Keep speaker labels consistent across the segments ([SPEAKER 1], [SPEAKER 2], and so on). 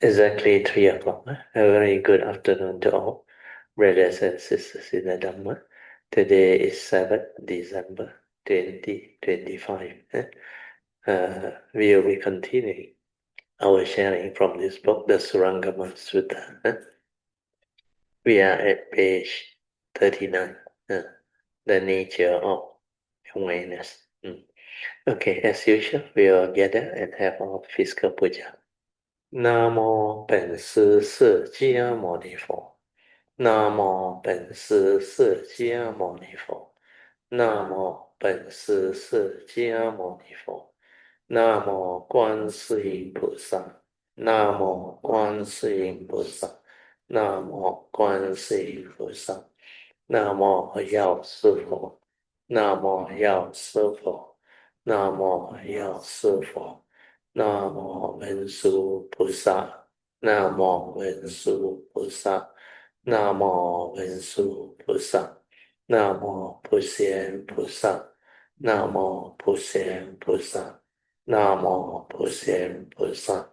[SPEAKER 1] Exactly 3 o'clock. A very good afternoon to all brothers and sisters in the Dhamma. Today is 7th December 2025. We will be continuing our sharing from this book, the Surangama Sutra. We are at page 39, the nature of awareness. Okay, as usual, we will gather and have our physical puja. 南无本师释迦牟尼佛。南无本师释迦牟尼佛。南无本师释迦牟尼佛。南无观世音菩萨。南无观世音菩萨。南无观世音菩萨。南无药师佛。南无药师佛。南无药师佛。南无文殊菩萨。南无文殊菩萨。南无文殊菩萨。南无普贤菩萨。南无普贤菩萨。南无普贤菩萨。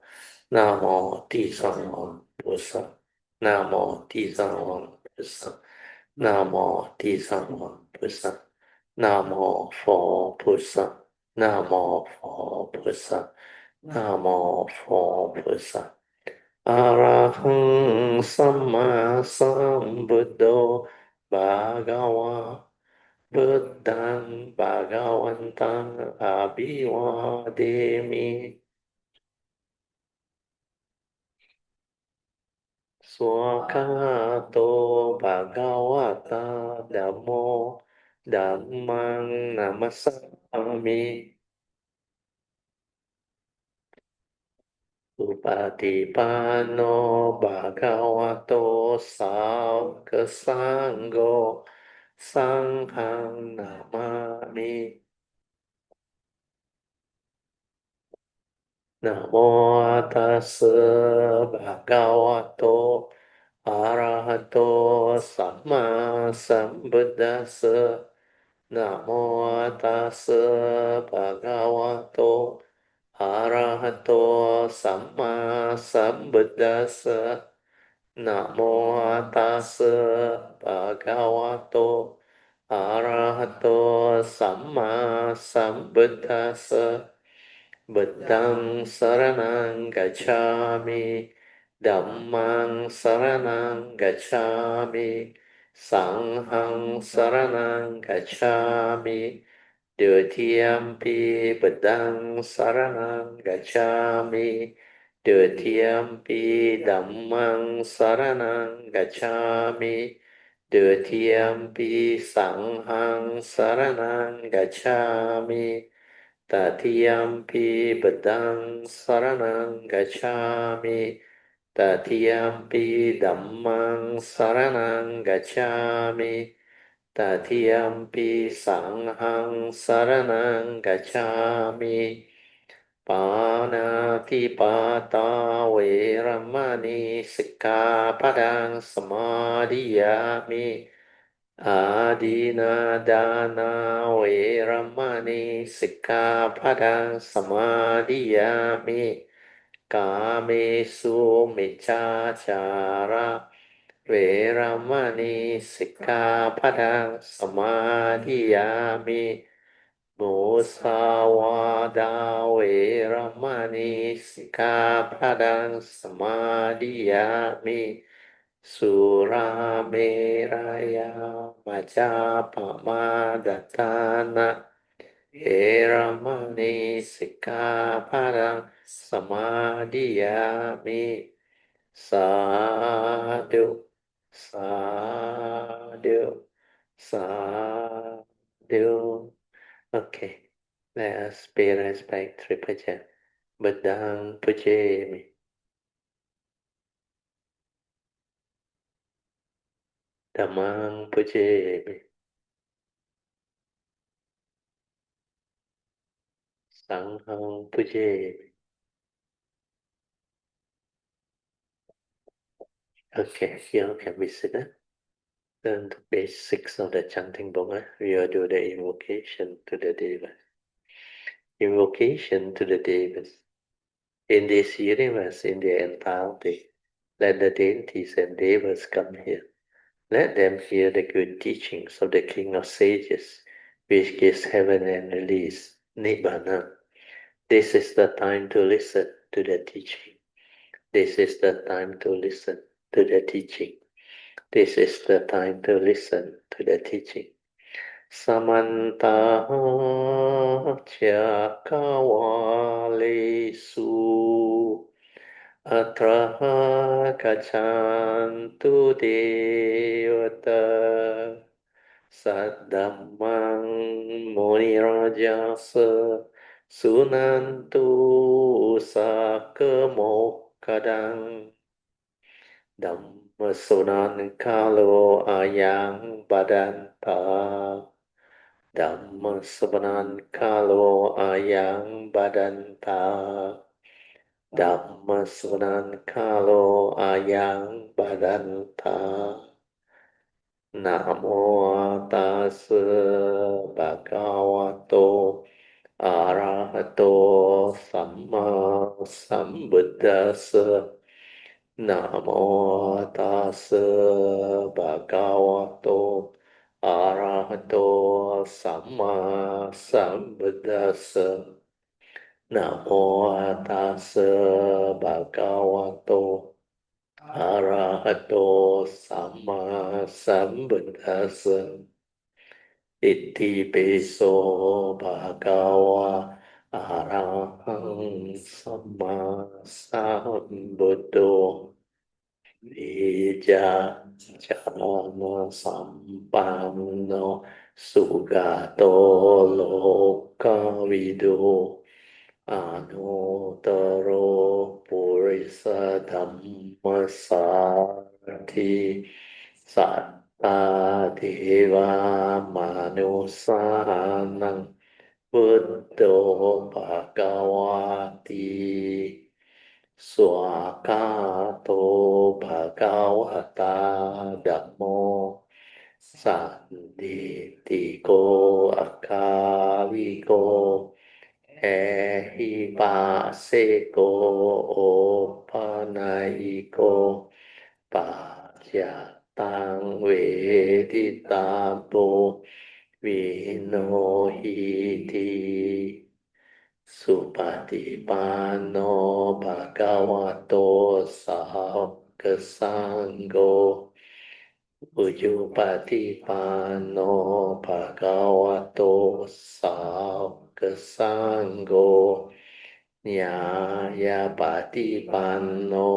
[SPEAKER 1] 南无地藏王菩萨。南无地藏王菩萨。南无地藏王菩萨。南无佛菩萨。南无佛菩萨。南无佛菩萨。อะระหังสัมมาสัมพุทโธภะคะวะพุทธังภะคะวันตังอะภิวาเทมิสวากขาโตภะคะวะตาธัมโมธัมมังนัมสสามิ สุปฏิปันโนภะคะวะโตสาวกสังโฆสังฆังนามามินะโมตัสสะภะคะวะโตอะระหะโตสัมมาสัมพุทธัสสะนะโมตัสสะภะคะวะโตอะระหะโตสัมมาสัมพุทธัสสะ นะโมตัสสะภะคะวะโตอะระหะโตสัมมาสัมพุทธัสสะบุตตังสรณังกัจฉามิธัมมังสรณังกัจฉามิสังฆังสรณังกัจฉามิดุติยัมปิบุตตังสรณังกัจฉามิ Dutiyampi dhammang saranang gacchami. Dutiyampi sanghang saranang gacchami. Tatiyampi buddhang saranang gacchami. Tatiyampi dhammang saranang gacchami. Tatiyampi sanghang saranang gacchami. ปานาติปาตาเวรมณีสิกขาปะทังสมาธิยามิอาดินาดานาเวรมณีสิกขาปะทังสมาธิยามิกาเมสุมิจฉาจาระเวรมณีสิกขาปะทังสมาธิยามิ มุสาวาดาเวรมณีสิกขาปะทังสมาธิยามิสุราเมรยามัจจาปมาดัฏฐานะเวรมณีสิกขาปะทังสมาธิยามิสาธุสาธุสาธุ Okay, let us pay respect Tripaja. Badang Pujemi. Dhammang Pujemi. Sanghang Pujemi. Okay, you can be seated. Turn to page 6 of the chanting book. We will do the invocation to the Devas. Invocation to the Devas. in this universe in their entirety. Let the deities and devas come here. Let them hear the good teachings of the King of Sages, which gives heaven and release, Nibbana. This is the time to listen to the teaching. This is the time to listen to the teaching. This is the time to listen to the teaching. Samanta Chakawalesu Atraha Kachantu Devata Saddammang Munirajasa Sunantu Sakemokadang Dhammasonan Kalo Ayang Badanta Dhammasonan Kalo Ayang Badanta Dhammasonan Kalo Ayang Badanta Namo tassa bhagavato arahato samma sambuddhassa. Namo tassa bhagavato arahato samma sambuddhassa. Namo tassa bhagavato arahato samma sambuddhassa. Iti piso bhagava arahang samma sambuddho. Vija jana sampanno sugato lokavido anuttaro purisa dhammasarati satta deva manusanang buddho bhagavati Swakato Bhagavata Dhammo Sanditiko Akaliko Ehipaseko Opanayiko Pajatang Veditabo Vinohiti Supatipanno Bhagavato Sangha Sangho Ujupatipanno Bhagavato Sangha Sangho Nyayapatipanno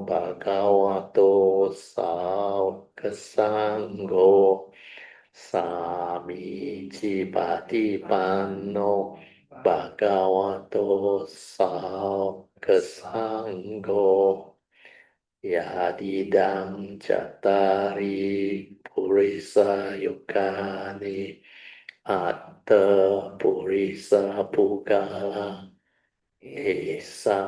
[SPEAKER 1] Bhagavato Sangha Sangho Samici Patipanno Bhagavato Sangha Sangho Yadidam Chattari Purisa Yukani Atta Purisa Pugala Esa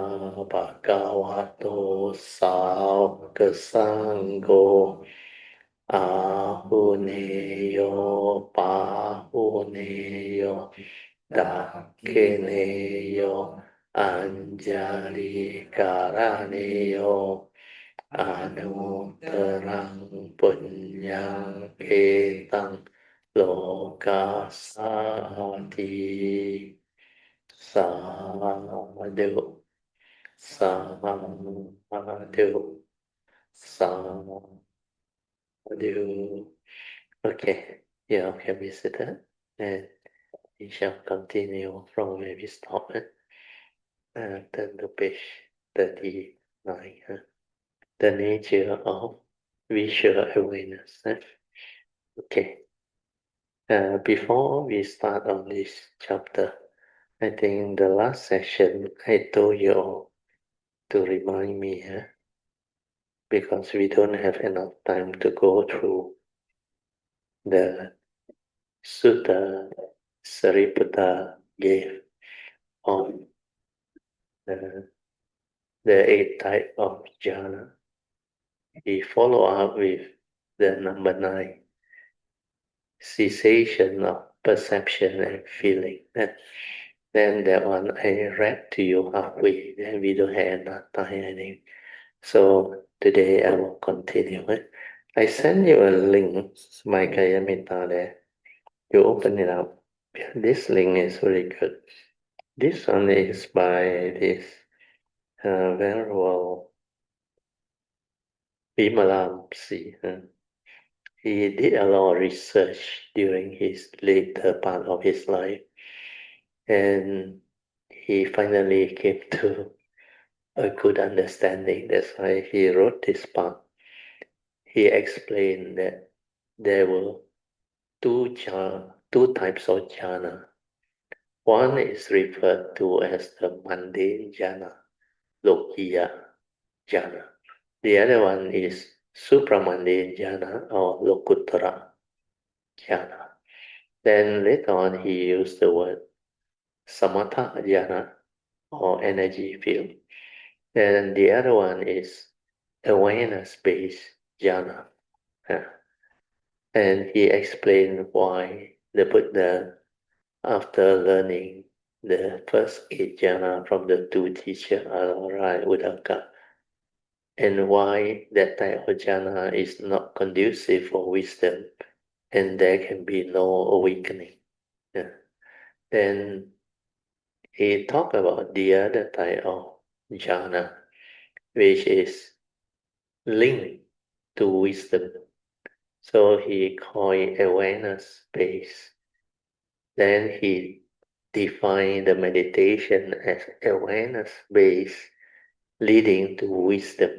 [SPEAKER 1] Bhagavato Sangha Sangho Ahuneyo Pahuneyo Dakineyo Anjali Karaneyo Anuttarang Punyang Ketang Lokasati Sadhu Sadhu Sadhu. Okay, yeah, okay, we sit that, and we shall continue from where we stopped at. Turn to page 39. The nature of visual awareness. Okay. Before we start on this chapter, I think the last session I told you all to remind me, because we don't have enough time to go through the sutta Sariputta gave on the eight type of jhana. He follow up with the number 9, cessation of perception and feeling. Then that one I read to you halfway, then we don't have enough time, I think. So today I will continue. I send you a link, my Kayamita there. You open it up. This link is very good. This one is by this venerable Vimalamsi. He did a lot of research during his later part of his life, and he finally came to a good understanding. That's why he wrote this part. He explained that there were two types of jhana. One is referred to as the mundane jhana, lokiya jhana. The other one is supramundane jhana or lokuttara jhana. Then later on he used the word samatha jhana or energy field. Then the other one is awareness-based jhana. And he explained why the Buddha, after learning the first 8 jhana from the two teachers, Arai Udaka, and why that type of jhana is not conducive for wisdom, and there can be no awakening. Yeah. Then he talked about the other type of jhana, which is linked to wisdom. So he called it awareness-based. Then he defined the meditation as awareness-based, leading to wisdom.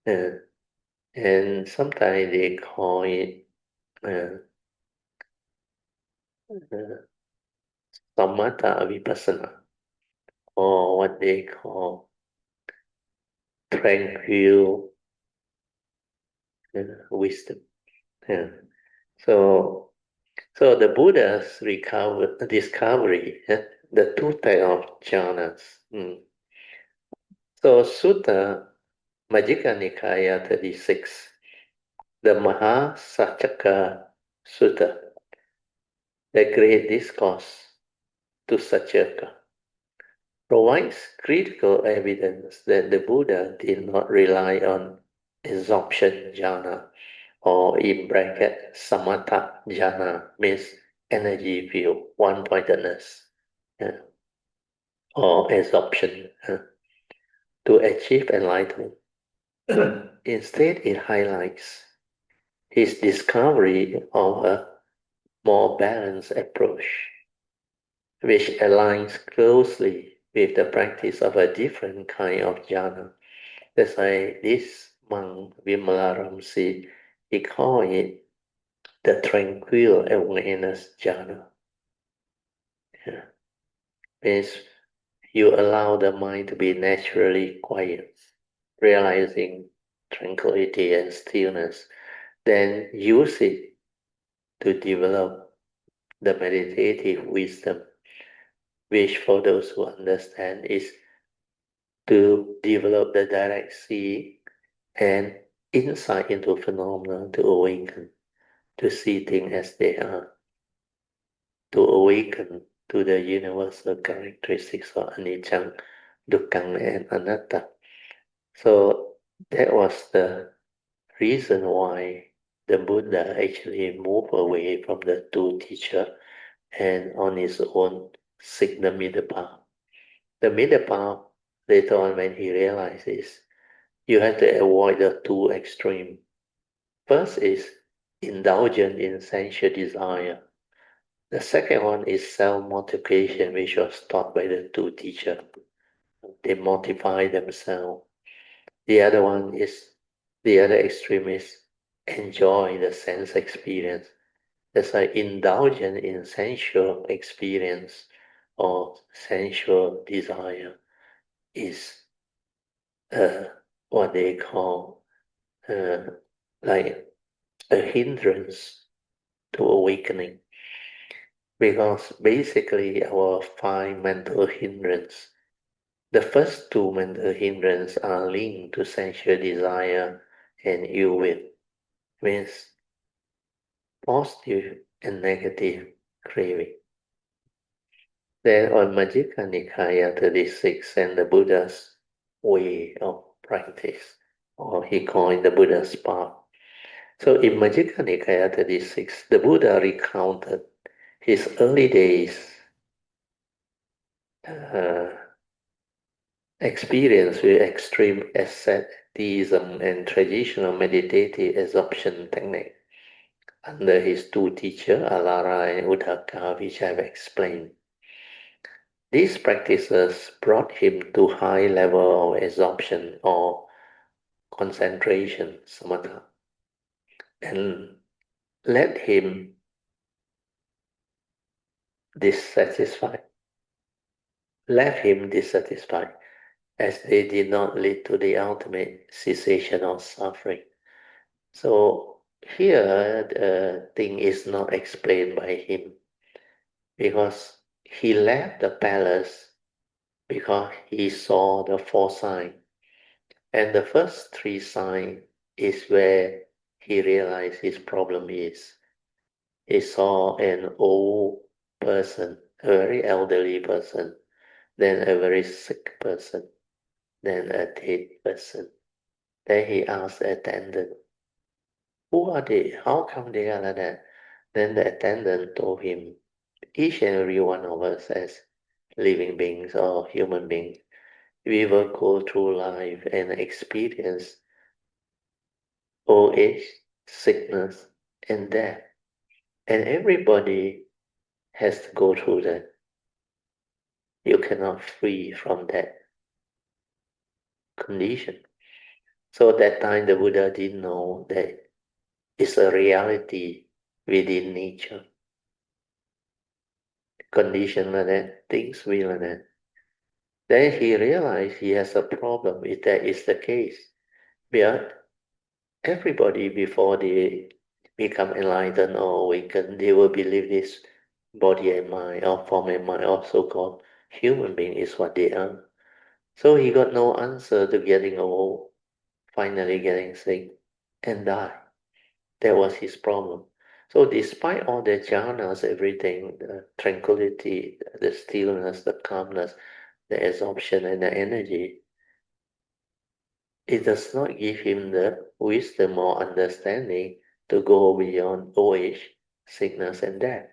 [SPEAKER 1] And sometimes they call it uh, samatha vipassana, or what they call tranquil wisdom. Yeah. So the Buddha's discovery, the two types of jhanas. So Sutta Majjhima Nikaya 36, the Mahasacaka Sutta, the great discourse to Sacaka, provides critical evidence that the Buddha did not rely on absorption jhana, or in bracket samatha jhana, means energy field, one-pointedness, or absorption, to achieve enlightenment. Instead, it highlights his discovery of a more balanced approach, which aligns closely with the practice of a different kind of jhana. That's why this monk, Vimalaramsi, he called it the tranquil awareness jhana. Yeah. Means you allow the mind to be naturally quiet, realizing tranquility and stillness, then use it to develop the meditative wisdom, which for those who understand is to develop the direct seeing and insight into phenomena, to awaken, to see things as they are, to awaken to the universal characteristics of anicca, dukkha, and anatta. So that was the reason why the Buddha actually moved away from the two teachers and on his own seek the middle path. The middle path, later on when he realizes, you have to avoid the two extremes. First is indulgence in sensual desire. The second one is self-mortification, which was taught by the two teachers. They mortify themselves. The other one is, the other extreme is enjoy the sense experience. That's like indulgence in sensual experience or sensual desire is what they call uh, like a hindrance to awakening. Because basically our 5 mental hindrance, the first 2 mental hindrance are linked to sensual desire and ill will, means positive and negative craving. Then on Majjhima Nikaya 36 and the Buddha's way of practice, or he called the Buddha's path. So in Majjhima Nikaya 36, the Buddha recounted his early days uh, experience with extreme asceticism and traditional meditative absorption technique under his two teachers, Alara and Uddaka, which I've explained. These practices brought him to high level of absorption or concentration, samatha, and led him dissatisfied, left him dissatisfied, as they did not lead to the ultimate cessation of suffering. So here the thing is not explained by him because he left the palace because he saw the four signs. And the first three signs is where he realized his problem is. He saw an old person, a very elderly person, then a very sick person, then a dead person. Then he asked the attendant, who are they? How come they are like that? Then the attendant told him, each and every one of us as living beings or human beings, we will go through life and experience old age, sickness, and death. And everybody has to go through that. You cannot free from that condition. So that time the Buddha didn't know that it's a reality within nature. Condition like that, things will like that. Then he realized he has a problem if that is the case. But everybody before they become enlightened or awakened, they will believe this body and mind or form and mind or so-called human being is what they are. So he got no answer to getting old, finally getting sick and die. That was his problem. So despite all the jhanas, everything, the tranquility, the stillness, the calmness, the absorption and the energy, it does not give him the wisdom or understanding to go beyond old age, sickness and death.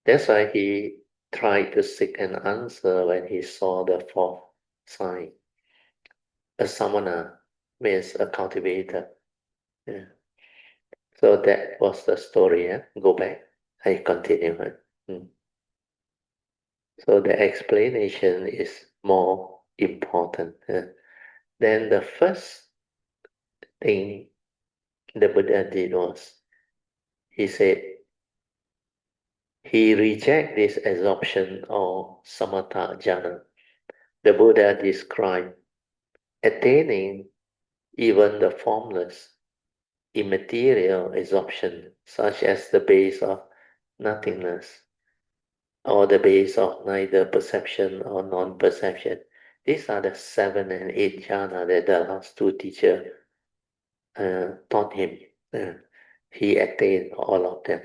[SPEAKER 1] That's why he tried to seek an answer when he saw the fourth sign. A samana means a cultivator. Yeah. So that was the story. Yeah? Go back. I continue. Huh? Mm. So the explanation is more important. Then the first thing the Buddha did was, he said, he rejected this absorption or samatha jhana. The Buddha described attaining even the formless, immaterial absorption, such as the base of nothingness, or the base of neither perception or non-perception. These are the 7 and 8 jhana that the last two teachers taught him. Uh, he attained all of them.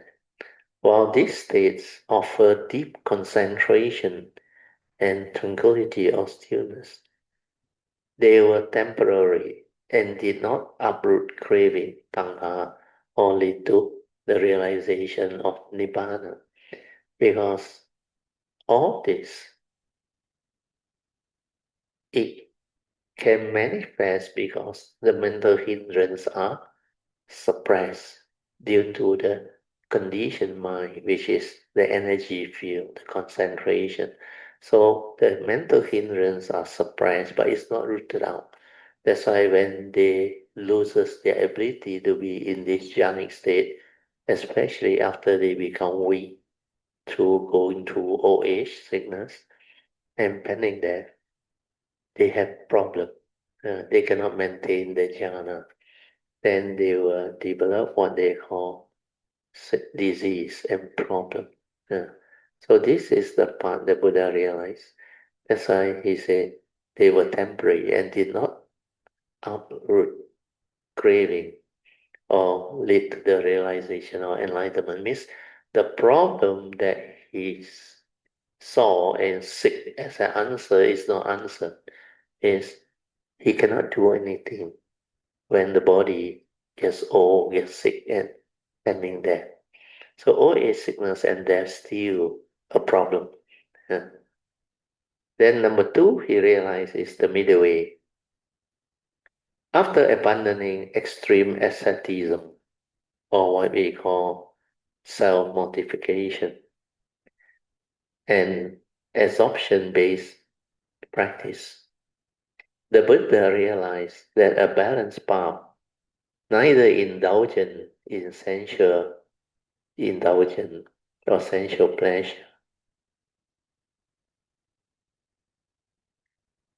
[SPEAKER 1] While these states offer deep concentration and tranquility or stillness, they were temporary and did not uproot craving, tanha, or lead to the realization of nibbana. Because all this, it can manifest because the mental hindrance are suppressed due to the conditioned mind, which is the energy field, the concentration. So the mental hindrance are suppressed, but it's not rooted out. That's why when they loses their ability to be in this jhanic state, especially after they become weak through going through old age, sickness, and pending death, they have problem. They cannot maintain the jhana. Then they will develop what they call disease and problem. So this is the part the Buddha realized. That's why he said they were temporary and did not uproot craving or lead to the realization or enlightenment. Means the problem that he's saw and sick as an answer is no answer. Is he cannot do anything when the body gets old, gets sick, and ending there. So old age, sickness, and death still a problem. Yeah. Then number two, he realizes the middle way. After abandoning extreme asceticism, or what we call self-mortification, and absorption-based practice, the Buddha realized that a balanced path, neither indulgent in sensual indulgence or sensual pleasure,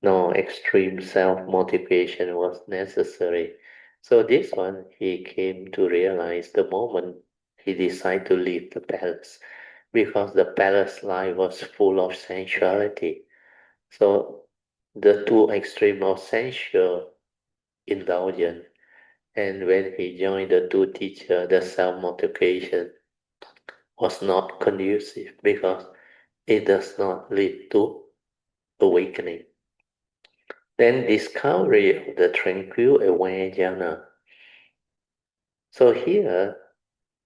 [SPEAKER 1] nor extreme self-motivation was necessary. So this one he came to realize the moment he decided to leave the palace, because the palace life was full of sensuality. So the two extremes of sensual indulgence, and when he joined the two teachers, the self-motivation was not conducive because it does not lead to awakening. Then discovery of the tranquil aware jhana. So here,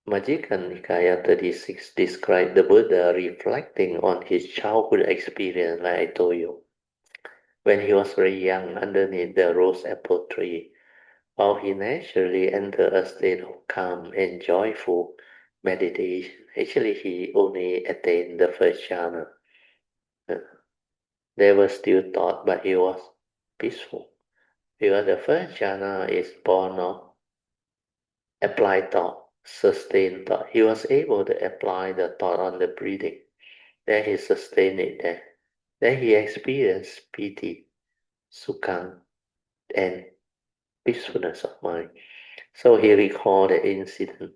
[SPEAKER 1] Majjhima Nikaya 36 describes the Buddha reflecting on his childhood experience, like I told you, when he was very young underneath the rose apple tree, while he naturally entered a state of calm and joyful meditation. Actually, he only attained the first jhana. They were still thought, but he was peaceful. Because the first jhana is born of applied thought, sustained thought. He was able to apply the thought on the breathing. Then he sustained it there. Then he experienced piti, sukha, and peacefulness of mind. So he recalled the incident.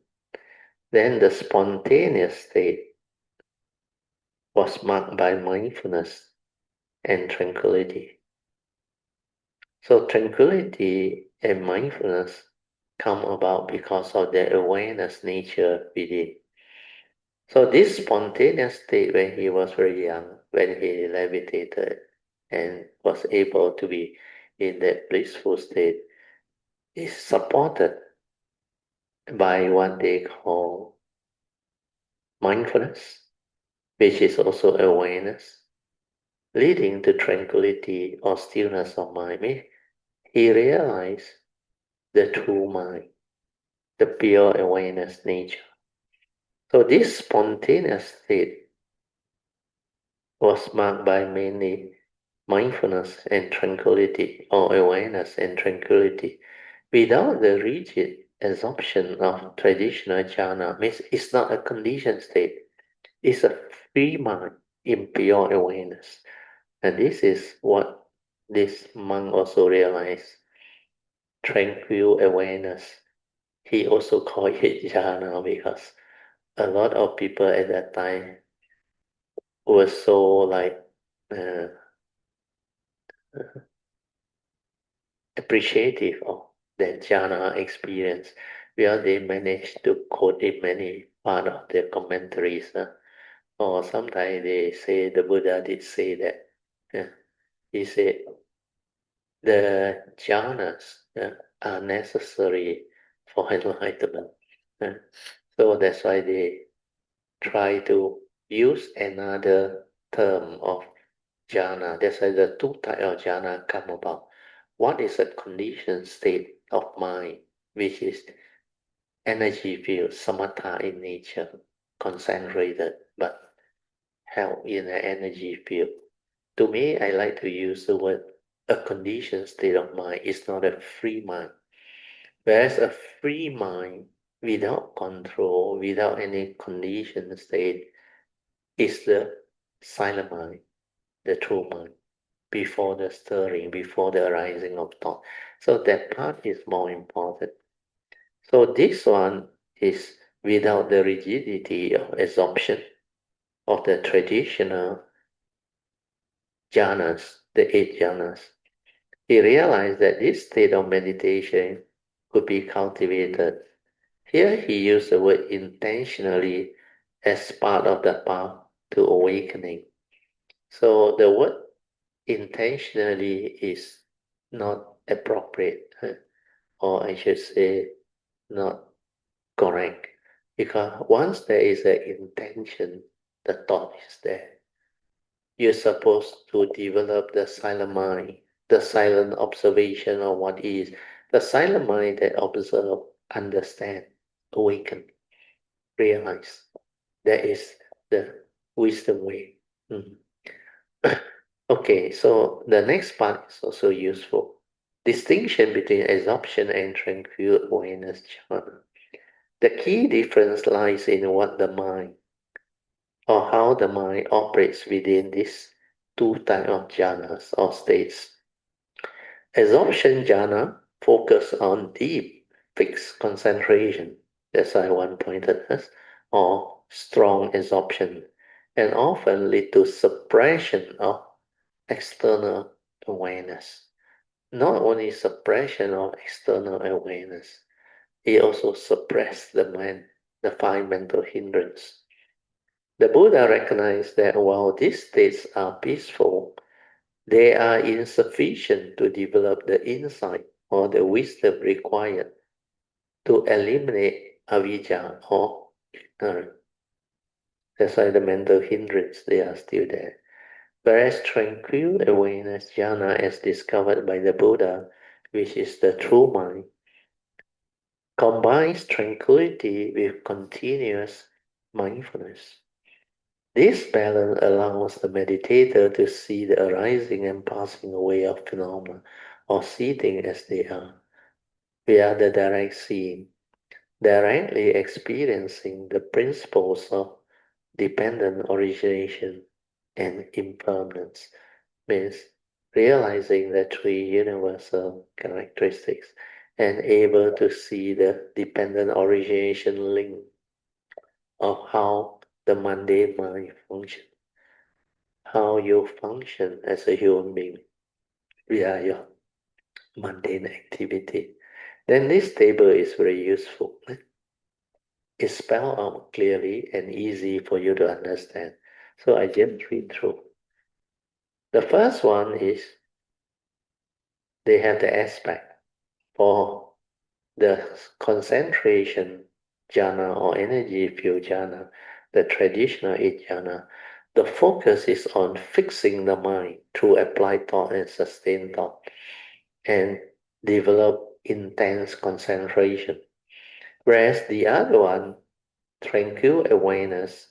[SPEAKER 1] Then the spontaneous state was marked by mindfulness and tranquility. So tranquility and mindfulness come about because of the awareness nature within. So this spontaneous state when he was very young, when he levitated and was able to be in that blissful state, is supported by what they call mindfulness, which is also awareness, leading to tranquility or stillness of mind. He realized the true mind, the pure awareness nature. So this spontaneous state was marked by mainly mindfulness and tranquility, or awareness and tranquility, without the rigid absorption of traditional jhana. Means it's not a conditioned state, it's a free mind in pure awareness. And this is what this monk also realized, tranquil awareness. He also called it jhana because a lot of people at that time were so like uh, appreciative of their jhana experience, where they managed to quote in many part of their commentaries. Or sometimes they say the Buddha did say that. Uh, he said the jhanas are necessary for enlightenment. Uh, so that's why they try to use another term of jhana. That's why the two types of jhana come about. One is a conditioned state of mind, which is energy field, samatha in nature, concentrated, but held in an energy field. To me, I like to use the word a conditioned state of mind. It's not a free mind. Whereas a free mind without control, without any conditioned state, is the silent mind, the true mind, before the stirring, before the arising of thought. So that part is more important. So this one is without the rigidity of assumption of the traditional jhanas, the eight jhanas. He realized that this state of meditation could be cultivated. Here he used the word intentionally as part of the path to awakening. So the word intentionally is not appropriate, or I should say not correct. Because once there is an intention, the thought is there. You're supposed to develop the silent mind, the silent observation of what is, the silent mind that observe, understand, awaken, realize. That is the wisdom way. Mhm. Okay, so the next part is also useful. Distinction between absorption and tranquil awareness jhana. The key difference lies in what the mind or how the mind operates within these two types of jhanas or states. Absorption jhana focus on deep, fixed concentration, as I one pointed as, or strong absorption, and often lead to suppression of external awareness. Not only suppression of external awareness, it also suppresses the mind, the five mental hindrance. The Buddha recognized that while these states are peaceful, they are insufficient to develop the insight or the wisdom required to eliminate avijja or ignorance. That's why the mental hindrance, they are still there. Whereas tranquil awareness jhana as discovered by the Buddha, which is the true mind, combines tranquility with continuous mindfulness. This balance allows the meditator to see the arising and passing away of phenomena, or see things as they are. We are the direct seeing, directly experiencing the principles of dependent origination and impermanence, means realizing the three universal characteristics and able to see the dependent origination link of how the mundane mind functions, how you function as a human being via your mundane activity. Then this table is very useful. It's spelled out clearly and easy for you to understand. So I just read through. The first one is they have the aspect for the concentration jhana or energy field jhana, the traditional eight jhana. The focus is on fixing the mind through applied thought and sustained thought, and develop intense concentration. Whereas the other one, tranquil awareness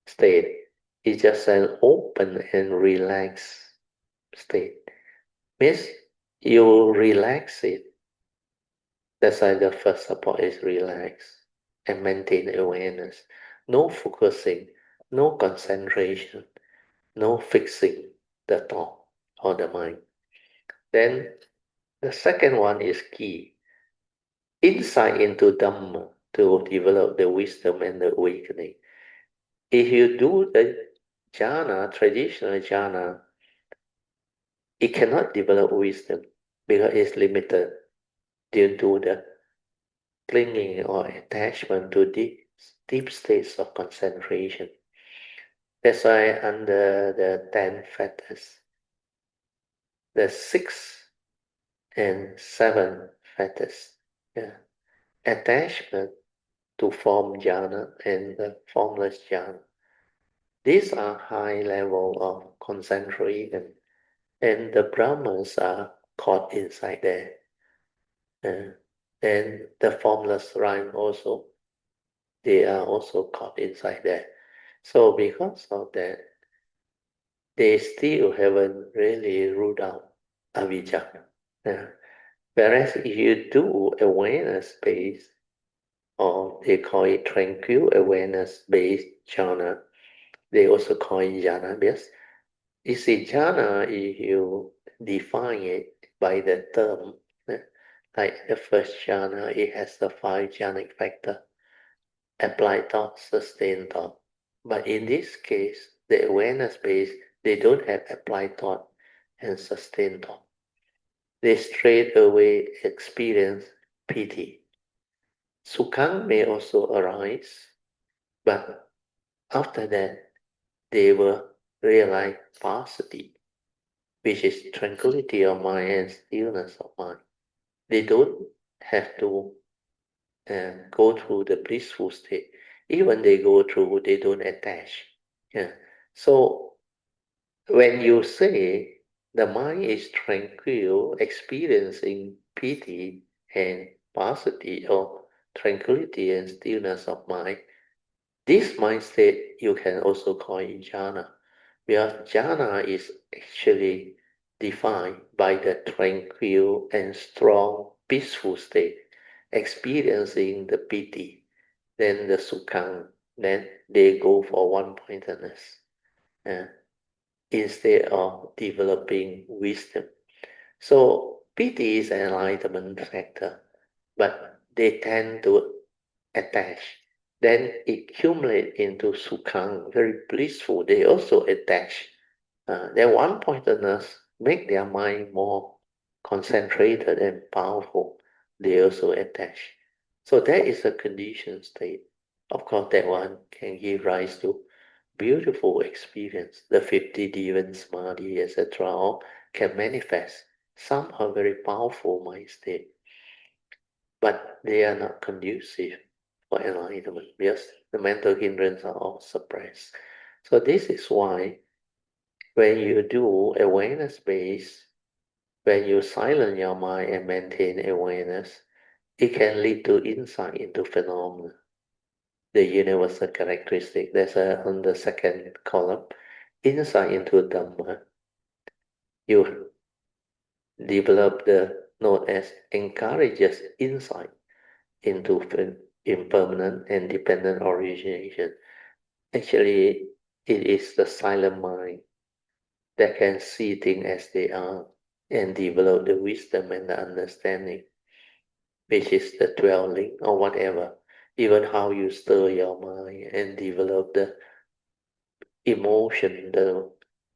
[SPEAKER 1] state, is just an open and relaxed state. Means you relax it. That's why the first support is relax and maintain awareness. No focusing, no concentration, no fixing the thought or the mind. Then the second one is key. Insight into Dhamma to develop the wisdom and the awakening. If you do the jhana, traditional jhana, it cannot develop wisdom because it's limited due to the clinging or attachment to deep states of concentration. That's why under the 10 fetters, the 6 and 7 fetters, yeah, attachment to form jhana and the formless jhana. These are high level of concentration, and the Brahmas are caught inside there. And the formless rhyme also, they are also caught inside there. So because of that, they still haven't really ruled out avijja. Yeah. Whereas if you do awareness-based, or they call it tranquil awareness-based jhana, they also call it jhana. Yes, you see, jhana, if you define it by the term, eh, like the first jhana, it has the five jhanic factor: applied thought, sustained thought. But in this case, the awareness base, they don't have applied thought and sustained thought. They straight away experience pity. Sukhang may also arise, but after that, they will realize paucity, which is tranquility of mind and stillness of mind. They don't have to go through the blissful state. Even they go through, they don't attach. Yeah. So when you say the mind is tranquil, experiencing pity and paucity or tranquility and stillness of mind, this mind state you can also call it jhana, where jhana is actually defined by the tranquil and strong, peaceful state, experiencing the pity, then the sukhang, then they go for one-pointedness. Uh, instead of developing wisdom. So pity is an enlightenment factor, but they tend to attach. Then it accumulates into sukhang, very blissful. They also attach. Their one-pointedness make their mind more concentrated and powerful. They also attach. So that is a conditioned state. Of course, that one can give rise to beautiful experience. The 50 divine samadhi, etc., all can manifest. Some are very powerful mind state, but they are not conducive for enlightenment because the mental hindrances are all suppressed. So this is why when you do awareness based, when you silence your mind and maintain awareness, it can lead to insight into phenomena, the universal characteristic. That's on the second column. Insight into Dhamma. You develop the known as encourages insight into impermanent and dependent origination. Actually, it is the silent mind that can see things as they are and develop the wisdom and the understanding, which is the 12 link or whatever. Even how you stir your mind and develop the emotion, the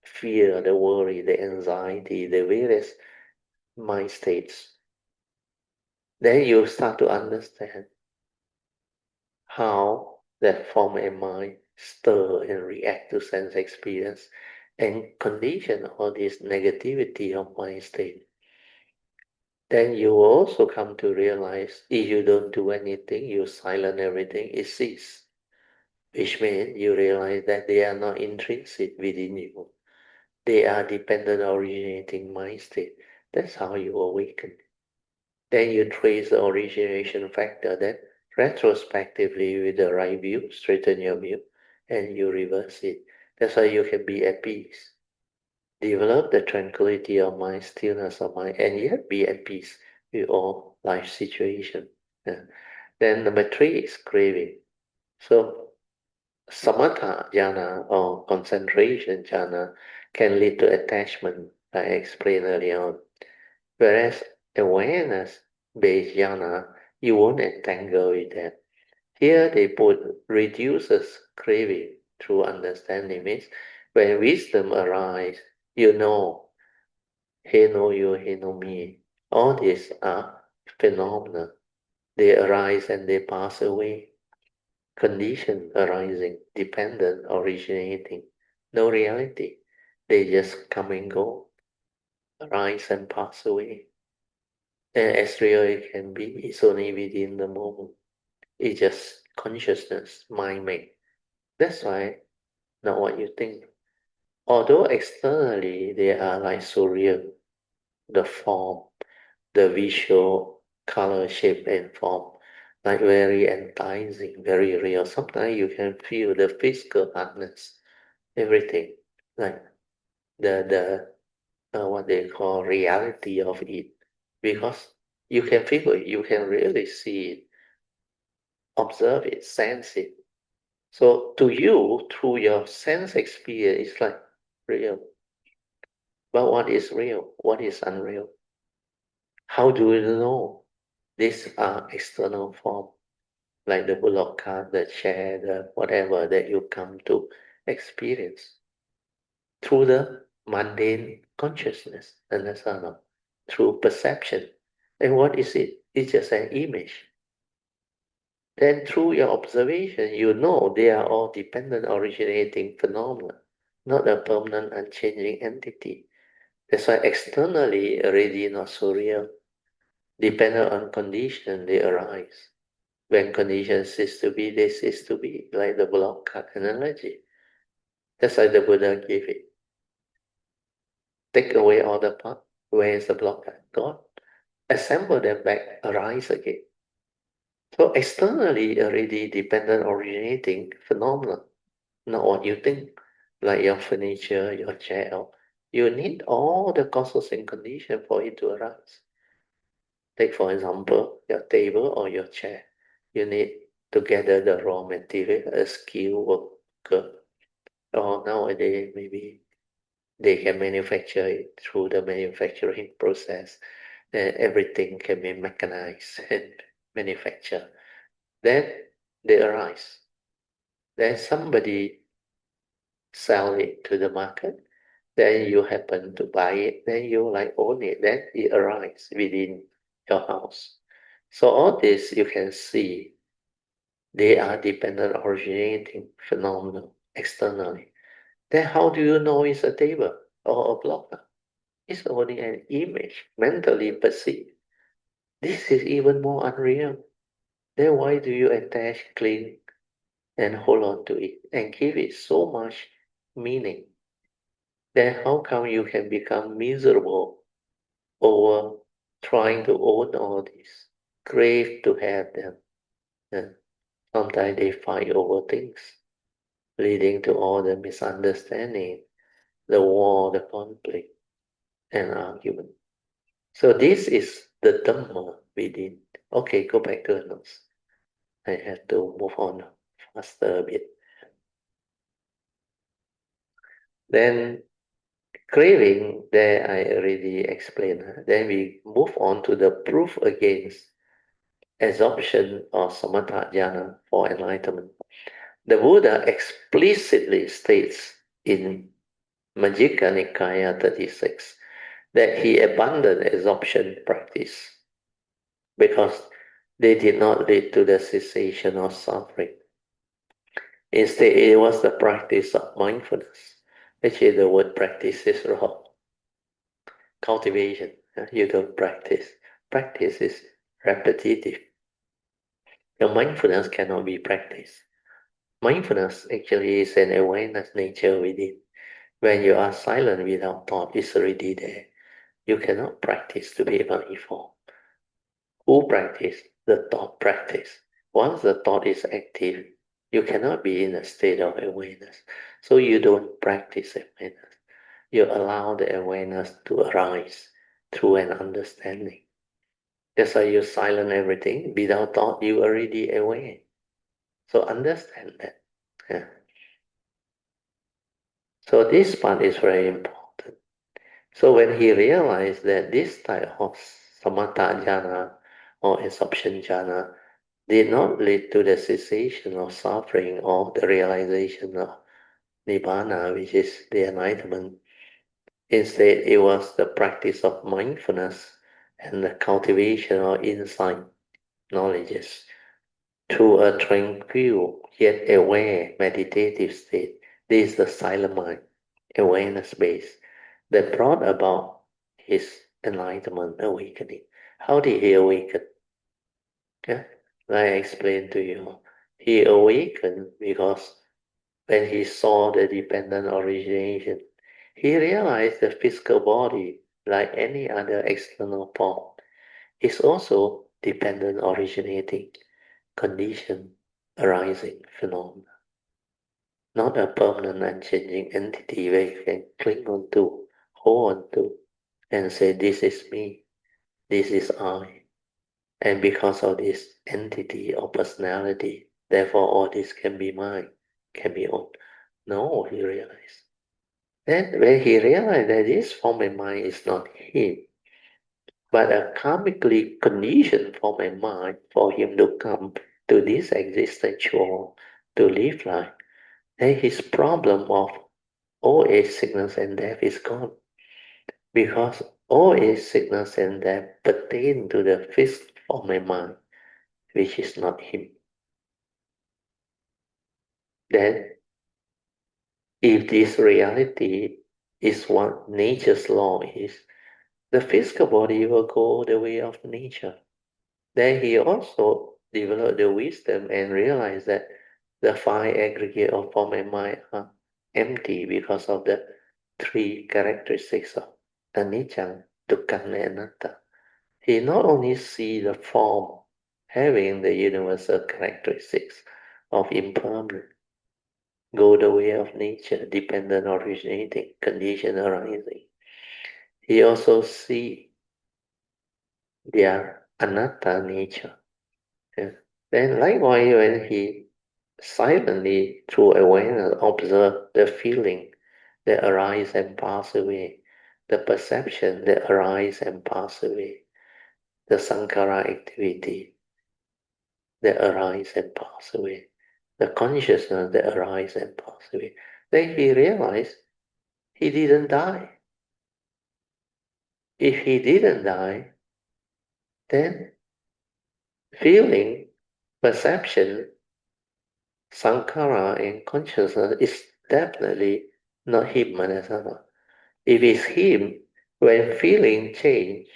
[SPEAKER 1] fear, the worry, the anxiety, the various mind states. Then you start to understand how that form and mind stir and react to sense experience and condition all this negativity of mind state. Then you will also come to realize if you don't do anything, you silence everything, it ceases. Which means you realize that they are not intrinsic within you. They are dependent originating mind state. That's how you awaken. Then you trace the origination factor, then retrospectively with the right view, straighten your view, and you reverse it. That's why you can be at peace. Develop the tranquility of mind, stillness of mind, and yet be at peace with all life situation. Yeah. Then number 3 is craving. So samatha jhana or concentration jhana can lead to attachment, I explained earlier on. Whereas awareness-based jhana, you won't entangle with that. Here they put reduces craving through understanding. Means when wisdom arises, you know, he know you, he know me. All these are phenomena. They arise and they pass away. Condition arising, dependent, originating. No reality. They just come and go, arise and pass away. And as real it can be, it's only within the moment. It's just consciousness, mind made. That's why, not what you think. Although externally they are like so real, the form, the visual, color, shape, and form, like very enticing, very real. Sometimes you can feel the physical hardness, everything, like the what they call reality of it, because you can feel it, you can really see it, observe it, sense it. So to you, through your sense experience, it's like real. But what is real? What is unreal? How do you know? These are external form, like the bullock cart, the chair, the whatever that you come to experience through the mundane consciousness, understand? Through perception. And what is it? It's just an image. Then through your observation, you know they are all dependent originating phenomena. not a permanent, unchanging entity. That's why externally already not so real. Dependent on condition, they arise. When conditions cease to be, they cease to be, like the block cut analogy. That's why the Buddha gave it. Take away all the part. Where is the block cut? Gone. Assemble them back, arise again. So externally already dependent originating phenomena, not what you think, like your furniture, your chair. You need all the causes and conditions for it to arise. Take for example, your table or your chair. You need to gather the raw material, a skilled worker. Or nowadays, maybe they can manufacture it through the manufacturing process. And everything can be mechanized and manufactured. Then they arise. Then somebody sell it to the market. Then you happen to buy it. Then you like own it. Then it arises within your house. So all this you can see they are dependent originating phenomena externally. Then how do you know it's a table or a block? It's only an image mentally perceived. This is even more unreal. Then why do you attach, cling, and hold on to it and give it so much meaning? Then how come you can become miserable over trying to own all this? Crave to have them. And sometimes they fight over things, leading to all the misunderstanding, the war, the conflict, and argument. So this is the Dhamma within. Okay, go back to the notes. I have to move on faster a bit. Then craving, there I already explained. Then we move on to the proof against absorption or samatha jhana for enlightenment. The Buddha explicitly states in Majjhima Nikaya 36 that he abandoned absorption practice because they did not lead to the cessation of suffering. Instead, it was the practice of mindfulness. Actually, the word practice is wrong. Cultivation, you don't practice. Practice is repetitive. Your mindfulness cannot be practiced. Mindfulness actually is an awareness nature within. When you are silent without thought, it's already there. You cannot practice to be mindful. Who practice? The thought practice. Once the thought is active, you cannot be in a state of awareness. So you don't practice awareness. You allow the awareness to arise through an understanding. That's why you silence everything. Without thought, you already aware. So understand that. Yeah. So this part is very important. So when he realized that this type of samatha jhana or absorption jhana did not lead to the cessation of suffering or the realization of nibbana, which is the enlightenment, instead it was the practice of mindfulness and the cultivation of insight knowledges through a tranquil yet aware meditative state. This is the silent mind, awareness base, that brought about his enlightenment awakening. How did he awaken? Yeah, like I explained to you. He awakened because when he saw the dependent origination, he realized the physical body, like any other external form, is also dependent originating condition arising phenomena, not a permanent unchanging entity where you can cling on to, hold on to, and say, this is me, this is I. And because of this entity or personality, therefore all this can be mine, can be owned. No, he realized. Then when he realized that this form and mind is not him, but a karmically conditioned form and mind for him to come to this existence world to live life, then his problem of old age, sickness, and death is gone. Because old age, sickness, and death pertain to the fixed form and mind, which is not him. Then If this reality is what nature's law is, the physical body will go the way of nature. Then he also developed the wisdom and realized that the five aggregate of form and mind are empty because of the three characteristics of anicca, dukkha, and anatta. He not only see the form having the universal characteristics of impermanent, go the way of nature, dependent, originating, condition arising. He also see their anatta nature. Yeah. Then likewise, when he silently, through awareness, observe the feeling that arise and pass away, the perception that arise and pass away, the sankhara activity that arise and pass away, the consciousness that arise and pass away. Then he realized he didn't die. If he didn't die, then feeling, perception, sankhara, and consciousness is definitely not him, Manasana. If it's him, when feeling change,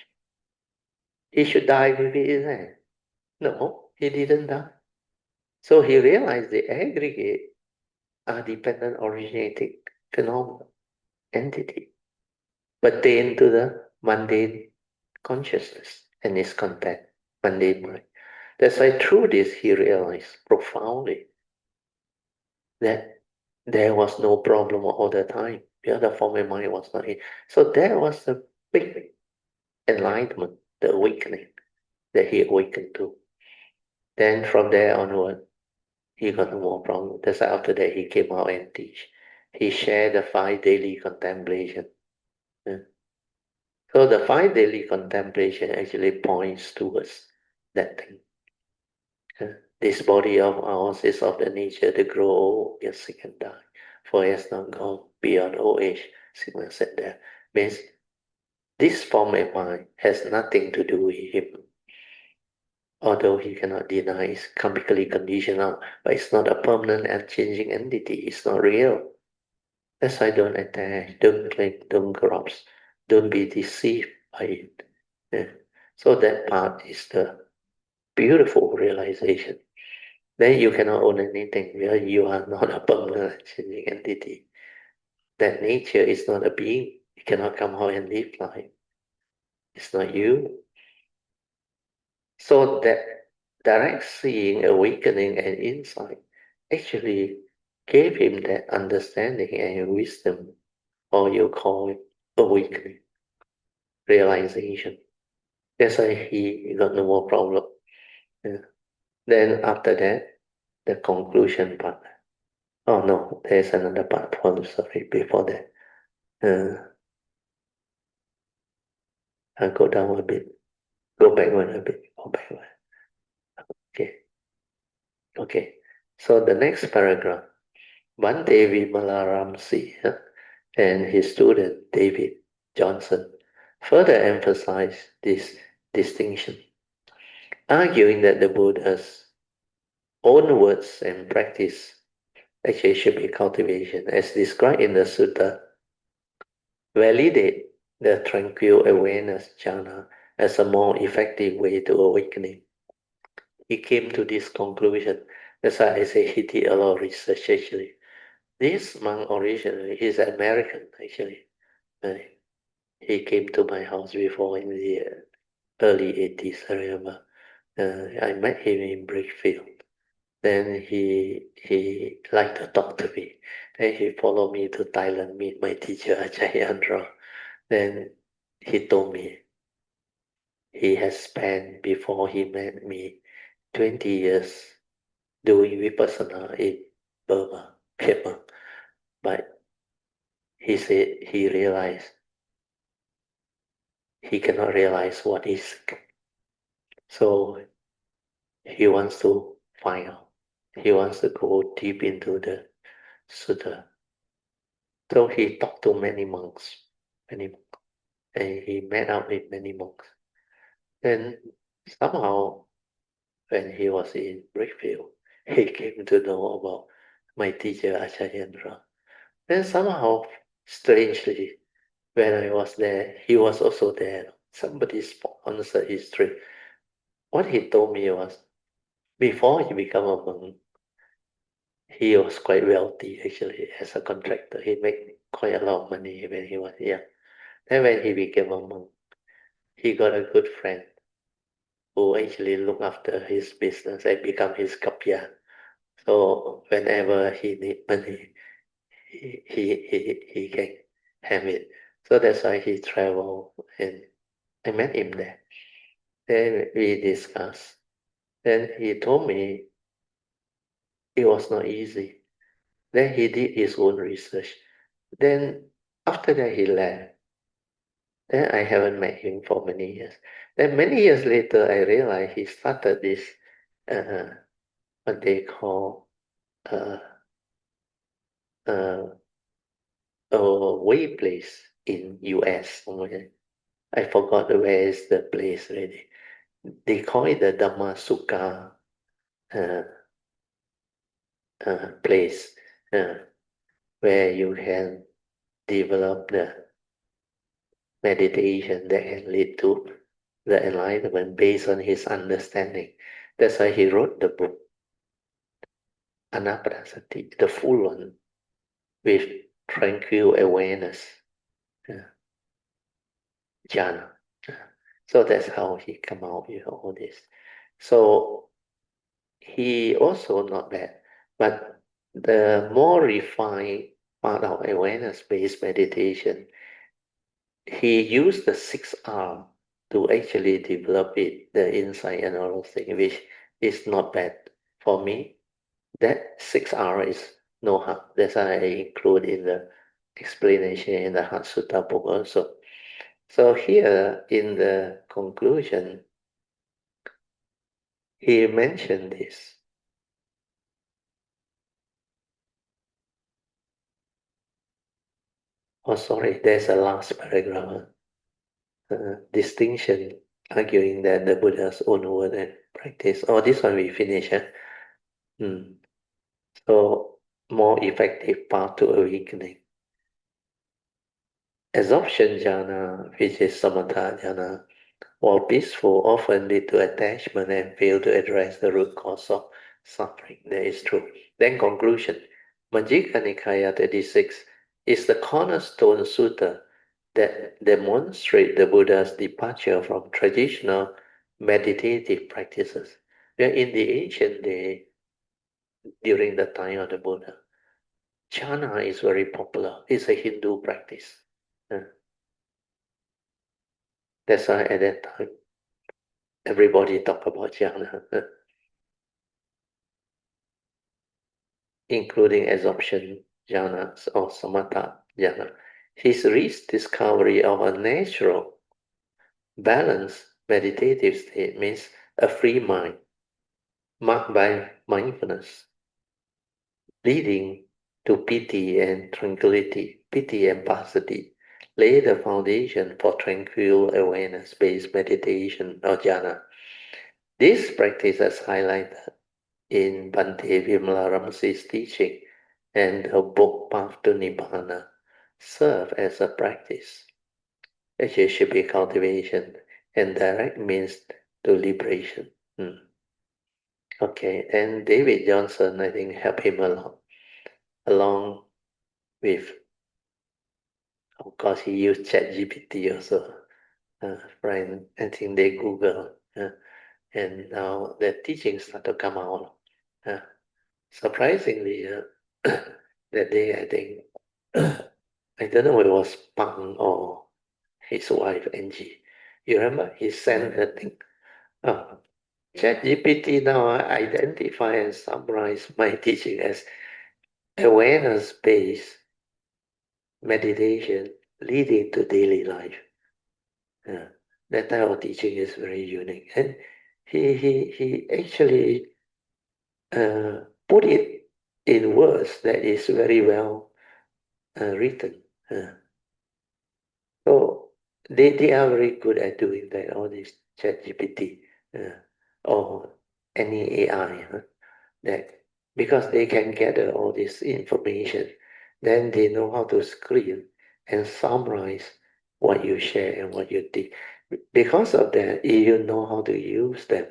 [SPEAKER 1] he should die with it, isn't it? No, he didn't die. So he realized the aggregate are dependent originating phenomena, entity, pertain to the mundane consciousness and its content, mundane mind. That's why through this he realized profoundly that there was no problem all the time. The other form of mind was not here. So there was the big enlightenment, the awakening that he awakened to. Then from there onward, he got no more problem. That's why after that he came out and teach. He shared the five daily contemplation. Yeah. So the five daily contemplation actually points towards that thing. Yeah. This body of ours is of the nature to grow old, get sick and die. For it has not gone beyond old age. Sigmund said that. Means this form of mind has nothing to do with him. Although he cannot deny it's chemically conditional, but it's not a permanent and changing entity. It's not real. That's why don't attach, don't cling, don't grasp, don't be deceived by it. Yeah. So that part is the beautiful realization. Then you cannot own anything because you are not a permanent and changing entity. That nature is not a being. It cannot come out and live life. It's not you. So that direct seeing, awakening, and insight actually gave him that understanding and wisdom, or you call it awakening, realization. That's why he got no more problem. Yeah. Then after that, the conclusion part. Oh no, there's another part. Sorry, before that. I'll go down a bit. Go backward a bit. Go backward. Okay. Okay. So the next paragraph. Bhante Vimalaramsi and his student David Johnson further emphasized this distinction, arguing that the Buddha's own words and practice actually should be cultivation, as described in the sutta, validate the tranquil awareness jhana as a more effective way to awakening. He came to this conclusion. That's why I say he did a lot of research actually. This monk originally is American actually. He came to my house before in the early 80s, I remember. I met him in Brickfield. Then he liked to talk to me. Then he followed me to Thailand, meet my teacher Ajahn Andra. Then he told me he has spent, before he met me, 20 years doing vipassana in Burma, Myanmar. But he said he realized he cannot realize what is. So he wants to find out. He wants to go deep into the sutta. So he talked to many monks, and he met up with many monks. Then somehow, when he was in Brickfield, he came to know about my teacher Acharyendra. Then somehow, strangely, when I was there, he was also there. Somebody sponsored his trip. What he told me was, before he became a monk, he was quite wealthy actually as a contractor. He made quite a lot of money when he was young. Then when he became a monk, he got a good friend who actually looked after his business and become his kapya. So whenever he need money, he can have it. So that's why he traveled, and I met him there. Then we discussed. Then he told me it was not easy. Then he did his own research. Then after that he left. Then I haven't met him for many years. Then many years later I realized he started this uh, what they call uh, uh, a way place in US somewhere. I forgot where is the place really. They call it the Dhamma Sutra uh, place where you can develop the meditation that can lead to the enlightenment based on his understanding. That's why he wrote the book Anapanasati, the full one, with tranquil awareness, uh, Jhana. So that's how he come out with all this. So he also not bad, but the more refined part of awareness-based meditation, he used the 6R to actually develop it, the insight and all those things, which is not bad for me. That 6R is no harm. That's why I include in the explanation in the Heart Sutta book also. So here in the conclusion, he mentioned this. Oh, sorry, there's a last paragraph. Distinction, arguing that the Buddha's own word and practice. Oh, this one we finish. Huh? So, more effective path to awakening. Absorption jhana, which is samatha jhana, while peaceful, often lead to attachment and fail to address the root cause of suffering. That is true. Then conclusion. Majjhima Nikaya 36 is the cornerstone sutta that demonstrate the Buddha's departure from traditional meditative practices. Where in the ancient day, during the time of the Buddha, Jhana is very popular. It's a Hindu practice. Uh, that's why at that time, everybody talk about Jhana, including absorption jhanas or samatha jhana. His rediscovery of a natural, balanced meditative state means a free mind, marked by mindfulness, leading to piti and tranquility, piti and passaddhi, lay the foundation for tranquil awareness-based meditation or jhana. This practice is highlighted in Bhante Vimalaramsi's teaching, and her book Path to Nibbana serve as a practice. It should be cultivation and direct means to liberation. Okay, and David Johnson, I think, helped him a lot, along with, of course, he used ChatGPT also. Friend, I think they Google, and now the teachings start to come out. Surprisingly, that day I think I don't know if it was Pang or his wife Angie. You remember he sent a thing. Oh, ChatGPT now identify and summarize my teaching as awareness-based meditation leading to daily life. Yeah, that type of teaching is very unique, and he actually put it in words that is very well written. So they are very good at doing that, all this ChatGPT or any AI that because they can gather all this information then they know how to screen and summarize what you share and what you think. Because of that, if you know how to use them,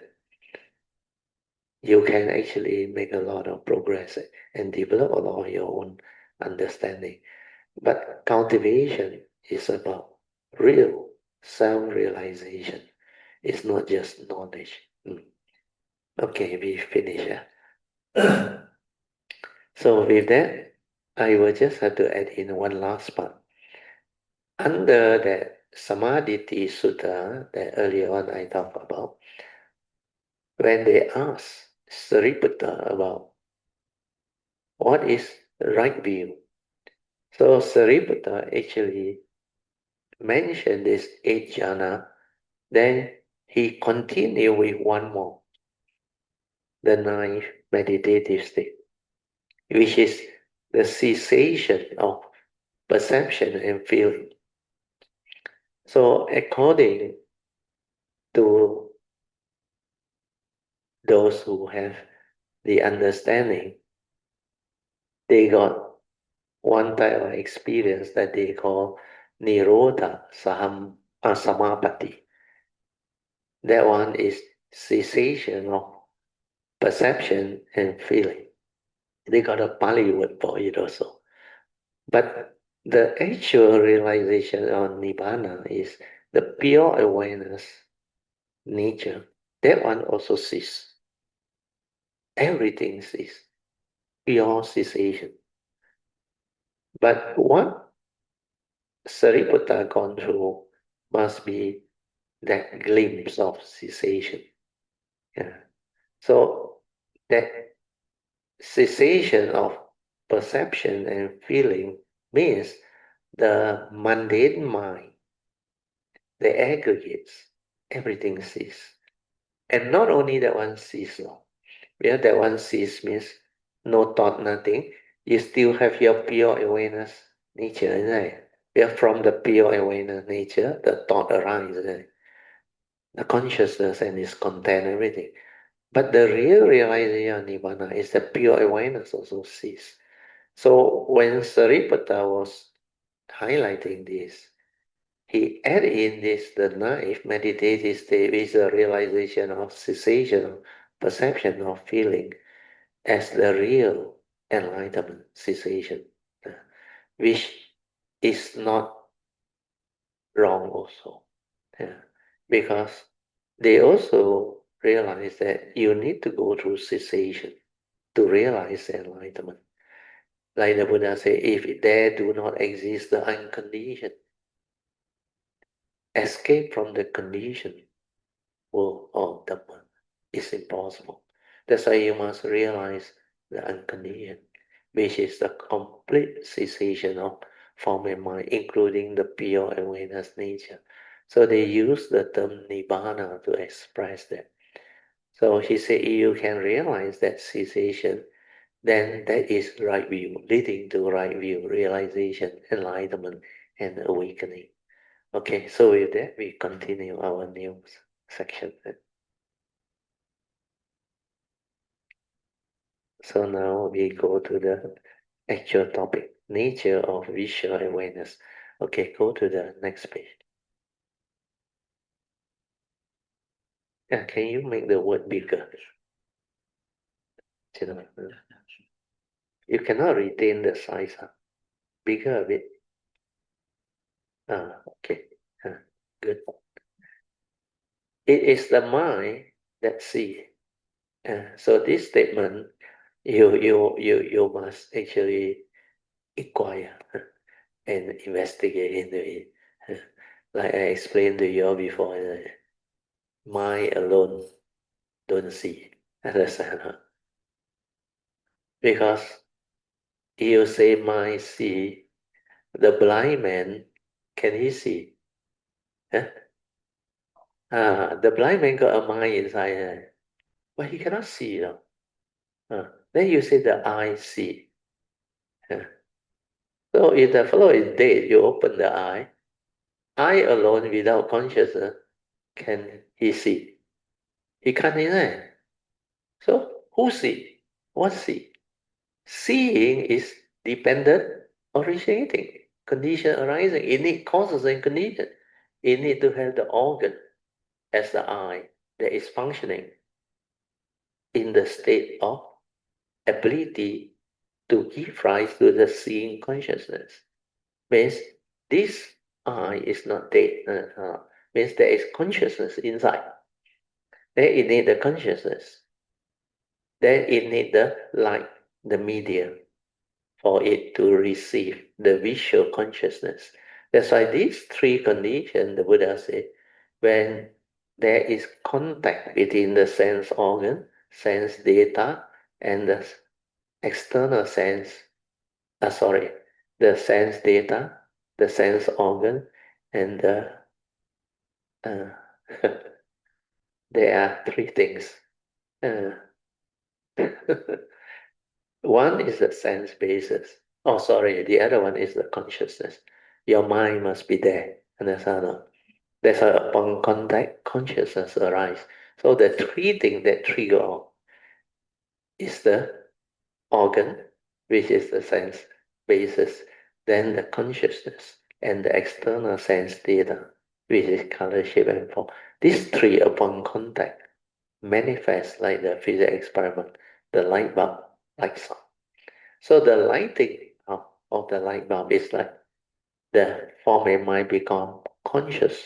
[SPEAKER 1] you can actually make a lot of progress and develop a lot of your own understanding. But cultivation is about real self-realization. It's not just knowledge. Okay, we finish. So with that, I will just have to add in one last part. Under that Samadhi Sutta that earlier on I talked about, when they asked Sariputta about what is right view, so Sariputta actually mentioned this eight jhana, then he continued with one more, the ninth meditative state, which is the cessation of perception and feeling. So according to those who have the understanding, they got one type of experience that they call Nirodha Samapatti. That one is cessation of perception and feeling. They got a Pali word for it also. But the actual realization of Nibbana is the pure awareness nature. That one also ceases. Everything ceases. Pure cessation. But what Sariputta gone through must be that glimpse of cessation. Yeah. So that cessation of perception and feeling means the mundane mind, the aggregates, everything ceases. And not only that one ceases, yeah, that one ceases means no thought, nothing. You still have your pure awareness nature, isn't it? Yeah, from the pure awareness nature, the thought arises, isn't it? The consciousness and its content, everything. But the real realization of Nibbana is the pure awareness also cease. So when Sariputta was highlighting this, he added in this the ninth meditative state is the realization of cessation of perception of feeling as the real enlightenment cessation, which is not wrong also. Because they also realize that you need to go through cessation to realize enlightenment. Like the Buddha said, if there do not exist the unconditioned, escape from the conditioned world of Dhamma is impossible. That's why you must realize the unconditioned, which is the complete cessation of form and mind, including the pure awareness nature. So they use the term Nibbana to express that. So he said, if you can realize that cessation, then that is right view, leading to right view, realization, enlightenment, and awakening. Okay, so with that, we continue our new section. So now we go to the actual topic, nature of visual awareness. Okay, go to the next page. Can you make the word bigger? You cannot retain the size. Bigger a bit. Okay. Good. It is the mind that sees. So this statement, you must actually inquire and investigate into it. Like I explained to you before, mind alone don't see. Understand? Because you say mind see, the blind man, can he see? Huh? The blind man got a mind inside, but he cannot see. Then you say the eye see. So if the fellow is dead, you open the eye alone without consciousness, can he see? He can't deny. So who see? What see? Seeing is dependent originating, condition arising. It needs causes and condition. It needs to have the organ as the eye that is functioning in the state of ability to give rise to the seeing consciousness. Means this eye is not dead. Means there is consciousness inside. Then it needs the consciousness. Then it needs the light, the media, for it to receive the visual consciousness. That's why these three conditions, the Buddha said, when there is contact between the sense organ, sense data, and the external sense, the sense data, the sense organ, and uh, there are three things. Uh, One is the sense basis. Oh, sorry, the other one is the consciousness. Your mind must be there. Understand? No? That's how upon contact, consciousness arise. So the three things that trigger off is the organ, which is the sense basis, then the consciousness, and the external sense data, which is color, shape, and form. These three upon contact manifest like the physics experiment, the light bulb, light sound. So the lighting of the light bulb is like the form and mind become conscious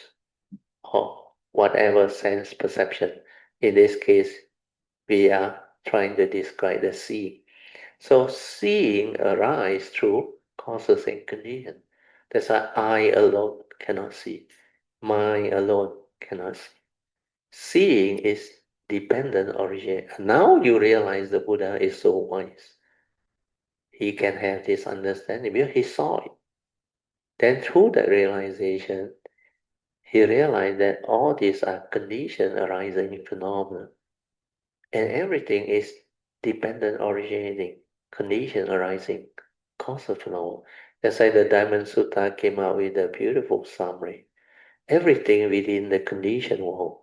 [SPEAKER 1] of whatever sense perception. In this case, we are trying to describe the seeing. So seeing arises through causes and conditions. That's why I alone cannot see. Mind alone cannot see. Seeing is dependent origin. Now you realize the Buddha is so wise. He can have this understanding because he saw it. Then through that realization, he realized that all these are conditions arising phenomena. And everything is dependent originating, condition arising, cause of phenomena. That's why the Diamond Sutta came out with a beautiful summary. Everything within the conditioned world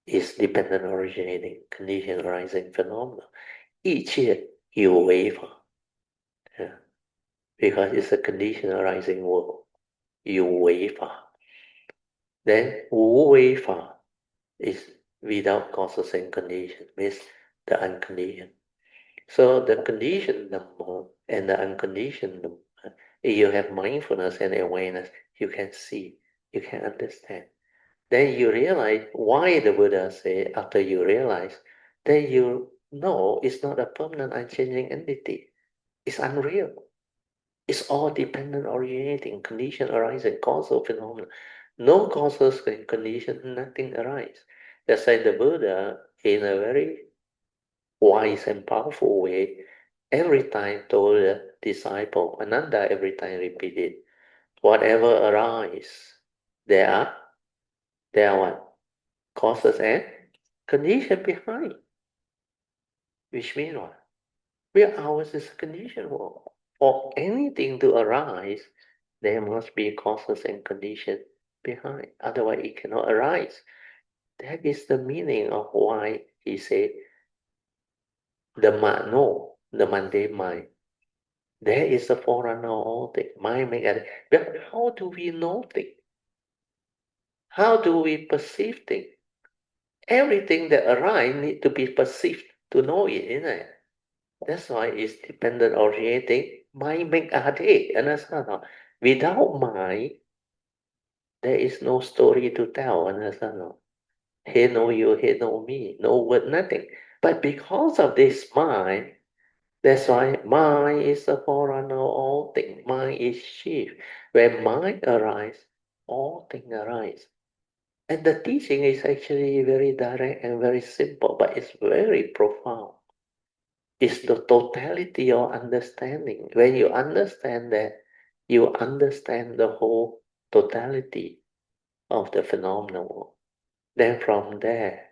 [SPEAKER 1] is dependent originating, condition arising phenomena. Each year you waver. Yeah. Because it's a condition arising world. You waver. Then waver is without causes and condition, means the unconditioned. So the conditioned Dhamma and the unconditioned Dhamma, if you have mindfulness and awareness, you can see, you can understand. Then you realize why the Buddha said, after you realize, then you know it's not a permanent unchanging entity. It's unreal. It's all dependent originating, condition arising, causal phenomena. No causes and condition, nothing arise. That's why the Buddha, in a very wise and powerful way, every time told the disciple, Ananda every time repeated, whatever arise, there are, there are what? Causes and condition behind. Which means what? Where ours is a condition world. For anything to arise, there must be causes and conditions behind. Otherwise, it cannot arise. That is the meaning of why he said the no, the mundane mind. There is a forerunner of all things. Mind make it. But how do we know things? How do we perceive things? Everything that arises need to be perceived to know it, isn't it? That's why it's dependent originating. Mind make a day. Understand? Without mind, there is no story to tell. Understand? He know you, he know me, no word, nothing. But because of this mind, that's why mind is the forerunner of all things. Mind is chief. When mind arises, all things arise. And the teaching is actually very direct and very simple, but it's very profound. It's the totality of understanding. When you understand that, you understand the whole totality of the phenomenal. Then from there,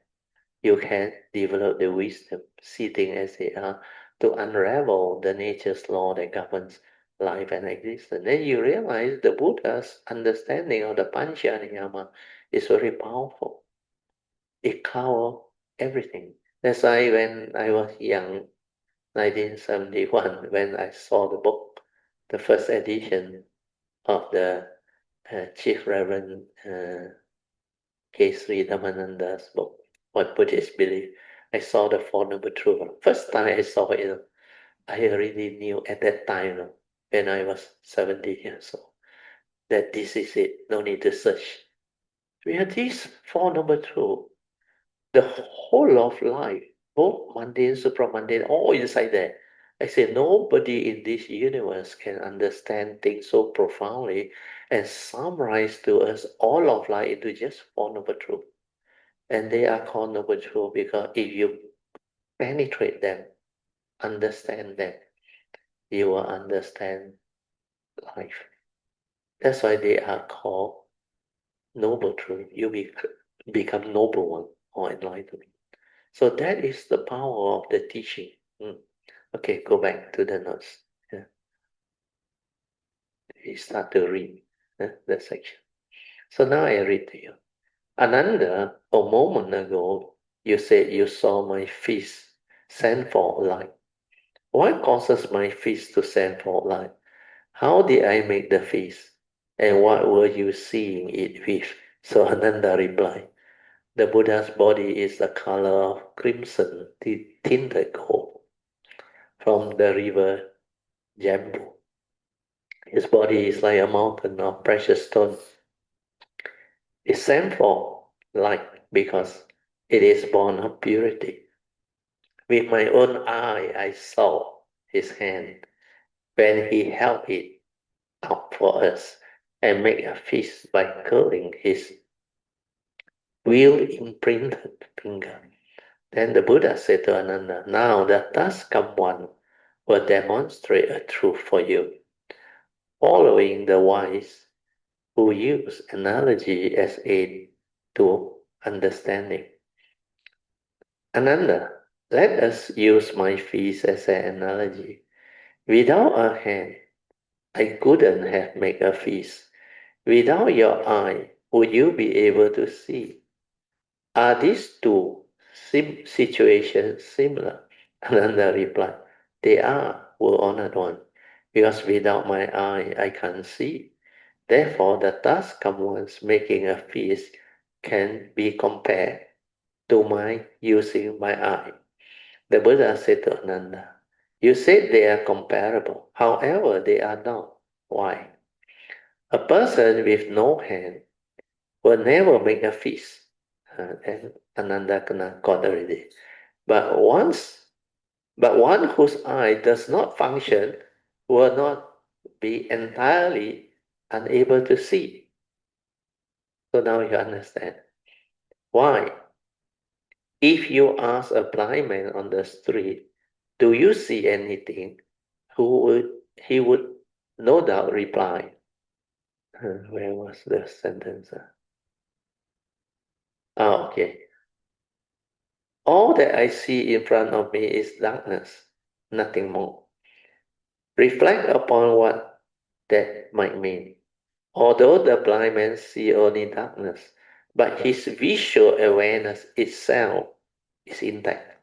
[SPEAKER 1] you can develop the wisdom, sitting as they are, to unravel the nature's law that governs life and existence. Then you realize the Buddha's understanding of the Pancha is very powerful. It covers everything. That's why when I was young, 1971, when I saw the book, the first edition of the Chief Reverend K. Sri Dhammananda's book, What Buddhists Believe. I saw the Four Noble Truths. First time I saw it, I already knew at that time, when I was 17 years old, that this is it. No need to search. We have these Four Noble Truths. The whole of life, both mundane, supramundane, all inside there. I say nobody in this universe can understand things so profoundly and summarize to us all of life into just Four Noble Truths. And they are called Noble Truths because if you penetrate them, understand them, you will understand life. That's why they are called Noble Truth. You become noble one or enlightened. So that is the power of the teaching. Okay, go back to the notes. Yeah. We start to read the section. So now I read to you. Ananda, a moment ago, you said you saw my fist send forth light. What causes my fist to send forth light? How did I make the fist? And what were you seeing it with? So Ananda replied, the Buddha's body is the color of crimson tinted gold from the river Jambu. His body is like a mountain of precious stones. It sent forth light because it is born of purity. With my own eye, I saw his hand when he held it out for us and made a fist by curling his wheel imprinted finger. Then the Buddha said to Ananda, now the task come one will demonstrate a truth for you. Following the wise who use analogy as aid to understanding. Ananda, let us use my feet as an analogy. Without a hand, I couldn't have made a feast. Without your eye, would you be able to see? Are these two situations similar? Ananda replied, they are, O honored one, because without my eye, I can't see. Therefore, the task comes making a feast can be compared to my using my eye. The Buddha said to Ananda, you said they are comparable. However, they are not. Why? A person with no hand will never make a feast. And Ananda got already. But one whose eye does not function will not be entirely unable to see. So now you understand. Why? If you ask a blind man on the street, do you see anything? He would no doubt reply. Where was the sentence? Okay. All that I see in front of me is darkness, nothing more. Reflect upon what that might mean. Although the blind man sees only darkness, but his visual awareness itself is intact.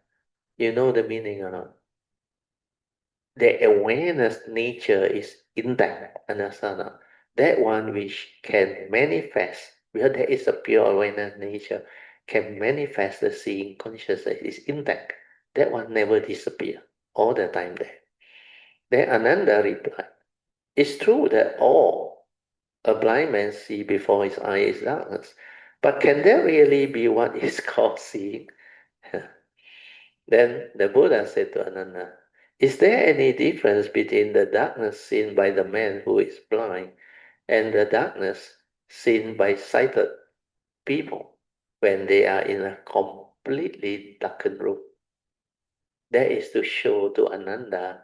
[SPEAKER 1] You know the meaning or not? The awareness nature is intact, understand? That one which can manifest, because there is a pure awareness nature, can manifest the seeing consciousness is intact. That one never disappear, all the time there. Then Ananda replied, it's true that all a blind man see before his eye is darkness, but can there really be what is called seeing? Then the Buddha said to Ananda, is there any difference between the darkness seen by the man who is blind and the darkness seen by sighted people when they are in a completely darkened room? That is to show to Ananda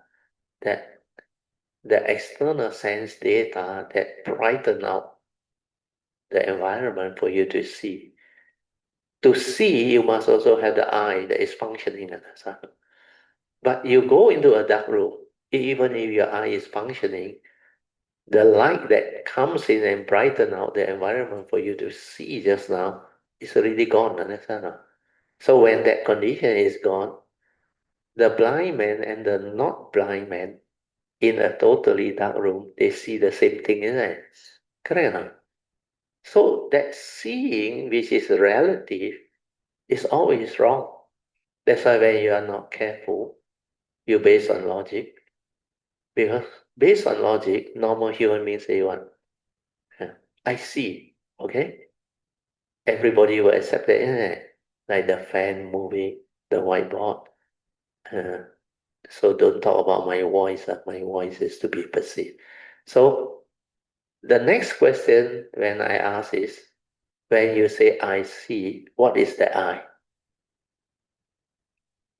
[SPEAKER 1] that the external sense data that brighten out the environment for you to see. To see, you must also have the eye that is functioning. But you go into a dark room, even if your eye is functioning, the light that comes in and brighten out the environment for you to see just now is already gone, understand? So when that condition is gone, the blind man and the not blind man in a totally dark room, they see the same thing, isn't it? Correct or not? So that seeing, which is relative, is always wrong. That's why when you are not careful, you base on logic. Because based on logic, normal human beings say one. I see, okay? Everybody will accept that, isn't it? Like the fan moving, the whiteboard. Uh, so don't talk about my voice. My voice is to be perceived. So the next question when I ask is, when you say I see, what is the I?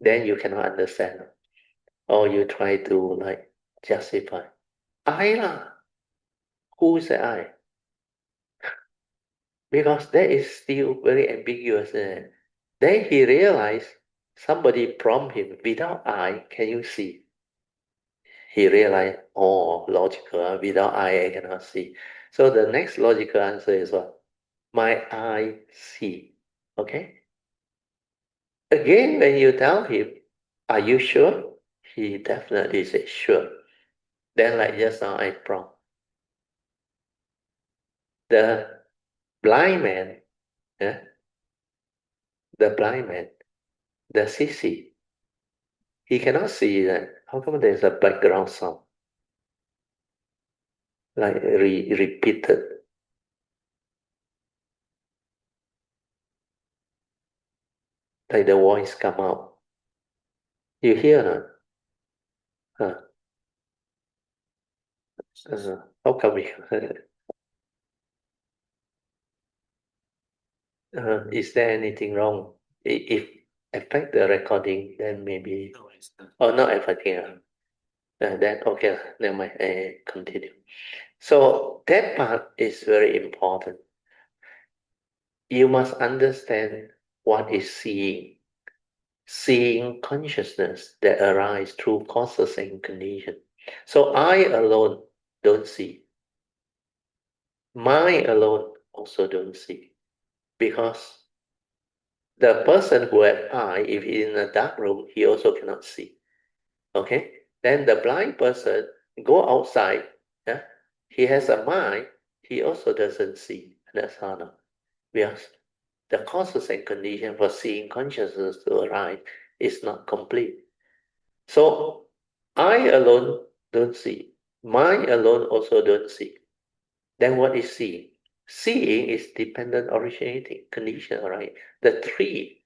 [SPEAKER 1] Then you cannot understand. Or you try to like justify. I lah. Who is the I? Because that is still very ambiguous. Then he realized somebody prompt him, without I, can you see? He realized, oh, logical, without I cannot see. So the next logical answer is what? My eye see. Okay? Again, when you tell him, are you sure? He definitely says, sure. Then like just now I prompt. The blind man, yeah, the blind man, the sissy, he cannot see that. How come there's a background sound? Like repeated. Like the voice come out. You hear not? Huh. How come we is there anything wrong? If affect the recording, then maybe. Oh, not affecting. Then okay, never mind. Continue. So that part is very important. You must understand what is seeing. Seeing consciousness that arise through causes and conditions. So I alone don't see. Mind alone also don't see. Because the person who have eye, if he's in a dark room, he also cannot see. Okay? Then the blind person go outside, yeah? He has a mind, he also doesn't see. That's how not. Because the causes and conditions for seeing consciousness to arise is not complete. So I alone don't see. Mind alone also don't see. Then what is seeing? Seeing is dependent originating condition, right? The three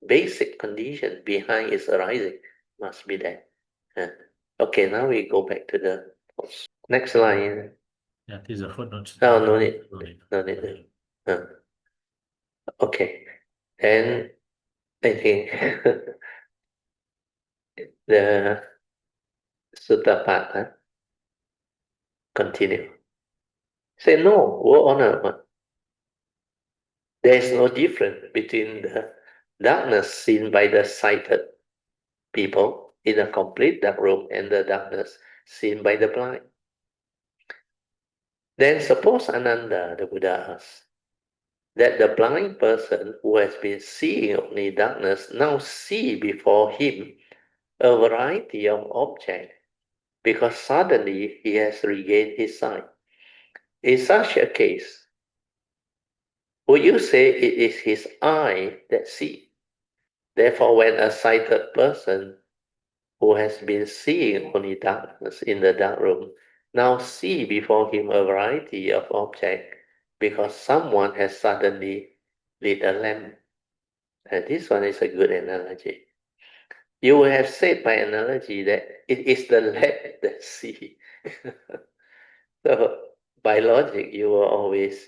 [SPEAKER 1] basic conditions behind its arising must be there. Okay, now we go back to the next line.
[SPEAKER 2] Yeah, these are footnotes.
[SPEAKER 1] Oh, no need. No need. Okay. And I think the sutta part continue. Say no, Your Honor. There is no difference between the darkness seen by the sighted people in a complete dark room and the darkness seen by the blind. Then suppose Ananda, the Buddha asks, that the blind person who has been seeing only darkness now see before him a variety of objects because suddenly he has regained his sight. In such a case, would you say it is his eye that sees? Therefore, when a sighted person who has been seeing only darkness in the dark room now see before him a variety of objects because someone has suddenly lit a lamp. And this one is a good analogy. You will have said by analogy that it is the lamp that see. So by logic, you will always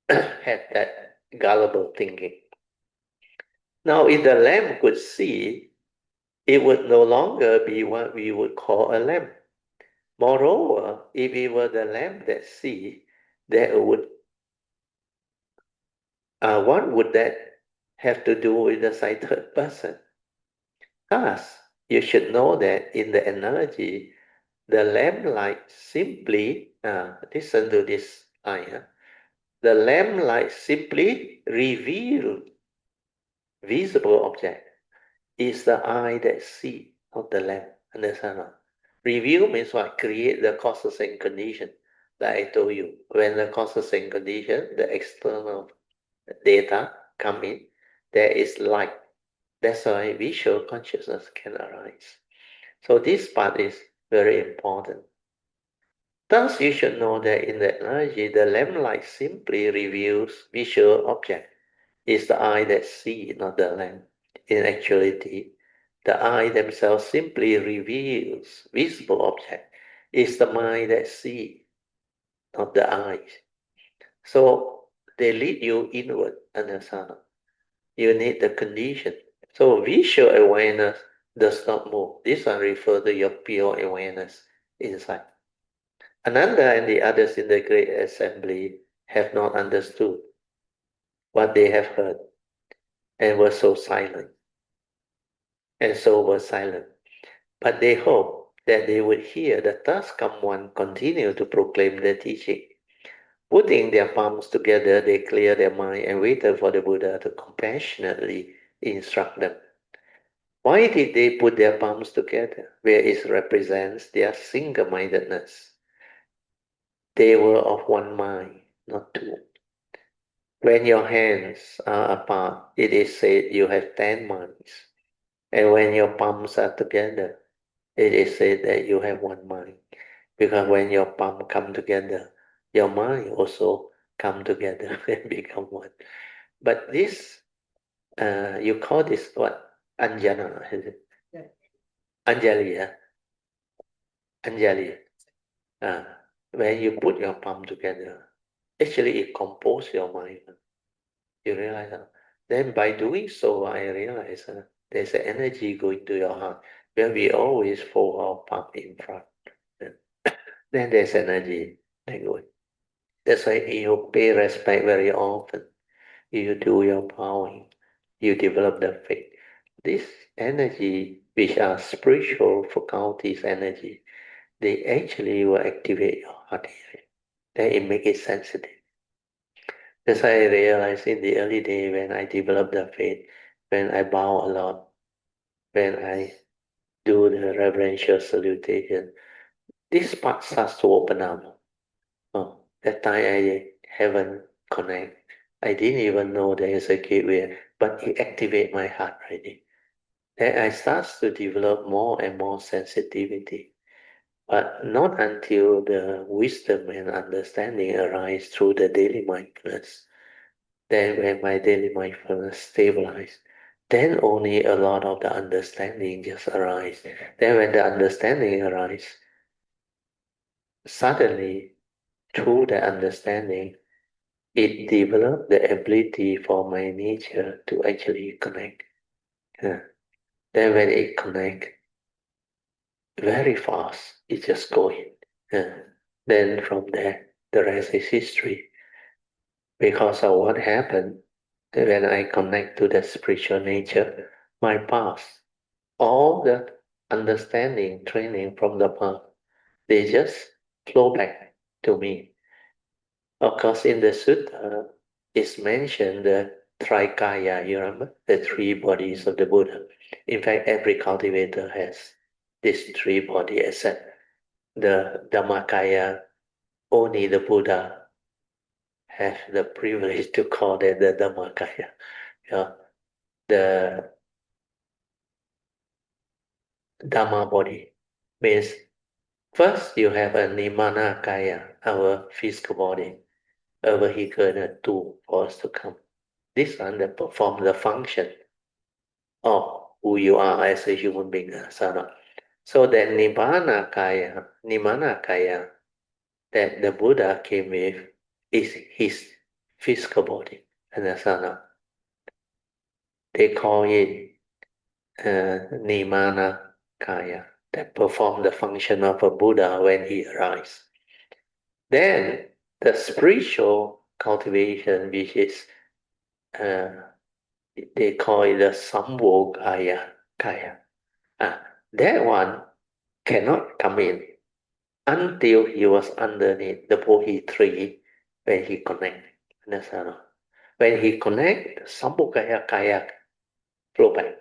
[SPEAKER 1] have that gullible thinking. Now, if the lamp could see, it would no longer be what we would call a lamp. Moreover, if it were the lamp that see, that would what would that have to do with the sighted person? Thus, you should know that in the analogy, the lamplight simply listen to this line. The lamplight simply reveal visible object. Is the eye that see, not the lamp. Understand? Review means what? Create the causes and conditions that I told you. When the causes and conditions, the external data come in, there is light. That's why visual consciousness can arise. So this part is very important. Thus, you should know that in the analogy, the lamplight simply reveals visual object. It's the eye that sees, not the lamp. In actuality, the eye themselves simply reveals visible object. It's the mind that sees, not the eyes. So they lead you inward, understand? You need the condition. So visual awareness does not move. This one refers to your pure awareness inside. Ananda and the others in the great assembly have not understood what they have heard and were so silent, and so were silent. But they hope that they would hear the thus come one continue to proclaim the teaching. Putting their palms together, they clear their mind and waited for the Buddha to compassionately instruct them. Why did they put their palms together, where it represents their single-mindedness? They were of one mind, not two. When your hands are apart, it is said you have 10 minds. And when your palms are together, it is said that you have one mind. Because when your palms come together, your mind also come together and become one. But this, you call this what? Anjana, is it? Yeah. Anjali, yeah? Anjali. Uh, when you put your palm together, actually it composes your mind. You realize that? Then by doing so, I realize there's an energy going to your heart where we always fold our palm in front. Then there's energy that goes. That's why you pay respect very often. You do your bowing. You develop the faith. This energy, which are spiritual faculties energy, they actually will activate your heart area. Then it make it sensitive. That's why I realized in the early day when I developed the faith, when I bow a lot, when I do the reverential salutation, this part starts to open up. Oh, that time I haven't connect. I didn't even know there is a gateway, but it activate my heart already. Then I starts to develop more and more sensitivity. But not until the wisdom and understanding arise through the daily mindfulness. Then when my daily mindfulness stabilizes, then only a lot of the understanding just arise. Then when the understanding arises, suddenly through the understanding, it developed the ability for my nature to actually connect. Yeah. Then when it connect very fast, it just go in. Yeah. Then from there, the rest is history. Because of what happened when I connect to the spiritual nature, my past, all the understanding, training from the past, they just flow back to me. Of course, in the sutta, it's mentioned the Trikaya, you remember? The three bodies of the Buddha. In fact, every cultivator has these three bodies except the Dhammakaya. Only the Buddha have the privilege to call it the Dhammakaya. Yeah. The Dhamma body means first you have a Nimana Kaya, our physical body, a vehicle and a tool for us to come. This one that perform the function of who you are as a human being. So that Nimana Kaya that the Buddha came with is his physical body. Understand? They call it Nimana Kaya that perform the function of a Buddha when he arrives. Then the spiritual cultivation, which is they call it the Kaya. That one cannot come in until he was underneath the Bodhi tree when he connect. Understand? When he connect, Kaya flow back.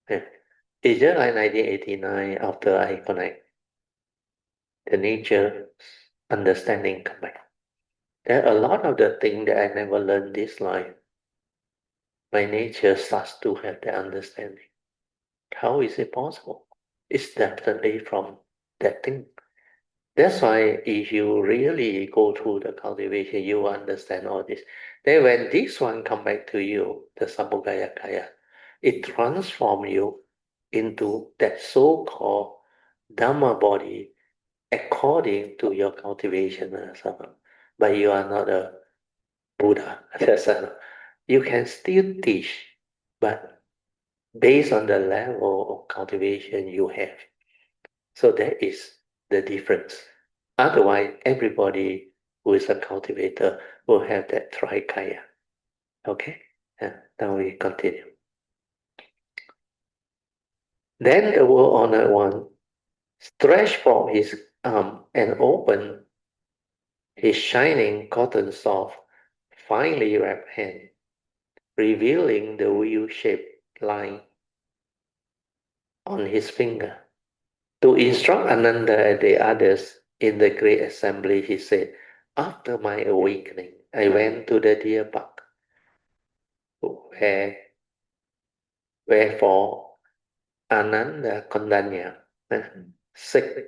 [SPEAKER 1] Yeah. It's just like 1989 after I connect. the nature understanding come back. There are a lot of the things that I never learned this life. My nature starts to have the understanding. How is it possible? It's definitely from that thing. That's why if you really go through the cultivation, you understand all this. Then when this one come back to you, the Sambhogaya Kaya, it transforms you into that so-called Dhamma body according to your cultivation. But you are not a Buddha. You can still teach, but based on the level of cultivation you have. So that is the difference. Otherwise, everybody who is a cultivator will have that trikaya. Okay? Now we continue. Then the world-honored one stretched forth his arm and opened his shining cotton soft, finely wrapped hand, revealing the wheel-shaped line on his finger. To instruct Ananda and the others in the great assembly, he said, after my awakening, I went to the deer park, wherefore Ananda Kondanya, sick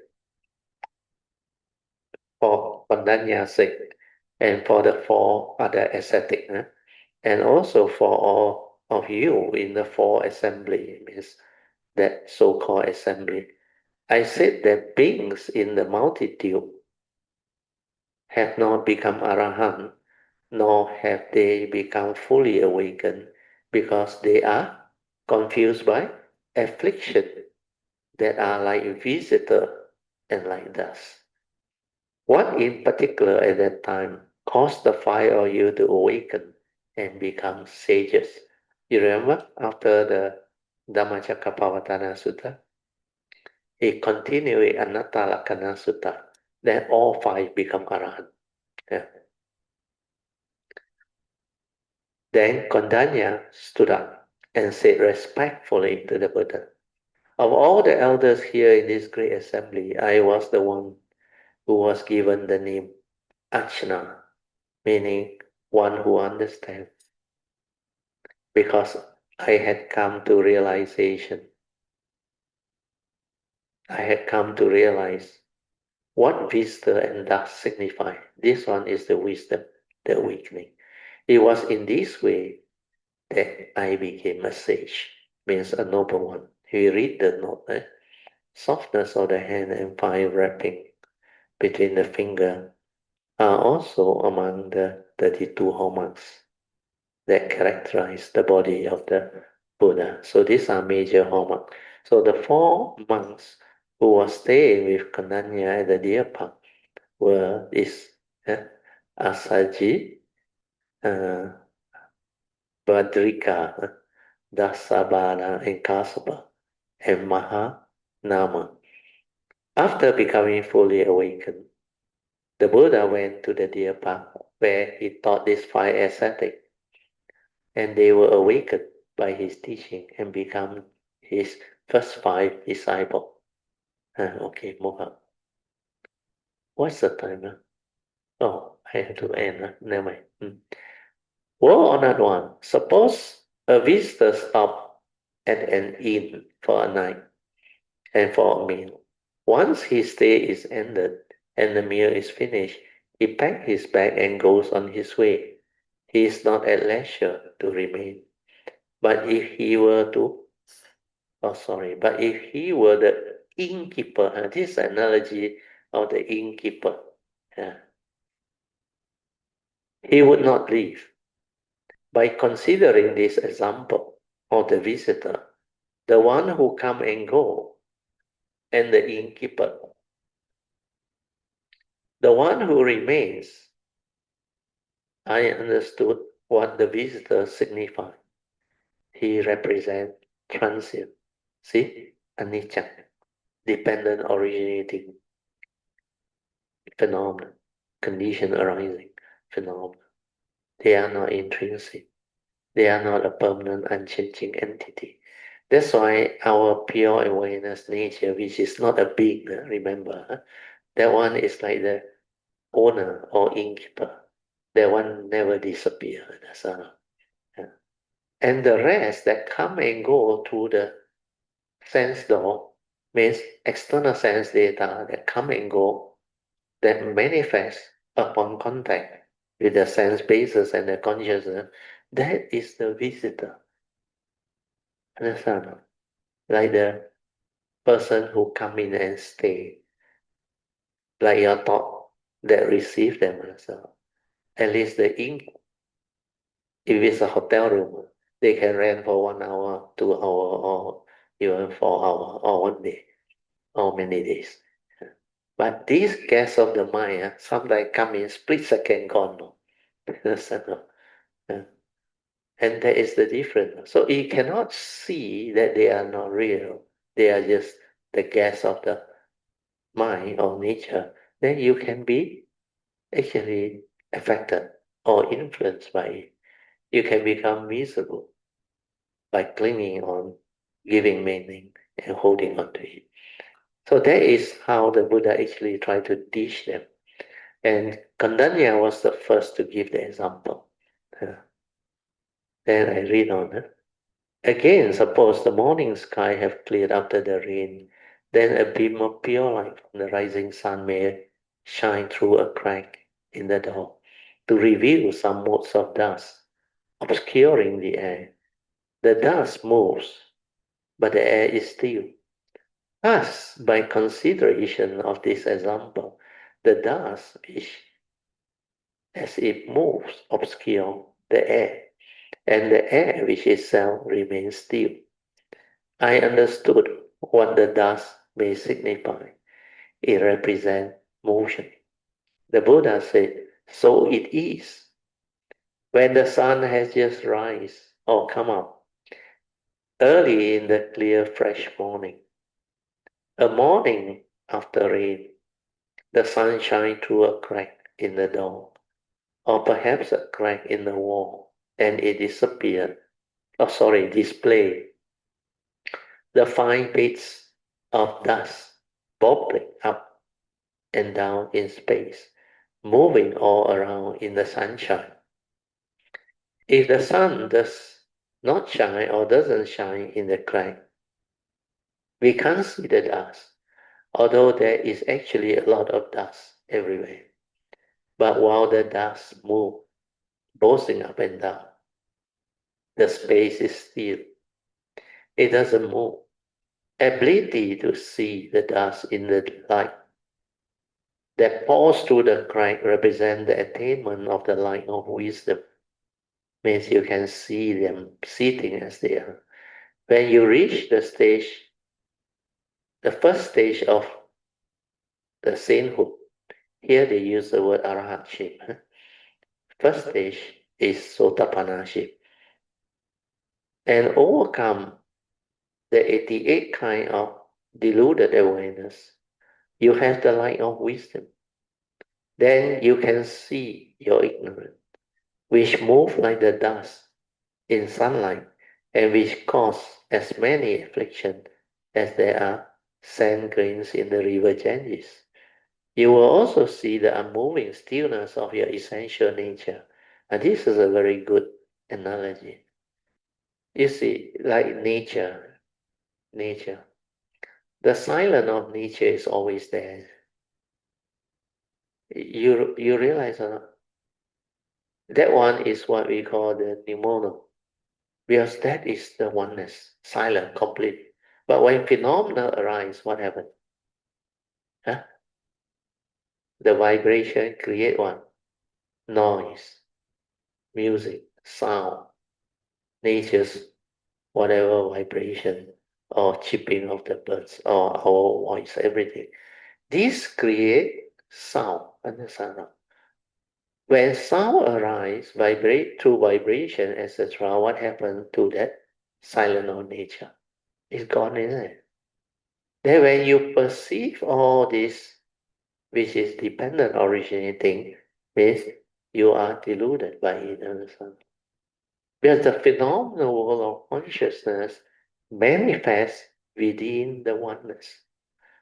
[SPEAKER 1] for Kondanya sake, and for the four other ascetic, and also for all of you in the four assembly, means that so-called assembly. I said that beings in the multitude have not become arahant, nor have they become fully awakened, because they are confused by affliction that are like visitor and like dust. What in particular at that time caused the five of you to awaken and become sages? You remember after the Dhammacakkappavattana Sutta? He continued with Anatta Lakkhana Sutta. Then all five become Arahant. Yeah. Then Kondanya stood up and said respectfully to the Buddha, of all the elders here in this great assembly, I was the one who was given the name Ajna, meaning one who understands, because I had come to realization. I had come to realize what visitor and dust signify. This one is the wisdom, the awakening. It was in this way that I became a sage, means a noble one. He read the note, softness of the hand and fine wrapping between the finger are also among the 32 hallmarks that characterize the body of the Buddha. So these are major hallmarks. So the four monks who were staying with Konanya at the deer park were this Asaji, uh, Badrika, Dasabana, and Kasapa, and Mahanama. After becoming fully awakened, the Buddha went to the deer park where he taught these five ascetics, and they were awakened by his teaching and become his first five disciples. Okay, move on. What's the time? Oh, I have to end. Never mind. Well, on that one, suppose a visitor stopped at an inn for a night and for a meal. Once his stay is ended and the meal is finished, he packs his bag and goes on his way. He is not at leisure to remain. But if he were the innkeeper, this analogy of the innkeeper, uh, he would not leave. By considering this example of the visitor, the one who come and go, and the innkeeper, the one who remains, I understood what the visitor signified. He represents transient. See? Anicca, dependent originating phenomenon, condition arising phenomenon. They are not intrinsic. They are not a permanent, unchanging entity. That's why our pure awareness nature, which is not a being, remember, That one is like the owner or innkeeper. That one never disappear. That's all. Yeah. And the rest that come and go through the sense door means external sense data that come and go, that manifest upon contact with the sense basis and the consciousness. That is the visitor. Understand? Like the person who come in and stay, like your thought that receive them. So at least the ink, if it's a hotel room, they can rent for 1 hour, 2 hour, or even 4 hour, or 1 day, or many days. But these guests of the mind sometimes come in split second gone. No? And that is the difference. So you cannot see that they are not real. They are just the guests of the mind or nature. Then you can be actually affected or influenced by it. You can become miserable by clinging on, giving meaning, and holding on to it. So that is how the Buddha actually tried to teach them. And Kandanya was the first to give the example. Then I read on. Again, suppose the morning sky have cleared after the rain, then a beam of pure light from the rising sun may shine through a crack in the door to reveal some motes of dust obscuring the air. The dust moves, but the air is still. Thus, by consideration of this example, the dust which, as it moves, obscure the air, and the air which itself remains still. I understood what the dust may signify. It represents motion. The Buddha said, so it is. When the sun has just rise or come up, early in the clear fresh morning, a morning after rain, the sun shines through a crack in the door, or perhaps a crack in the wall, and it display the fine bits of dust bobbling up and down in space, moving all around in the sunshine. If the sun does not shine or doesn't shine in the crack, we can't see the dust, although there is actually a lot of dust everywhere. But while the dust moves, bouncing up and down, the space is still. It doesn't move. Ability to see the dust in the light that pours through the crack represent the attainment of the light of wisdom. Means you can see them sitting as they are. When you reach the first stage of the sainthood, here they use the word arahatship. First stage is sotapanaship. And overcome the 88 kind of deluded awareness. You have the light of wisdom. Then you can see your ignorance, which move like the dust in sunlight, and which cause as many afflictions as there are sand grains in the river Ganges. You will also see the unmoving stillness of your essential nature. And this is a very good analogy. You see, like nature. The silence of nature is always there. You realize or not? That one is what we call the pneumono. Because that is the oneness, silent, complete. But when phenomena arise, what happens? Huh? The vibration create one noise, music, sound, nature's whatever vibration or chipping of the birds or our voice, everything. This create sound, understand? When sound arise, vibrate through vibration, etc., what happened to that silent of nature? It's gone, isn't it? Then when you perceive all this, which is dependent originating, means you are deluded by it, understand? Because the phenomenal world of consciousness manifests within the oneness.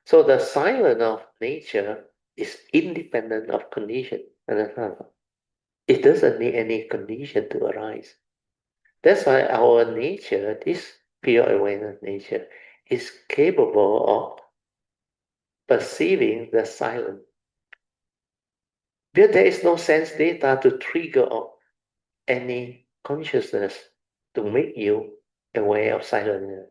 [SPEAKER 1] So the silence of nature is independent of condition. Understand? It doesn't need any condition to arise. That's why our nature, this pure awareness nature, is capable of perceiving the silence. But there is no sense data to trigger off any consciousness to make you aware of silence.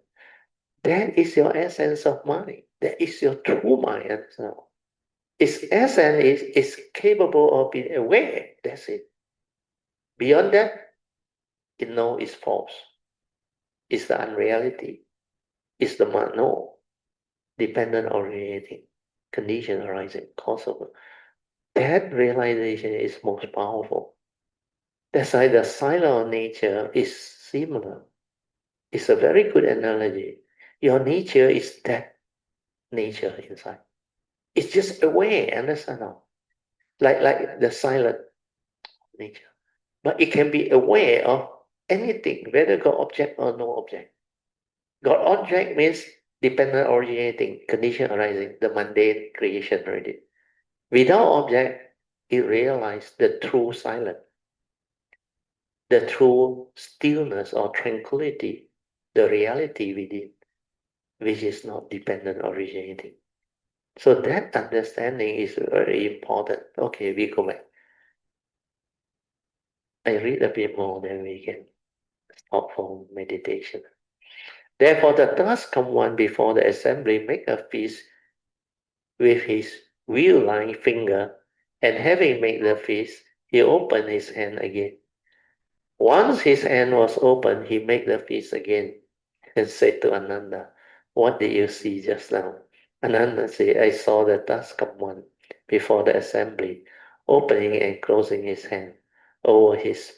[SPEAKER 1] That is your essence of mind. That is your true mind. So its essence is capable of being aware. That's it. Beyond that, it knows it's false. It's the unreality. It's the no. Dependent originating, condition arising, cause of it. That realization is most powerful. That's why the silence of nature is similar. It's a very good analogy. Your nature is that nature inside. It's just aware, understand now? Like the silent nature. But it can be aware of anything, whether got object or no object. Got object means dependent originating, condition arising, the mundane creation already. Without object, it realizes the true silence, the true stillness or tranquility, the reality within, which is not dependent originating. So that understanding is very important. Okay, we go back. I read a bit more, then we can stop for meditation. Therefore, the task come one before the assembly make a feast with his wheel-like finger, and having made the feast, he opened his hand again. Once his hand was open, he made the feast again and said to Ananda, "What did you see just now?" Ananda said, "I saw the task of one before the assembly, opening and closing his hand over his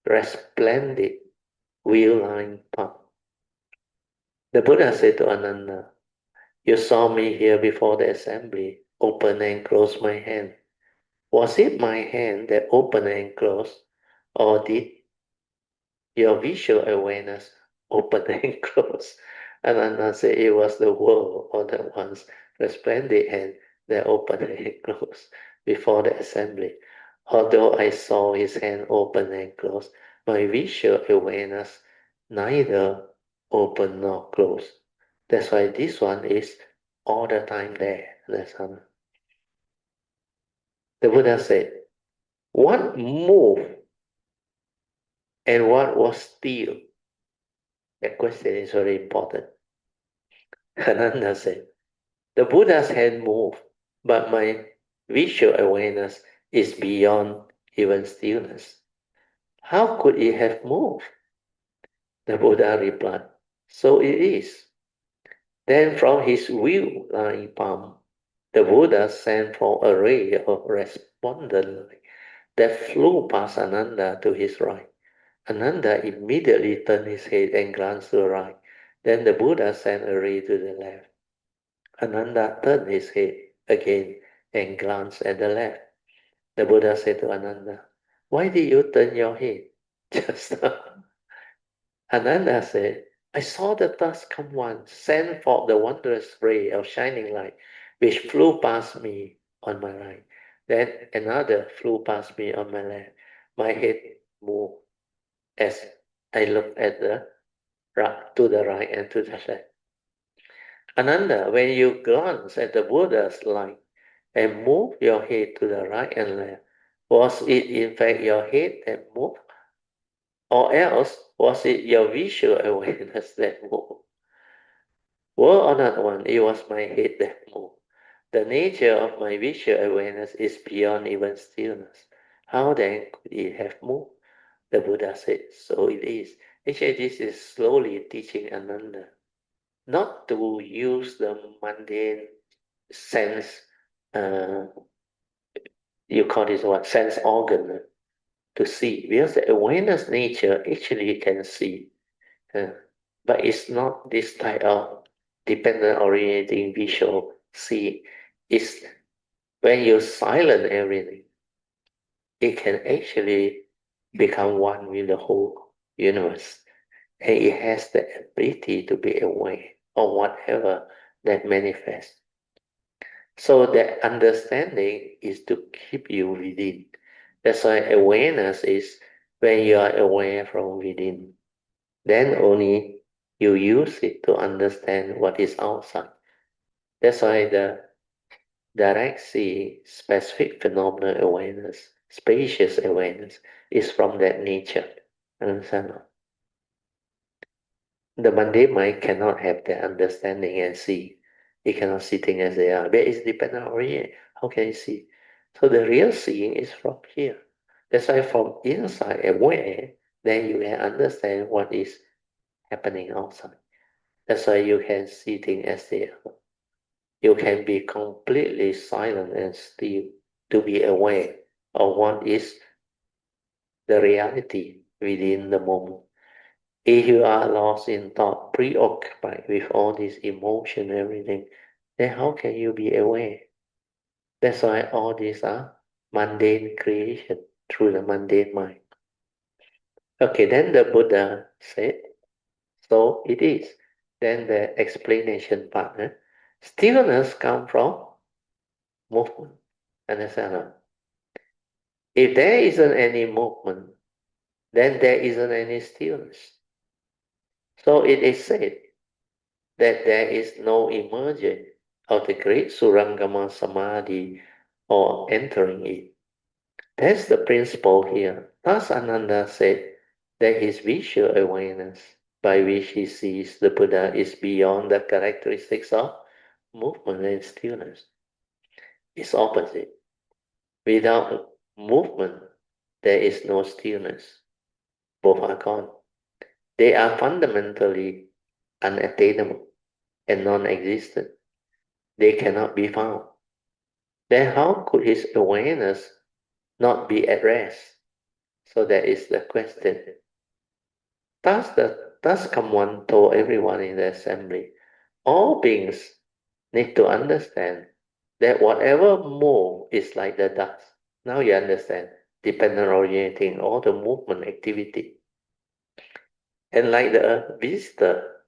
[SPEAKER 1] resplendent wheel-like palm." The Buddha said to Ananda, "You saw me here before the assembly, open and close my hand. Was it my hand that opened and closed, or did your visual awareness open and close?" Ananda said it was the world or the one's resplendent hand that opened and closed before the assembly. Although I saw his hand open and close, my visual awareness neither open nor close. That's why this one is all the time there. That's how the Buddha said, what moved and what was still? That question is very important. Ananda said, the Buddha's hand moved, but my visual awareness is beyond even stillness. How could it have moved? The Buddha replied, so it is. Then from his wheel-like palm, the Buddha sent forth a ray of respondent light that flew past Ananda to his right. Ananda immediately turned his head and glanced to the right. Then the Buddha sent a ray to the left. Ananda turned his head again and glanced at the left. The Buddha said to Ananda, why did you turn your head just now? Ananda said, I saw the dust come once, send forth the wondrous ray of shining light, which flew past me on my right. Then another flew past me on my left. My head moved as I looked at the right, to the right and to the left. Ananda, when you glance at the Buddha's light and move your head to the right and left, was it in fact your head that moved? Or else was it your visual awareness that moved? Were or not one, it was my head that moved. The nature of my visual awareness is beyond even stillness. How then could it have moved? The Buddha said, so it is. Actually, this is slowly teaching Ananda not to use the mundane sense, you call this what, sense organ to see. Because the awareness nature actually can see. Uh, but it's not this type of dependent originating visual see. It's when you silence everything, it can actually become one with the whole universe. And it has the ability to be aware of whatever that manifests. So the understanding is to keep you within. That's why awareness is when you are aware from within. Then only you use it to understand what is outside. That's why the direct seeing, specific phenomenal awareness, spacious awareness is from that nature. Understand? The mundane mind cannot have that understanding and see. It cannot see things as they are. But it's dependent on it. How can you see? So the real seeing is from here. That's why from inside aware, then you can understand what is happening outside. That's why you can see things as they are. You can be completely silent and still to be aware of what is the reality within the moment. If you are lost in thought, preoccupied with all this emotion and everything, then how can you be aware? That's why all these are mundane creation through the mundane mind. Okay, then the Buddha said, so it is. Then the explanation part. Stillness comes from movement. Understand? If there isn't any movement, then there isn't any stillness. So it is said that there is no emergence of the great Surangama Samadhi or entering it. That's the principle here. Thus Ananda said that his visual awareness by which he sees the Buddha is beyond the characteristics of movement and stillness. It's opposite. Without movement, there is no stillness. Both are gone. They are fundamentally unattainable and non-existent. They cannot be found. Then how could his awareness not be at rest? So that is the question. Thus Kamwan told everyone in the assembly, all beings need to understand that whatever move is like the dust. Now you understand, dependent orienting, all the movement activity. And like the visitor,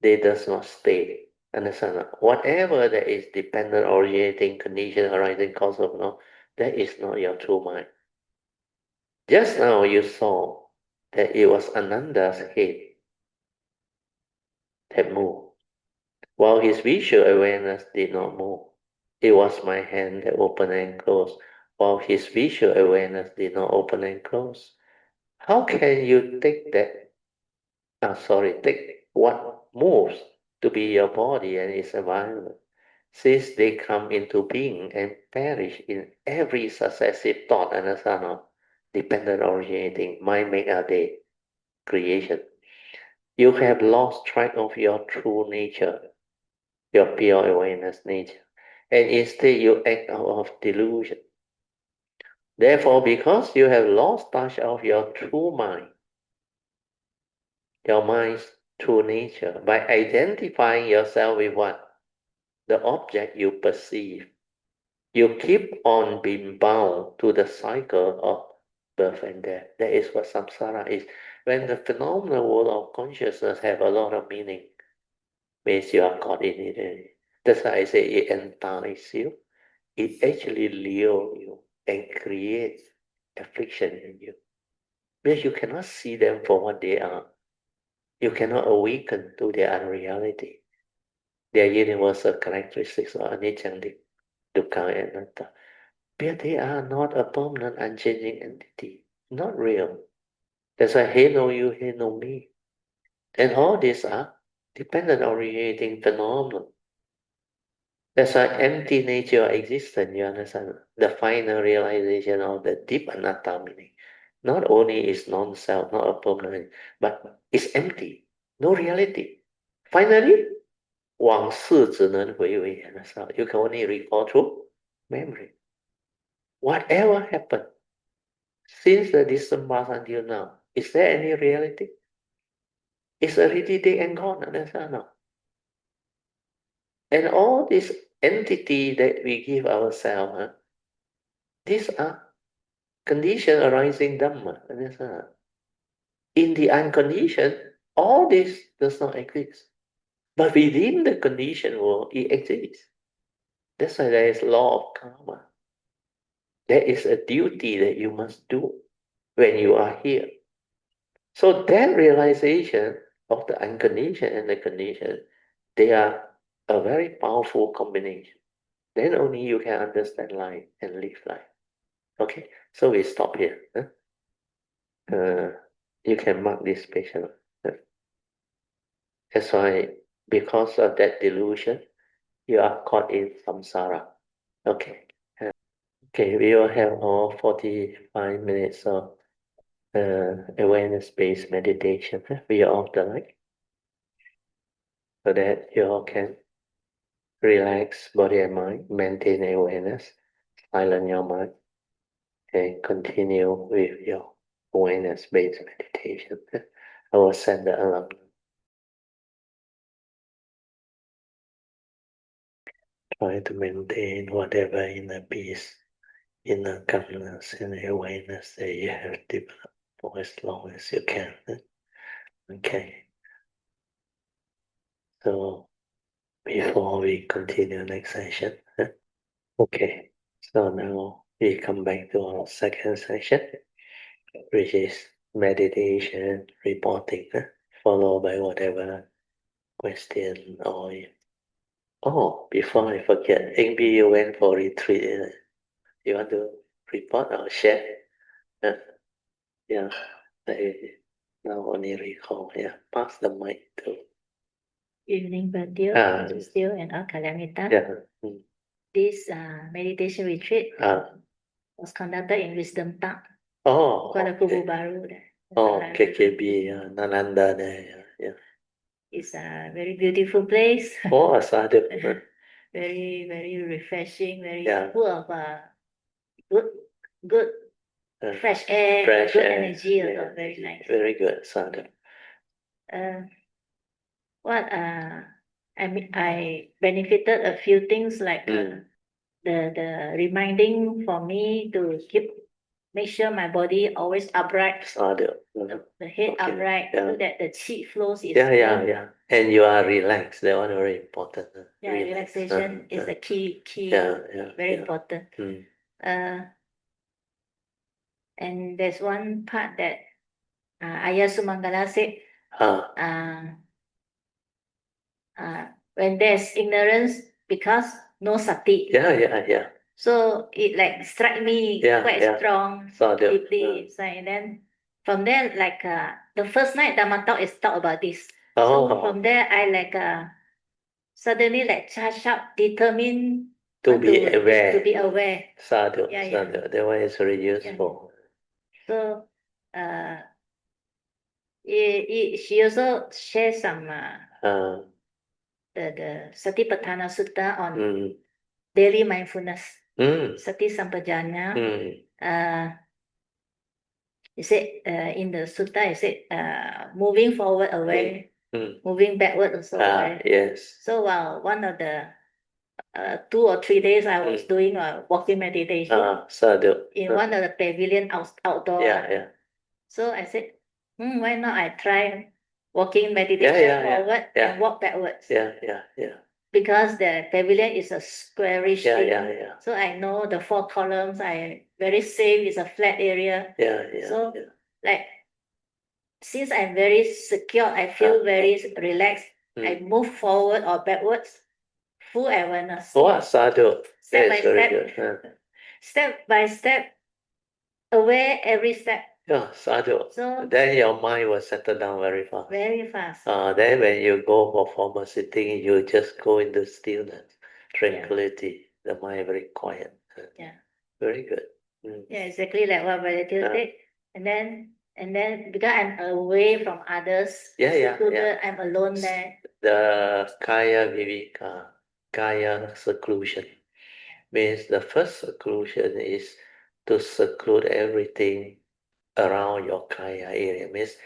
[SPEAKER 1] they does not stay. Understand? Whatever that is dependent orienting, condition arising, cause of no, that is not your true mind. Just now you saw that it was Ananda's head that moved, while his visual awareness did not move. It was my hand that opened and closed, while his visual awareness did not open and close. How can you take that? Take what moves to be your body and its environment, since they come into being and perish in every successive thought and asana, dependent originating, mind make a day, creation. You have lost track of your true nature, your pure awareness nature, and instead you act out of delusion. Therefore, because you have lost touch of your true mind, your mind's true nature, by identifying yourself with what? The object you perceive, you keep on being bound to the cycle of birth and death. That is what samsara is. When the phenomenal world of consciousness have a lot of meaning, means you are caught in it. That's why I say it entices you. It actually lures you and creates affliction in you. Because you cannot see them for what they are. You cannot awaken to their unreality, their universal characteristics of anicca, dukkha, and anatta. But they are not a permanent, unchanging entity, not real. That's why he know you, he know me. And all these are dependent originating phenomena. That's why empty nature of existence, you understand? The final realization of the deep anatta meaning. Not only is non-self, not a permanent, but it's empty, no reality. Finally, 往事只能回味, understand? You can only recall through memory. Whatever happened since the distant past until now, is there any reality? It's already dead and gone, understand now? And all this entity that we give ourselves, these are condition arising Dhamma, understand? In the unconditioned, all this does not exist. But within the conditioned world, it exists. That's why there is law of karma. There is a duty that you must do when you are here. So that realization of the unconditioned and the conditioned, they are a very powerful combination. Then only you can understand life and live life. Okay, so we stop here. You can mark this patient. That's why, because of that delusion, you are caught in samsara. Okay. Okay, we will have all 45 minutes of awareness-based meditation. We are off the light so that you all can relax body and mind, maintain awareness, silence your mind, and continue with your awareness-based meditation. I will set the alarm. Try to maintain whatever inner peace, inner calmness, and awareness that you have developed for as long as you can. Okay. So before we continue next session, okay. So now we come back to our second session, which is meditation reporting, followed by whatever question or oh, before I forget, Eng Bee, you went for retreat. You want to report or share? Uh, yeah, I now only recall. Yeah, pass the mic to.
[SPEAKER 3] Evening, Badil, Still, and Kalyamita.
[SPEAKER 1] Yeah.
[SPEAKER 3] This meditation retreat was conducted in Wisdom Park,
[SPEAKER 1] Oh,
[SPEAKER 3] Kuala
[SPEAKER 1] okay.
[SPEAKER 3] Kubu Baru.
[SPEAKER 1] Oh, KKB, Nananda there. Yeah.
[SPEAKER 3] It's a very beautiful place.
[SPEAKER 1] Oh, sadhu.
[SPEAKER 3] Very, very refreshing. Very
[SPEAKER 1] Yeah.
[SPEAKER 3] full of good fresh air,
[SPEAKER 1] fresh
[SPEAKER 3] good
[SPEAKER 1] air.
[SPEAKER 3] energy.
[SPEAKER 1] Yeah.
[SPEAKER 3] Very nice.
[SPEAKER 1] Very good, sadhu.
[SPEAKER 3] What I benefited a few things like the reminding for me to make sure my body always upright.
[SPEAKER 1] Sadhu.
[SPEAKER 3] The head
[SPEAKER 1] Okay.
[SPEAKER 3] upright,
[SPEAKER 1] Yeah.
[SPEAKER 3] so that the qi flows is
[SPEAKER 1] Yeah. And you are relaxed. That one very important.
[SPEAKER 3] Yeah, relaxation is the key.
[SPEAKER 1] Yeah.
[SPEAKER 3] Very important. And there's one part that Ayah Sumangala said, when there's ignorance, because no sati.
[SPEAKER 1] Yeah.
[SPEAKER 3] So it like struck me quite strong, deeply inside. And then from there, like the first night Dhamma talk is talk about this. So from there, I like suddenly like charge up, determined
[SPEAKER 1] to be aware.
[SPEAKER 3] To be aware.
[SPEAKER 1] Sadhu. That one is very useful.
[SPEAKER 3] So she also shares some the Satipatthana Sutta on daily mindfulness. Sati Sampajanya. He said in the sutta, he said moving forward aware, moving backward also aware.
[SPEAKER 1] Yes.
[SPEAKER 3] So while one of the 2 or 3 days I was doing a walking meditation
[SPEAKER 1] Sadhu.
[SPEAKER 3] in one of the pavilion outdoor.
[SPEAKER 1] Yeah.
[SPEAKER 3] So I said, why not I try walking meditation forward and walk backwards.
[SPEAKER 1] Yeah.
[SPEAKER 3] Because the pavilion is a squarish thing.
[SPEAKER 1] Yeah.
[SPEAKER 3] So I know the 4 columns, I very safe, it's a flat area.
[SPEAKER 1] Yeah.
[SPEAKER 3] So like, since I'm very secure, I feel very relaxed. I move forward or backwards, full awareness.
[SPEAKER 1] Oh, sadhu.
[SPEAKER 3] Step by step. Step by step, aware every step.
[SPEAKER 1] Yeah, sadhu.
[SPEAKER 3] So
[SPEAKER 1] then your mind will settle down very fast.
[SPEAKER 3] Very fast.
[SPEAKER 1] Then when you go for formal sitting, you just go into stillness, tranquility. The mind very quiet.
[SPEAKER 3] Yeah.
[SPEAKER 1] Very good.
[SPEAKER 3] Yeah, exactly like what Brother Teoh said. And then because I'm away from others, secluded, I'm alone there.
[SPEAKER 1] The kaya viveka, kaya seclusion, means the first seclusion is to seclude everything around your kaya area, means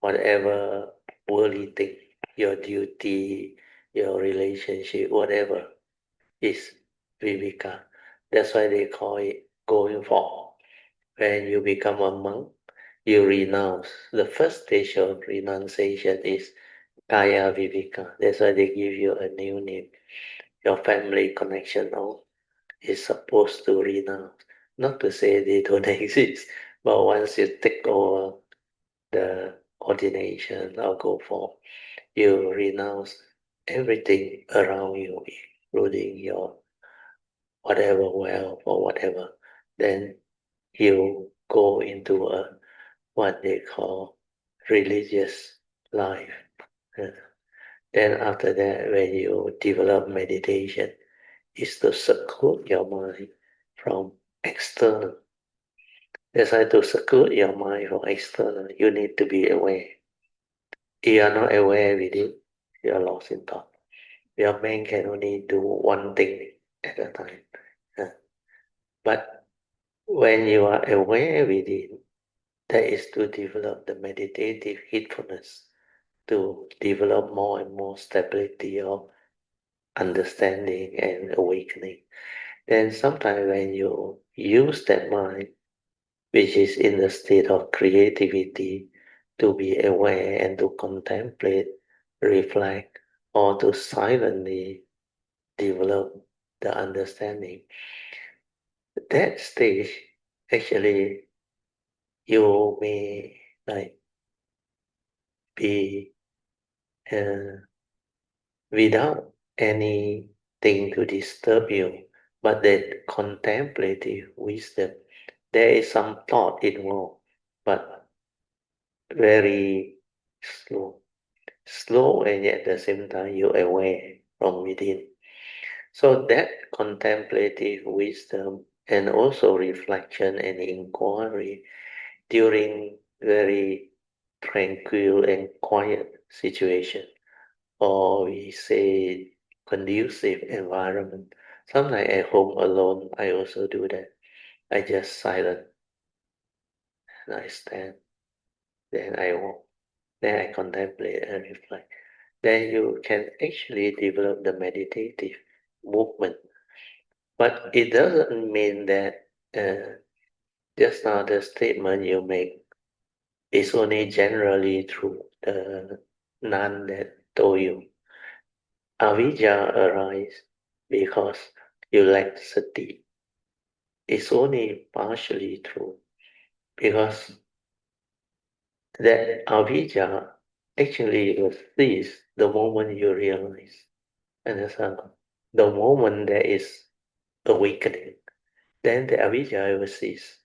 [SPEAKER 1] whatever worldly thing, your duty, your relationship, whatever is viveka. That's why they call it going for. When you become a monk, you renounce. The first stage of renunciation is kaya viveka. That's why they give you a new name. your family connection now is supposed to renounce. Not to say they don't exist, but once you take over the ordination or go for, you renounce everything around you, including your whatever wealth or whatever. Then you go into a what they call religious life. Uh, Then after that, when you develop meditation, is to seclude your mind from external. That's why to seclude your mind from external, you need to be aware. If you are not aware with it, you are lost in thought. Your mind can only do one thing at a time. Uh, But when you are aware with it, that is to develop the meditative heedfulness, to develop more and more stability of understanding and awakening. Then sometimes when you use that mind, which is in the state of creativity, to be aware and to contemplate, reflect, or to silently develop the understanding, that stage actually you may like be without anything to disturb you, but that contemplative wisdom, there is some thought involved, but very slow. Slow and yet at the same time you're aware from within. So that contemplative wisdom and also reflection and inquiry during very tranquil and quiet situation, or we say conducive environment. Sometimes at home alone, I also do that. I just silent and I stand, then I walk, then I contemplate and reflect. Then you can actually develop the meditative movement. But it doesn't mean that just now the statement you make is only generally true. The nun that told you avijja arises because you lack sati. It's only partially true because that avijja actually will cease the moment you realize. Understand? The moment there is awakening, then the avijja will cease.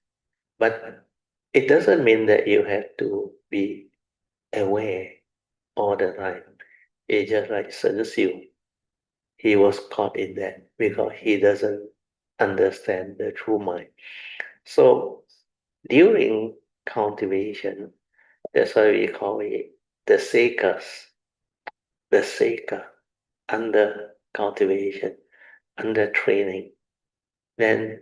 [SPEAKER 1] But it doesn't mean that you have to be aware all the time. It's just like Sun Xiu. He was caught in that because he doesn't understand the true mind. So during cultivation, that's why we call it the sekas, the seka, under cultivation, under training. Then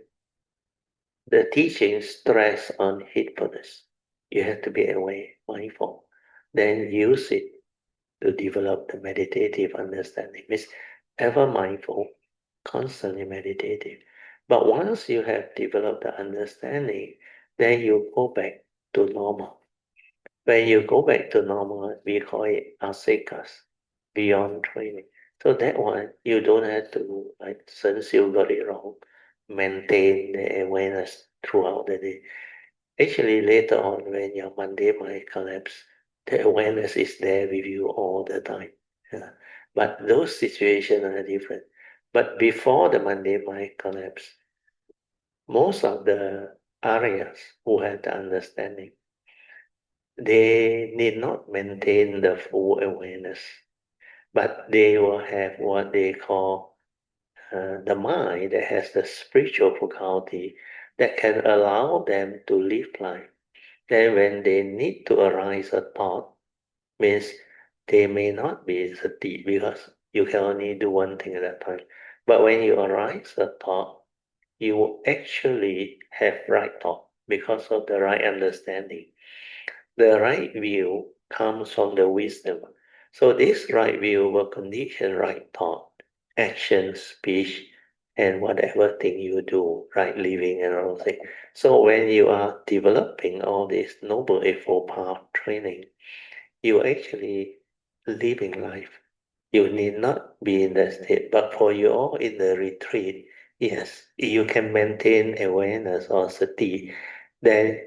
[SPEAKER 1] the teaching stress on heedfulness. You have to be aware, mindful. Then use it to develop the meditative understanding. Means ever mindful, constantly meditative. But once you have developed the understanding, then you go back to normal. When you go back to normal, we call it asekas, beyond training. So that one, you don't have to, like, since you got it wrong, maintain the awareness throughout the day. Actually, later on, when your Monday mind collapse, the awareness is there with you all the time. Yeah. But those situations are different. But before the Monday mind collapse, most of the areas who have the understanding, they need not maintain the full awareness, but they will have what they call the mind that has the spiritual faculty that can allow them to live life. Then when they need to arise a thought, means they may not be sati because you can only do one thing at a time. But when you arise a thought, you will actually have right thought because of the right understanding. The right view comes from the wisdom. So this right view will condition right thought, action, speech, and whatever thing you do, right living and all things. So when you are developing all this noble eightfold path training, you actually living life. You need not be in that state, but for you all in the retreat, yes, you can maintain awareness or sati, then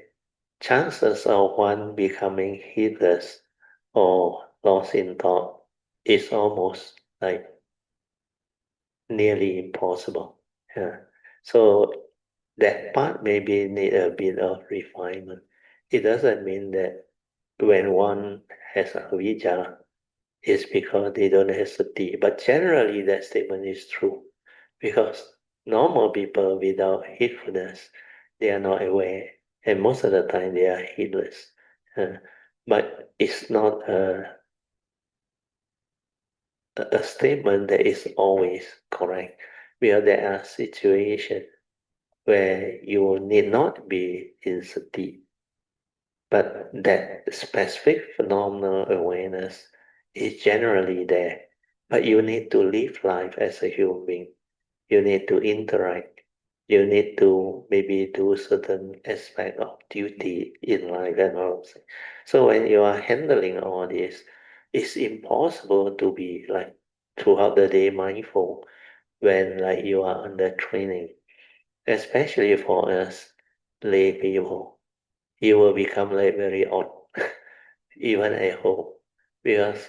[SPEAKER 1] chances of one becoming heedless or lost in thought is almost like nearly impossible. Yeah. So that part maybe need a bit of refinement. It doesn't mean that when one has avijja, it's because they don't have sati. But generally that statement is true. Because normal people without heedfulness, they are not aware. And most of the time they are heedless. But it's not a statement that is always correct. Because there are situations where you need not be in sati, but that specific phenomenal awareness is generally there. But you need to live life as a human being. You need to interact. You need to maybe do certain aspect of duty in life and all. So when you are handling all this, it's impossible to be like throughout the day mindful when like you are under training, especially for us lay people. You will become like very odd, even at home, because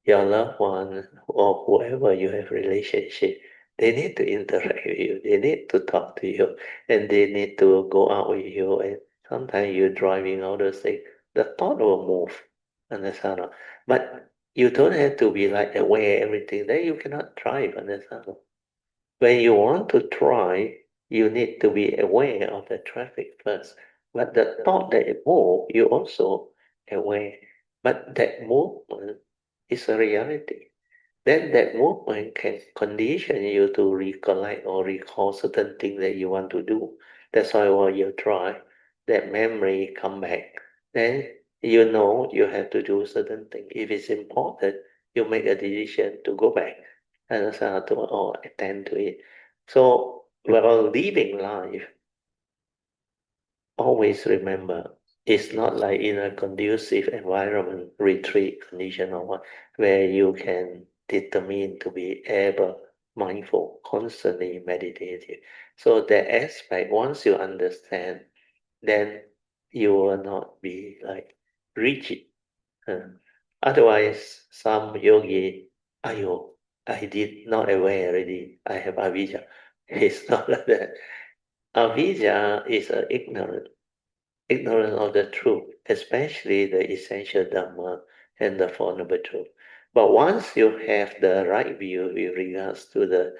[SPEAKER 1] your loved one or whoever you have relationship, they need to interact with you, they need to talk to you, and they need to go out with you. And sometimes you're driving all those things, the thought will move, understand? But you don't have to be like aware of everything. Then you cannot drive, understand? When you want to try, you need to be aware of the traffic first. But the thought that it move, you also aware. But that movement is a reality. Then that movement can condition you to recollect or recall certain things that you want to do. That's why when you try, that memory come back. Then you know you have to do certain things. If it's important, you make a decision to go back and to or attend to it. So while living life, always remember it's not like in a conducive environment, retreat condition or what, where you can determine to be ever mindful, constantly meditative. So that aspect, once you understand, then you will not be like rigid. Otherwise, some yogi, ayo, I did not aware already, I have avijja. It's not like that. Avijja is ignorance of the truth, especially the essential Dhamma and the Four Noble Truths. But once you have the right view with regards to the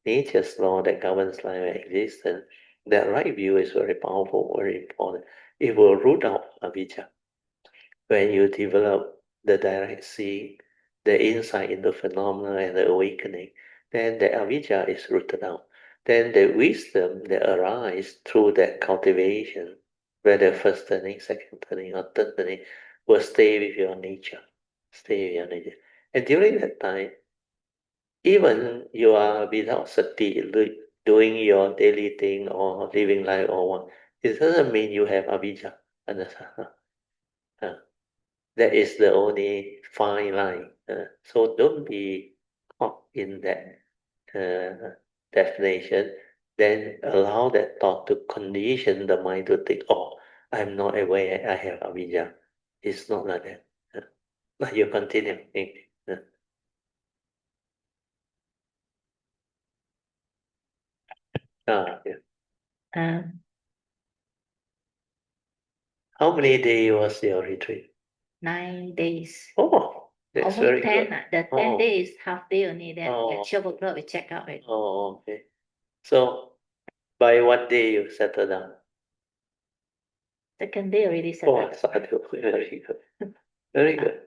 [SPEAKER 1] nature's law that governs life and existence, that right view is very powerful, very important. It will root out avijja. When you develop the direct seeing, the insight into phenomena and the awakening, then the avijja is rooted out. Then the wisdom that arises through that cultivation, whether first turning, second turning, or third turning, will stay with your nature. Stay with your nature. And during that time, even you are without sati, doing your daily thing or living life or what, it doesn't mean you have avijja. Understand? That is the only fine line. So don't be caught in that definition. Then allow that thought to condition the mind to think, oh, I'm not aware I have avijja. It's not like that. But you continue. Yeah.
[SPEAKER 3] Um,
[SPEAKER 1] How many days was your retreat?
[SPEAKER 3] 9 days.
[SPEAKER 1] Oh, that's
[SPEAKER 3] Almost
[SPEAKER 1] very
[SPEAKER 3] 10.
[SPEAKER 1] good.
[SPEAKER 3] The 10 days, half day only. Then
[SPEAKER 1] Oh.
[SPEAKER 3] at 12 o'clock, we check out. Right?
[SPEAKER 1] Oh, okay. So by what day you settle down?
[SPEAKER 3] Second day already settled.
[SPEAKER 1] Oh, sadhu. Very good. Very good.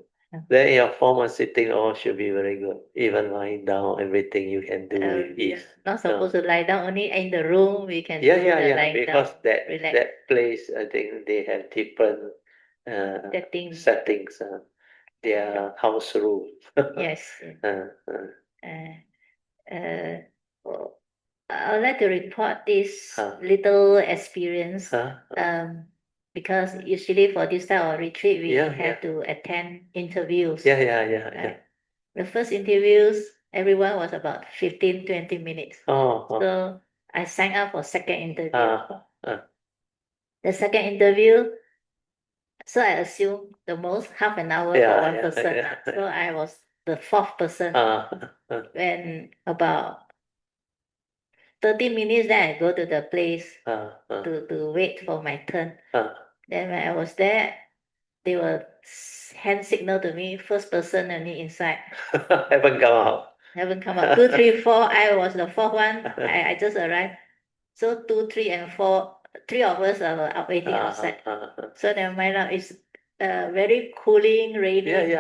[SPEAKER 1] Then your form of sitting all should be very good. Even lying down, everything you can do with ease.
[SPEAKER 3] Not supposed to lie down, only in the room we can do the lying
[SPEAKER 1] Because
[SPEAKER 3] down.
[SPEAKER 1] that place, I think they have different settings. Their house rules.
[SPEAKER 3] Yes.
[SPEAKER 1] uh,
[SPEAKER 3] I would like to report this little experience. Because usually for this type of retreat, we have to attend interviews. the first interviews, everyone was about 15, 20 minutes. So I signed up for second interview. The second interview, so I assume the most half an hour for one person. So I was the fourth person. When about 30 minutes, then I go to the place to wait for my turn. Then when I was there, they were hand signal to me, first person only inside.
[SPEAKER 1] Haven't come out.
[SPEAKER 3] Haven't come out. 2, 3, 4, I was the fourth one. I just arrived. So 2, 3, and 4, 3 of us are waiting outside. So never mind now. It's very cooling, raining,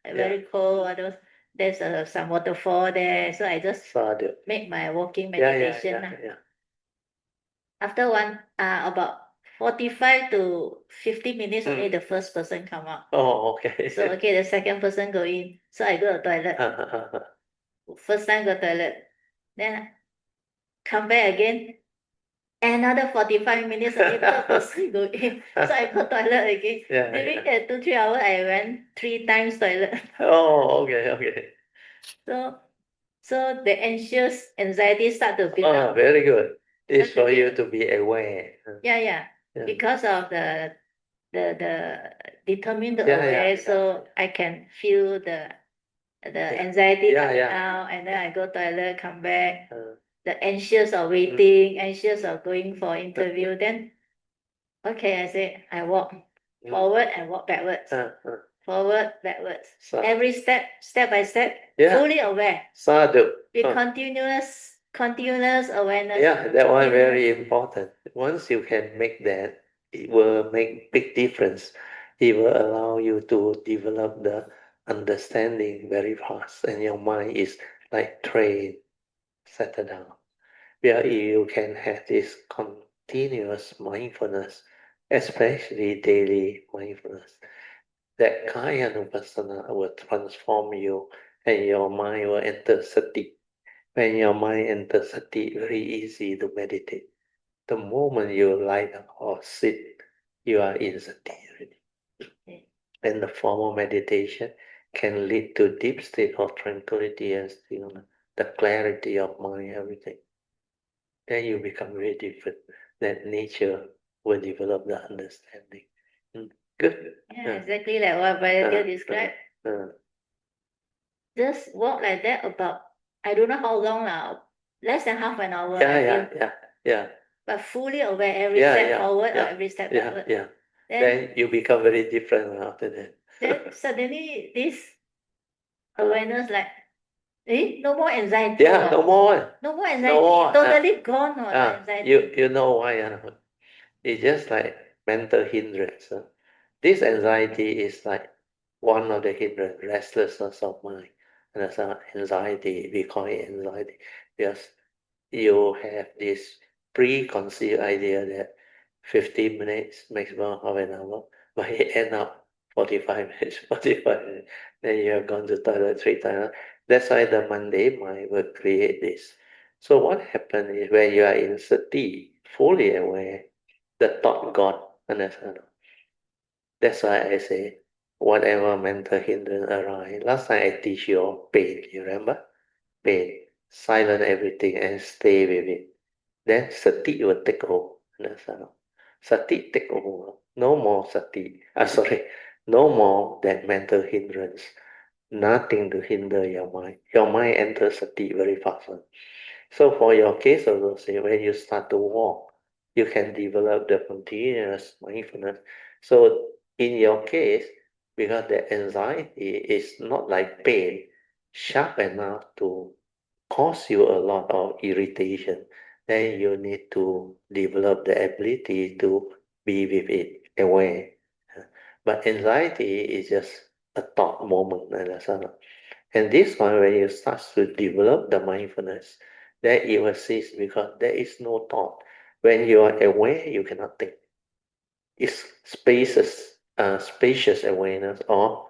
[SPEAKER 3] very cold. There's some waterfall there. So I just make my walking meditation. After about 45 to 50 minutes, only the first person come out.
[SPEAKER 1] Okay.
[SPEAKER 3] So the second person go in. So I go to toilet. First time go toilet. Then come back again. Another 45 minutes, only third person go in. So I go toilet again. During that 2, 3 hours, I went 3 times toilet.
[SPEAKER 1] Okay.
[SPEAKER 3] So the anxious anxiety start to build up.
[SPEAKER 1] Very good. It's for you to be aware.
[SPEAKER 3] Yeah. Because of the determined aware, so I can feel the anxiety coming out, and then I go toilet, come back. The anxious of waiting, anxious of going for interview. Then, I say I walk forward and walk backwards. Forward, backwards. Every step by step, fully aware.
[SPEAKER 1] Sadhu.
[SPEAKER 3] With continuous awareness.
[SPEAKER 1] That one very important. Once you can make that, it will make big difference. It will allow you to develop the understanding very fast, and your mind is like trained, settled down. Where you can have this continuous mindfulness, especially daily mindfulness. That kind of persona will transform you, and your mind will enter sati. When your mind enters sati, very easy to meditate. The moment you lie down or sit, you are in sati already. And the formal meditation can lead to deep state of tranquility and stillness, the clarity of mind, everything. Then you become very different. That nature will develop the understanding. Good.
[SPEAKER 3] Exactly like what Brother described. Just walk like that about, I don't know how long now, less than half an hour.
[SPEAKER 1] Yeah.
[SPEAKER 3] But fully aware every step forward or every step backward.
[SPEAKER 1] Then you become very different after that.
[SPEAKER 3] Then suddenly this awareness like, no more anxiety.
[SPEAKER 1] No more.
[SPEAKER 3] No more anxiety. Totally gone. Anxiety.
[SPEAKER 1] You know why? It's just like mental hindrance. This anxiety is like one of the hindrance, restlessness of mind. And that's anxiety. We call it anxiety because you have this preconceived idea that 15 minutes, maximum half an hour, but it end up 45 minutes, 45 minutes. Then you have gone to toilet 3 times. That's why the mundane mind will create this. So what happens is when you are in sati, fully aware, the thought gone. Understand? That's why I say, whatever mental hindrance arise. Last time I teach you pain, you remember? Pain. Silence everything and stay with it. Then sati will take over. Understand? Sati take over. No more sati. No more that mental hindrance. Nothing to hinder your mind. Your mind enters sati very fast. So for your case also, say when you start to walk, you can develop the continuous mindfulness. So in your case, because the anxiety is not like pain, sharp enough to cause you a lot of irritation, then you need to develop the ability to be with it, aware. But anxiety is just a thought moment, understand? And this one, when you start to develop the mindfulness, then it will cease because there is no thought. When you are aware, you cannot think. It's spacious awareness, or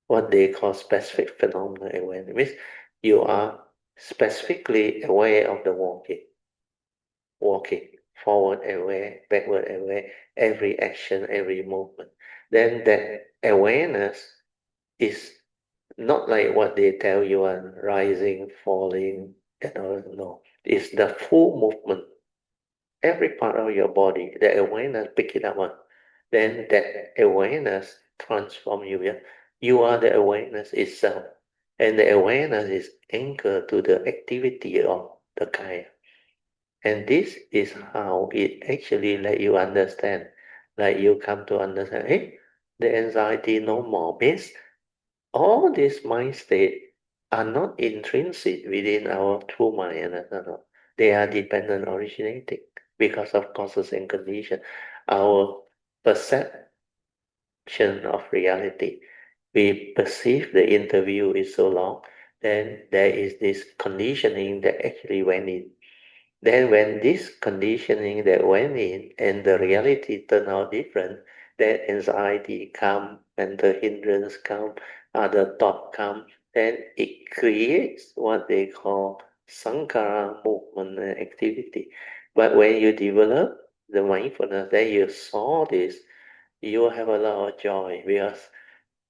[SPEAKER 1] what they call specific phenomena awareness. Means you are specifically aware of the walking, forward aware, backward aware, every action, every movement. Then that awareness is Not like what they tell you on rising, falling, no. It's the full movement. Every part of your body, the awareness pick it up on. Then that awareness transform you. Yeah? You are the awareness itself. And the awareness is anchored to the activity of the kaya. And this is how it actually let you understand. Like you come to understand, hey, the anxiety no more means all these mind state are not intrinsic within our true mind. No. They are dependent originating because of causes and conditions. Our perception of reality, we perceive the interview is so long, then there is this conditioning that actually went in. Then when this conditioning that went in and the reality turned out different, then anxiety come, mental hindrance come, other thought come, then it creates what they call sankara movement and activity. But when you develop the mindfulness, then you saw this, you will have a lot of joy because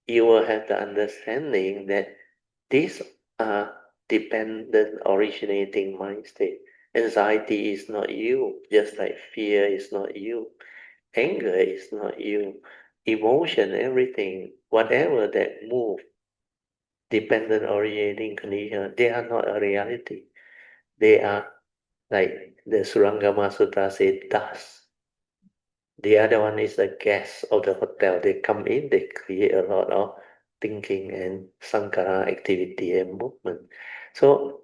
[SPEAKER 1] you will have the understanding that these are dependent originating mind state. Anxiety is not you, just like fear is not you. Anger is not you. Emotion, everything, whatever that move, dependent originating condition, they are not a reality. They are like the Surangama Sutra says, dust. The other one is the guests of the hotel. They come in, they create a lot of thinking and sankara activity and movement. So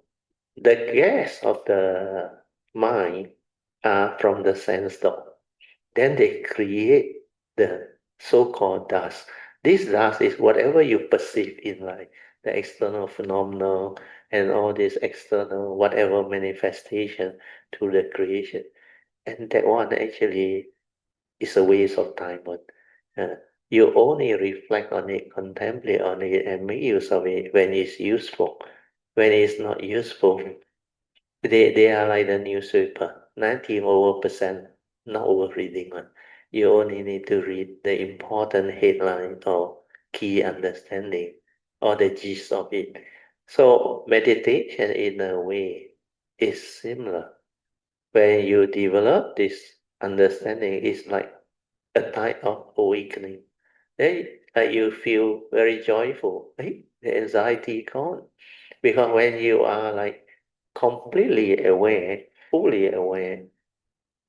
[SPEAKER 1] the guests of the mind are from the sense door. Then they create the so-called dust. This dust is whatever you perceive in life, the external phenomena and all this external whatever manifestation to the creation. And that one actually is a waste of time. But you only reflect on it, contemplate on it, and make use of it when it's useful. When it's not useful, they are like the newspaper. 90% not over reading one. You only need to read the important headline or key understanding or the gist of it. So meditation in a way is similar. When you develop this understanding, it's like a type of awakening. Then like you feel very joyful. Hey, the anxiety gone. Because when you are like completely aware, fully aware,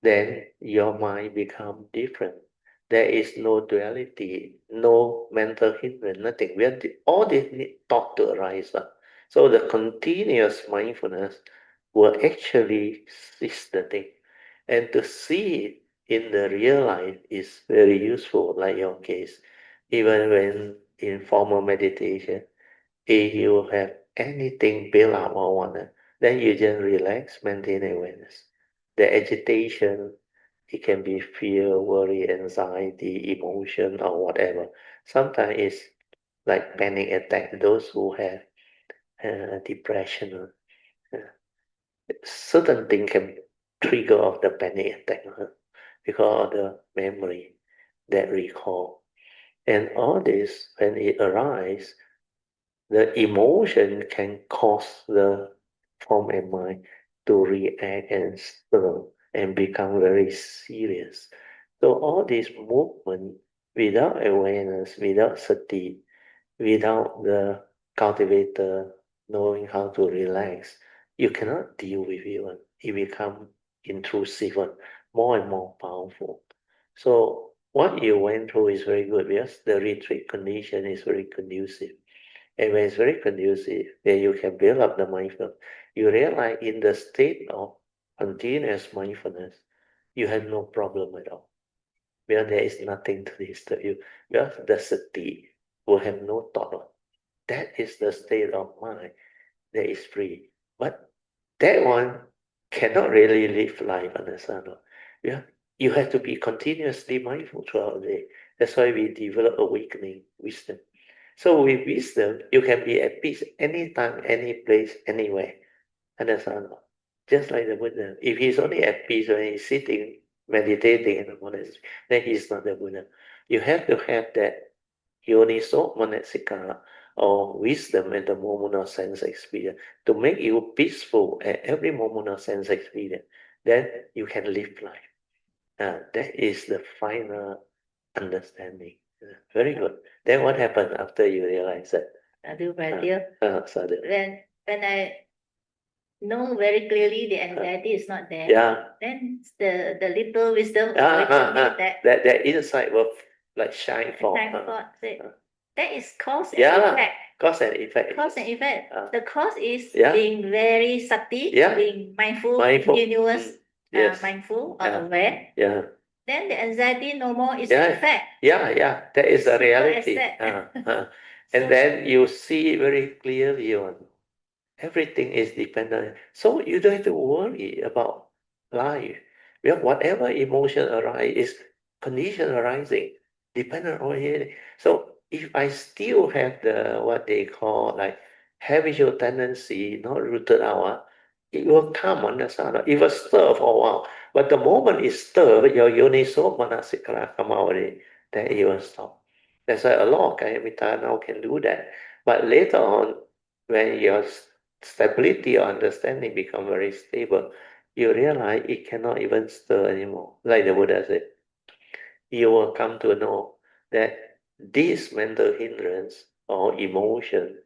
[SPEAKER 1] then your mind become different. There is no duality, no mental hindrance, nothing. All this need thought to arise. So the continuous mindfulness will actually seize the thing. And to see it in the real life is very useful, like your case. Even when in formal meditation, if you have anything build up or whatnot, then you just relax, maintain awareness. The agitation, it can be fear, worry, anxiety, emotion, or whatever. Sometimes it's like panic attack. Those who have depression, uh, certain thing can trigger off the panic attack because of the memory that recall. And all this, when it arises, the emotion can cause the form and mind to react and stir and become very serious. So all this movement without awareness, without sati, without the cultivator knowing how to relax, you cannot deal with it. It becomes intrusive, more and more powerful. So what you went through is very good because the retreat condition is very conducive. And when it's very conducive, then you can build up the mindfulness. You realize in the state of continuous mindfulness, you have no problem at all. Because there is nothing to disturb you. Because the sati will have no thought of. That is the state of mind that is free. But that one cannot really live life, understand? Yeah, you have to be continuously mindful throughout the day. That's why we develop awakening wisdom. So with wisdom, you can be at peace anytime, any place, anywhere. Understand? Just like the Buddha. If he's only at peace when he's sitting, meditating in the monastery, then he's not the Buddha. You have to have that yoniso manasikara, or wisdom at the moment of sense experience to make you peaceful at every moment of sense experience. Then you can live life. That is the final understanding. Very good. Then what happened after you realize that?
[SPEAKER 3] Sadhu. When I know very clearly the anxiety is not there, then the little wisdom
[SPEAKER 1] that insight will like shine forth.
[SPEAKER 3] That is cause and effect.
[SPEAKER 1] Cause and effect.
[SPEAKER 3] Cause and effect. The cause is being very sati, being mindful, continuous, mindful or aware. Then the anxiety no more is an effect.
[SPEAKER 1] That is a reality. And then you see very clearly on everything is dependent. So you don't have to worry about life. Well, whatever emotion arises is condition arising, dependent on it. So if I still have the what they call like habitual tendency not rooted out, it will come on the side. It will stir for a while. But the moment it stirs, your yoniso manasikara come out already, then it will stop. That's why a lot of Kayamita now can do that. But later on, when your stability or understanding become very stable, you realize it cannot even stir anymore. Like the Buddha said, you will come to know that this mental hindrance or emotion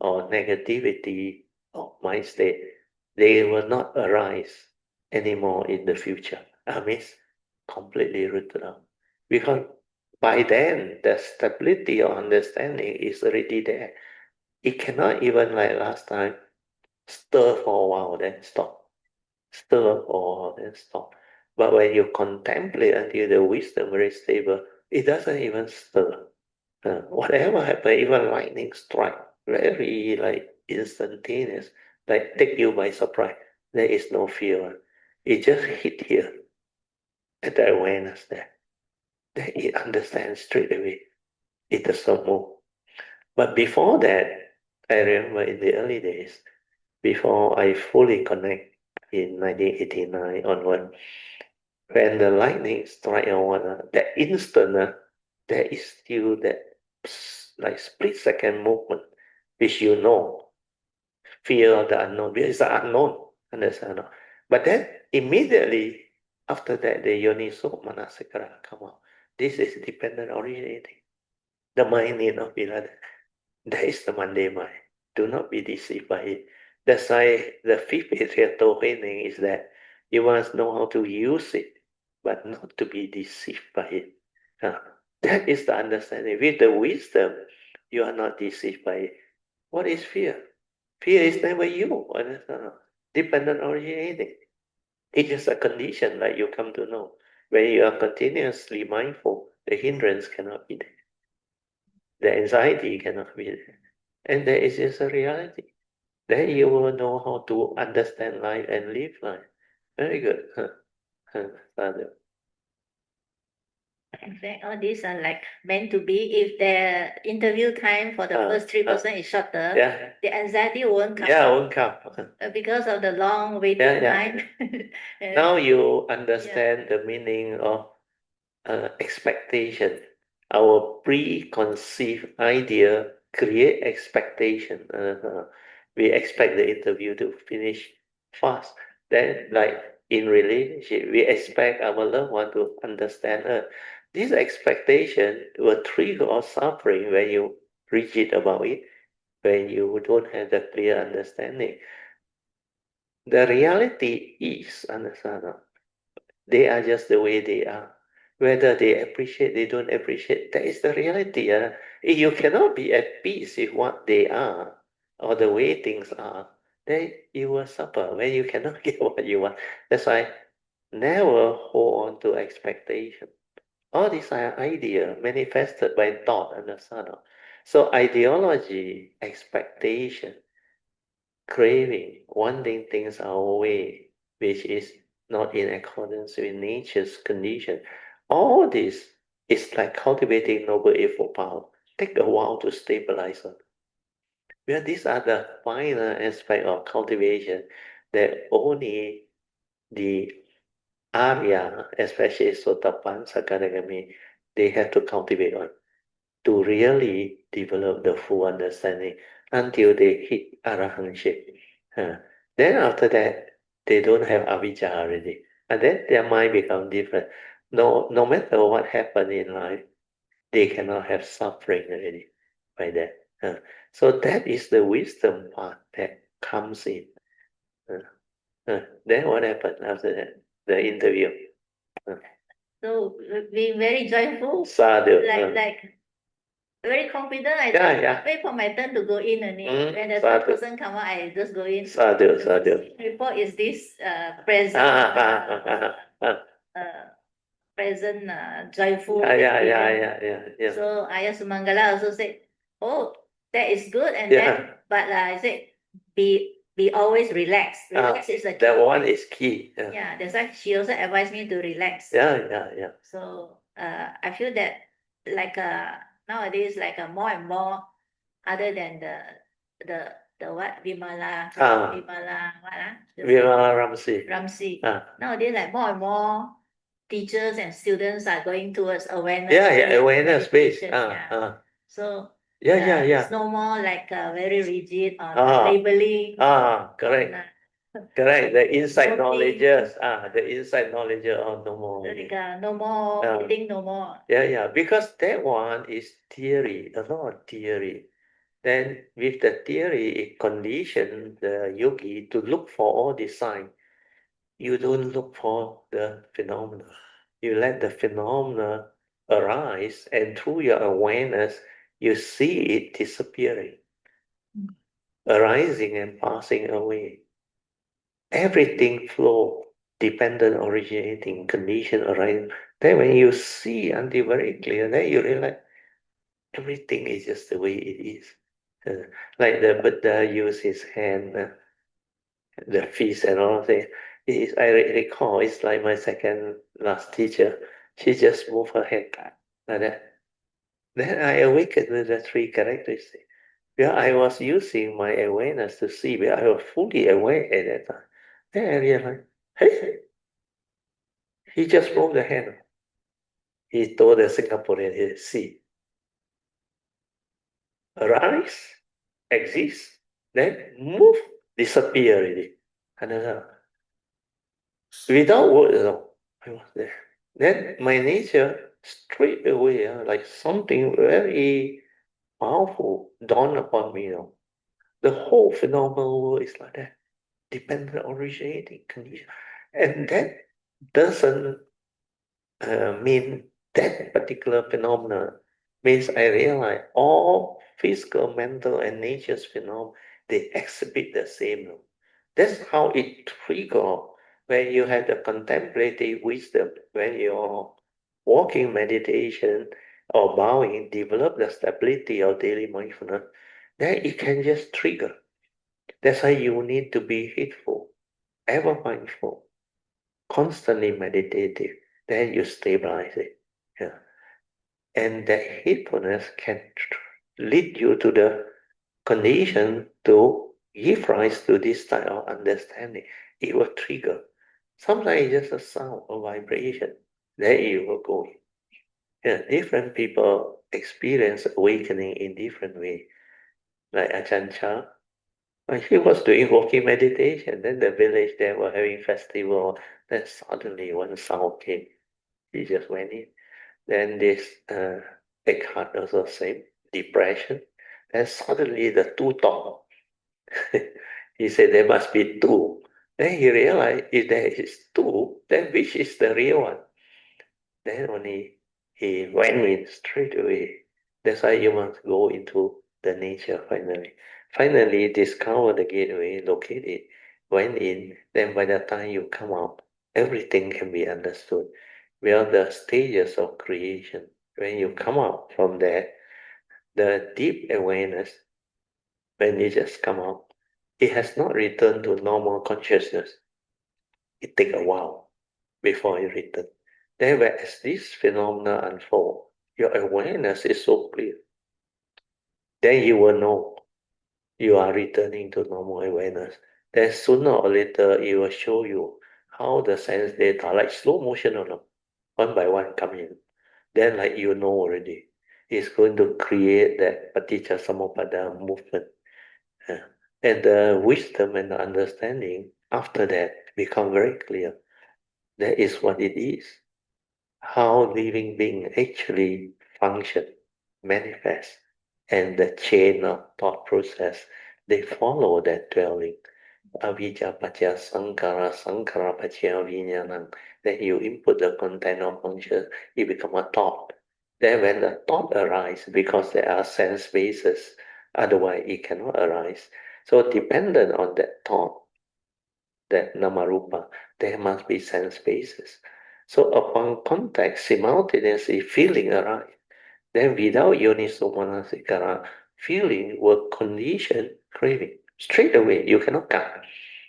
[SPEAKER 1] or negativity or mind state, they will not arise anymore in the future. I mean, completely rooted out. Because by then, the stability or understanding is already there. It cannot even, like last time, stir for a while, then stop. Stir for a while, then stop. But when you contemplate until the wisdom very stable, it doesn't even stir. Whatever happens, even lightning strike, very like instantaneous, like take you by surprise. There is no fear. It just hit here at the awareness there. Then it understands straight away. It doesn't move. But before that, I remember in the early days, before I fully connect in 1989 onward, when the lightning strike on one, that instant, there is still that like split second movement, which you know, fear of the unknown, because it's the unknown, understand? But then immediately after that, the yoniso manasikara come out. This is dependent originating. The mind need not be like that. That is the Monday mind. Do not be deceived by it. That's why the fifth patriarchal training is that you must know how to use it, but not to be deceived by it. That is the understanding. With the wisdom, you are not deceived by it. What is fear? Fear is never you. Dependent originating. It's just a condition like you come to know. When you are continuously mindful, the hindrance cannot be there. The anxiety cannot be there. And there is just a reality. Then you will know how to understand life and live life. Very good. Sadhu.
[SPEAKER 3] In fact, all these are like meant to be. If the interview time for the first 3% is shorter, the anxiety won't come.
[SPEAKER 1] Won't come.
[SPEAKER 3] Because of the long waiting time.
[SPEAKER 1] Now you understand the meaning of expectation. Our preconceived idea create expectation. We expect the interview to finish fast. Then, like in relationship, we expect our loved one to understand us. This expectation will trigger our suffering when you rigid about it, when you don't have the clear understanding. The reality is, understand, they are just the way they are. Whether they appreciate, they don't appreciate, that is the reality. If you cannot be at peace with what they are or the way things are, then you will suffer when you cannot get what you want. That's why never hold on to expectation. All these are ideas manifested by thought and the son. So ideology, expectation, craving, wanting things our way, which is not in accordance with nature's condition. All this is like cultivating noble effort power. Take a while to stabilize it. Well, these are the final aspect of cultivation that only the Arya, especially Sotapan, Sakadagami, they have to cultivate on. to really develop the full understanding until they hit arahantship. Then after that, they don't have avijja already. And then their mind becomes different. No matter what happened in life, they cannot have suffering already by that. So that is the wisdom part that comes in. Then what happened after that? The interview.
[SPEAKER 3] So being very joyful,
[SPEAKER 1] Sadhu.
[SPEAKER 3] like very confident. I wait for my turn to go in only. When the third person come out, I just go in.
[SPEAKER 1] Sadhu,
[SPEAKER 3] the
[SPEAKER 1] sadhu.
[SPEAKER 3] first report is this present present joyful experience. So Ayah Sumangala also said, oh, that is good. And then, but I said, be always relaxed. Relax is the key.
[SPEAKER 1] That one is key.
[SPEAKER 3] Yeah, that's why she also advised me to relax.
[SPEAKER 1] Yeah.
[SPEAKER 3] So I feel that like nowadays like more and more, other than the what Vimala Ramsey. Nowadays like more and more teachers and students are going towards awareness.
[SPEAKER 1] Awareness based.
[SPEAKER 3] So
[SPEAKER 1] it's
[SPEAKER 3] no more like very rigid on labeling.
[SPEAKER 1] Correct. Correct. The inside knowledge. The inside knowledge no more.
[SPEAKER 3] No more reading, no more.
[SPEAKER 1] Because that one is theory, a lot of theory. Then with the theory, it conditions the yogi to look for all the signs. You don't look for the phenomena. You let the phenomena arise, and through your awareness, you see it disappearing, arising and passing away. Everything flow, dependent, originating, condition, arising. Then when you see until very clear, then you realize everything is just the way it is. Like the Buddha used his hand, the feast and all of that. I recall, it's like my second last teacher. She just moved her hand like that. Then I awakened with the three characteristics. I was using my awareness to see, but I was fully aware at that time. Then I realized, hey, he just moved the hand. He told the Singaporean, he see, arise, exist, then move, disappear already. Another. Without word, I was there. Then my nature straight away, like something very powerful dawned upon me. The whole phenomenal world is like that, dependent, originating, condition, and that doesn't mean that particular phenomena. Means I realize all physical, mental, and nature's phenomena, they exhibit the same. That's how it triggers when you have the contemplative wisdom, when you're walking meditation or bowing, develop the stability of daily mindfulness, then it can just trigger. That's why you need to be heedful, ever mindful, constantly meditative. Then you stabilize it. And that heedfulness can lead you to the condition to give rise to this type of understanding. It will trigger. Sometimes it's just a sound or vibration. Then you will go in. Different people experience awakening in different ways. Like Ajahn Chah, when he was doing walking meditation, then the village there were having festival. Then suddenly one sound came. He just went in. Then this Eckhart also same depression. Then suddenly the two talk. He said there must be two. Then he realized if there is two, then which is the real one? Then only he went in straight away. That's why you must go into the nature finally. Finally discover the gateway, locate it, went in, then by the time you come out, everything can be understood. We are the stages of creation. When you come out from there, the deep awareness, when it just come out, it has not returned to normal consciousness. It takes a while before it returns. Then as this phenomena unfold, your awareness is so clear. Then you will know you are returning to normal awareness. Then sooner or later, it will show you how the sense data, like slow motion, one by one come in. Then like you know already. is going to create that Paticca Samuppada movement. And the wisdom and the understanding after that become very clear. That is what it is. How living beings actually function, manifest, and the chain of thought process, they follow that dwelling. Avijja paccaya sankhara, sankhara paccaya vijnana. Then you input the content of conscious, it become a thought. Then when the thought arises, because there are sense bases, otherwise it cannot arise. So dependent on that thought, that namarupa, there must be sense bases. So upon contact, simultaneously feeling arise. Then without yoniso manasikara, feeling will condition craving. Straight away, you cannot cut.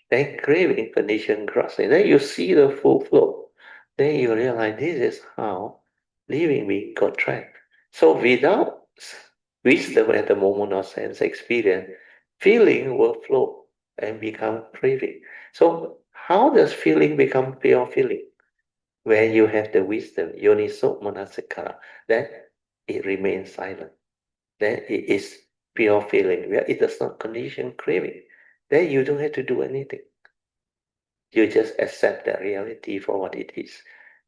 [SPEAKER 1] Then craving condition crossing. Then you see the full flow. Then you realize this is how living being got trapped. So without wisdom at the moment of sense experience, feeling will flow and become craving. So how does feeling become pure feeling? When you have the wisdom, yoniso manasikara, then it remains silent. Then it is pure feeling, where it does not condition craving. Then you don't have to do anything. You just accept that reality for what it is.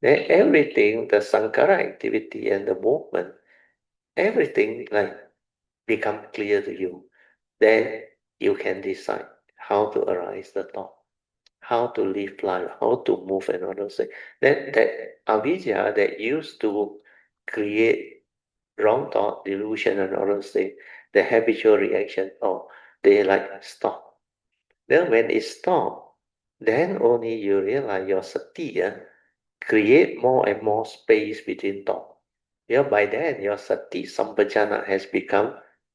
[SPEAKER 1] Then everything, the sankhara activity and the movement, everything like become clear to you. Then you can decide how to arise the thought, how to live life, how to move and all those things. That avijja that used to create wrong thought, delusion and all those things, the habitual reaction, they like stop. Then when it stop, then only you realize your sati create more and more space between thought. By then your sati sampajana has become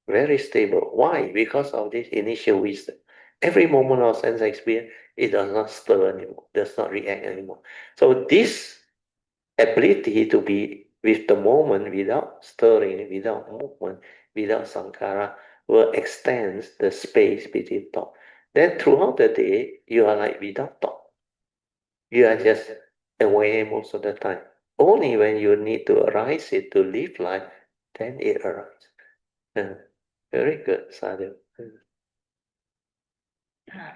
[SPEAKER 1] very stable. Why? Because of this initial wisdom. Every moment of sense experience, it does not stir anymore, does not react anymore. So this ability to be with the moment without stirring, without movement, without sankhara, will extend the space between thought. Then throughout the day, you are like without thought. You are just away most of the time. Only when you need to arise it to live life, then it arises. Very good, Sadhu.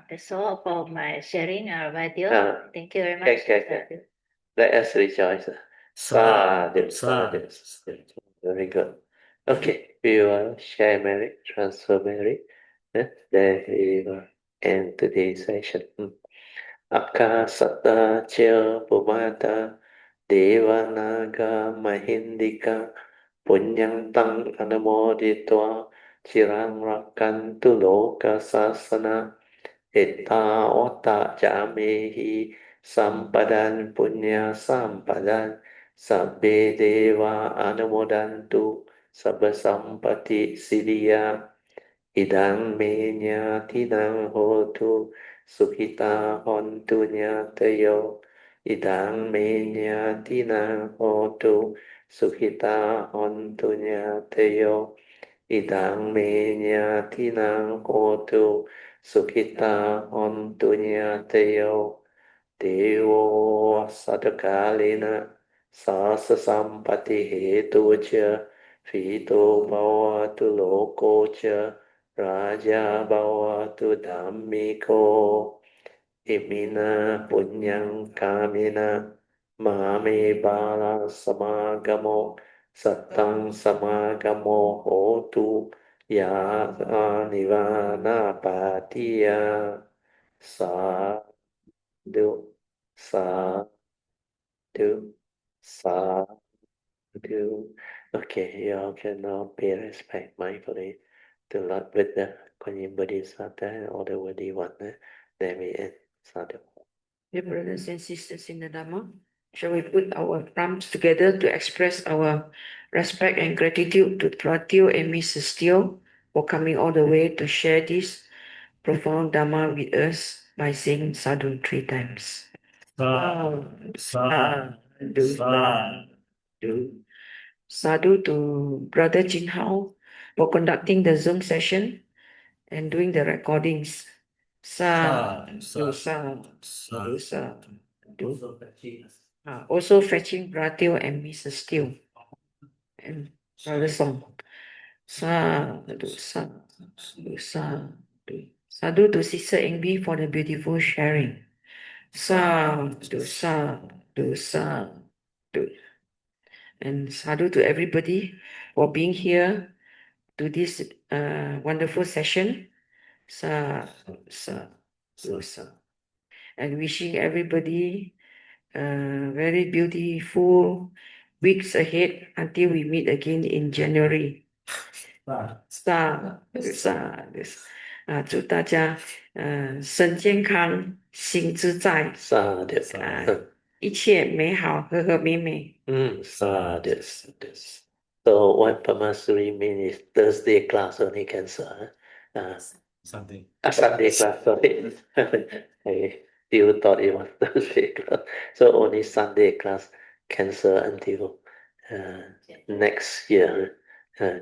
[SPEAKER 3] That's all for my sharing, Vaidya. Thank you very much.
[SPEAKER 1] Okay. Let us rejoice. Sadhu, sadhu. Very good. Okay, we will share merit, transfer merit. Then we will end today's session. Akasata cha pumata devanaga mahindika punyang tang anamoditwa chirang rakantu loka sasana etta otta jamehi sampadan punya sampadan sabbe deva anumodantu sabba sampati siddhya idang me nyatinang hotu sukhita hontu nyatayo idang me nyatinang hotu sukhita hontu nyatayo idang me nyatinang hotu sukhita hontu nyatayo devo sadakalena sasa sampati hetu cha Fito bhavatu loko cha raja bhavatu dhammiko imina punyang kamina mame bala samagamo satang samagamo hotu ya nivana patiya sadhu sadhu sadhu. Okay, you all can now pay respect mindfully to Lord Buddha, Kuan Bodhisattva, and all the worthy ones. Then we end. Sadhu.
[SPEAKER 4] Dear brothers and sisters in the Dhamma, shall we put our palms together to express our respect and gratitude to Teo and Mrs. Teo for coming all the way to share this profound Dhamma with us by saying sadhu 3 times. Sadhu, sadhu. Sadhu to Brother Jin Hao for conducting the Zoom session and doing the recordings. Sadhu. Also fetching Teo and Mrs. Teo. And Another song. Sadhu, sadhu, sadhu. Sadhu to Sister Eng Bee for the beautiful sharing. Sadhu, sadhu, sadhu. And sadhu to everybody for being here to this wonderful session. Sadhu, sadhu, sadhu. And wishing everybody very beautiful weeks ahead until we meet again in January. 祝大家身健康，心自在，一切美好，和和美美。
[SPEAKER 1] sadhu. So what Pamasuri means is Thursday class only cancel.
[SPEAKER 2] Sunday.
[SPEAKER 1] Sunday class, sorry. I still thought it was Thursday class. So only Sunday class cancel until next year,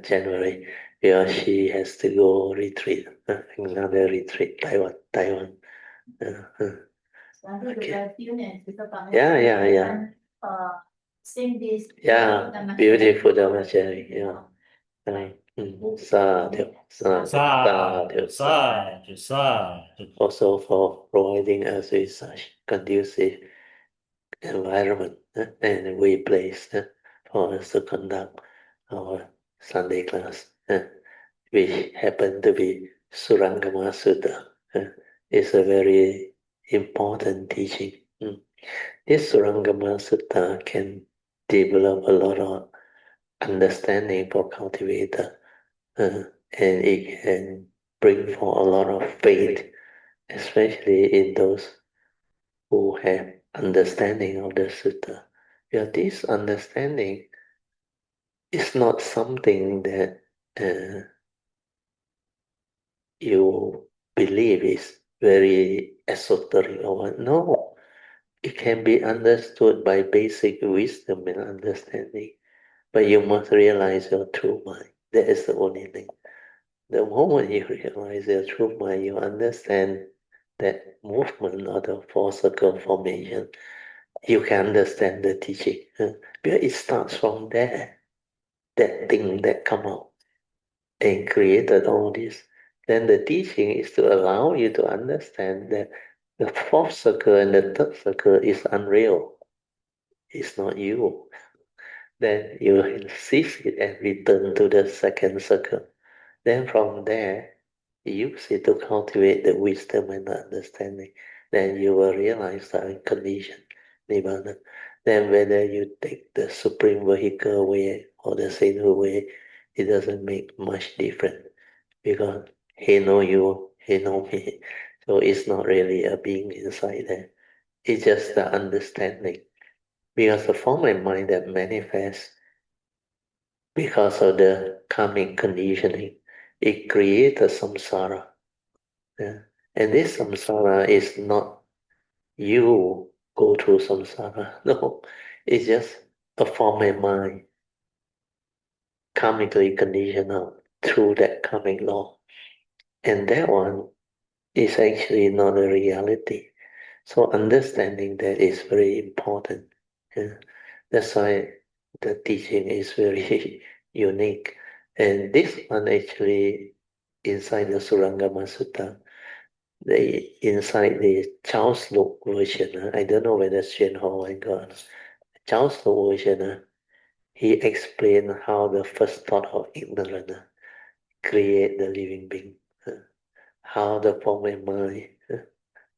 [SPEAKER 1] January, because she has to go retreat, another retreat, Taiwan. Okay. Yeah.
[SPEAKER 3] Sing this.
[SPEAKER 1] Yeah, beautiful Dhamma Sharing, yeah. Sadhu, sadhu, sadhu. Also for providing us with such conducive environment and way place for us to conduct our Sunday class, which happen to be Surangama Sutra. It's a very important teaching. This Surangama Sutta can develop a lot of understanding for cultivator, and it can bring for a lot of faith, especially in those who have understanding of the Sutta. Yeah, this understanding is not something that you believe is very esoteric or what. No, it can be understood by basic wisdom and understanding. But you must realize your true mind. That is the only thing. The moment you realize your true mind, you understand that movement of the four circle formation. You can understand the teaching. Because it starts from there. That thing that come out and created all this. Then the teaching is to allow you to understand that the fourth circle and the third circle is unreal. It's not you. Then you cease it and return to the second circle. Then from there, use it to cultivate the wisdom and the understanding. Then you will realize the unconditioned Nibbana. Then whether you take the supreme vehicle way or the sainthood way, it doesn't make much difference. Because he know you, he know me. So it's not really a being inside there. It's just the understanding. Because the form and mind that manifests because of the karmic conditioning, it creates a samsara. Yeah. And this samsara is not you go through samsara. No, it's just a form and mind karmically conditioned out through that karmic law. And that one is actually not a reality. So understanding that is very important. Yeah. That's why the teaching is very unique. And this one actually inside the Surangama Sutta, inside the Charles Luk version, I don't know whether Xuan Ho I got. Charles Luk version, he explained how the first thought of ignorance create the living being, how the form and mind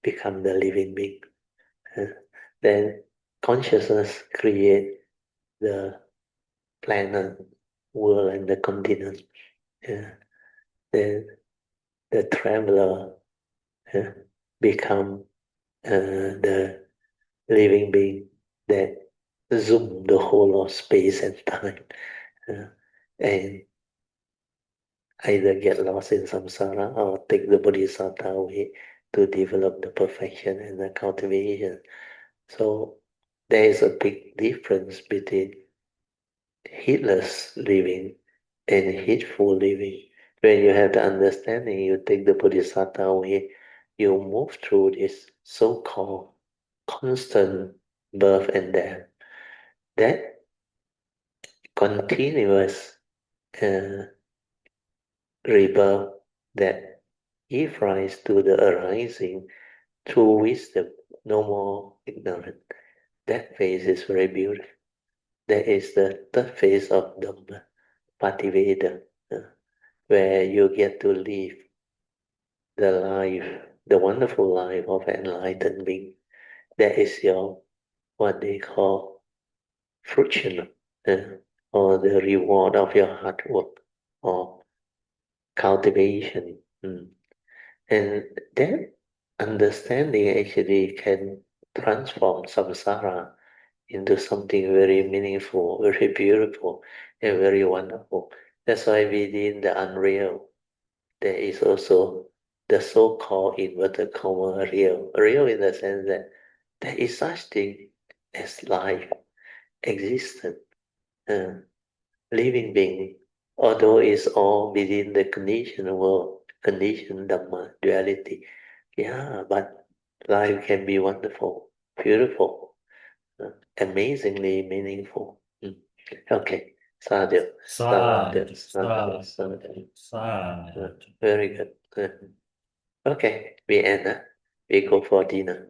[SPEAKER 1] become the living being. Then consciousness create the planet, world, and the continent. Then the traveler become the living being that zoom the whole of space and time, and either get lost in samsara or take the bodhisattva way to develop the perfection and the cultivation. So there is a big difference between heedless living and heedful living. When you have the understanding, you take the bodhisattva way, you move through this so-called constant birth and death. That continuous rebirth that give rise to the arising through wisdom, no more ignorant. That phase is very beautiful. That is the third phase of Dhamma Pativeda, where you get to live the life, the wonderful life of enlightened being. That is your, what they call, fruition, or the reward of your hard work, or cultivation. And that understanding actually can transform samsara into something very meaningful, very beautiful, and very wonderful. That's why within the unreal, there is also the so-called inverted comma real. Real in the sense that there is such thing as life, existence, living being, although it's all within the conditioned world, conditioned Dhamma, duality. Yeah, but life can be wonderful, beautiful, amazingly meaningful. Okay, sadhu, sadhu, sadhu, sadhu. Very good. Okay, we end. We go for dinner.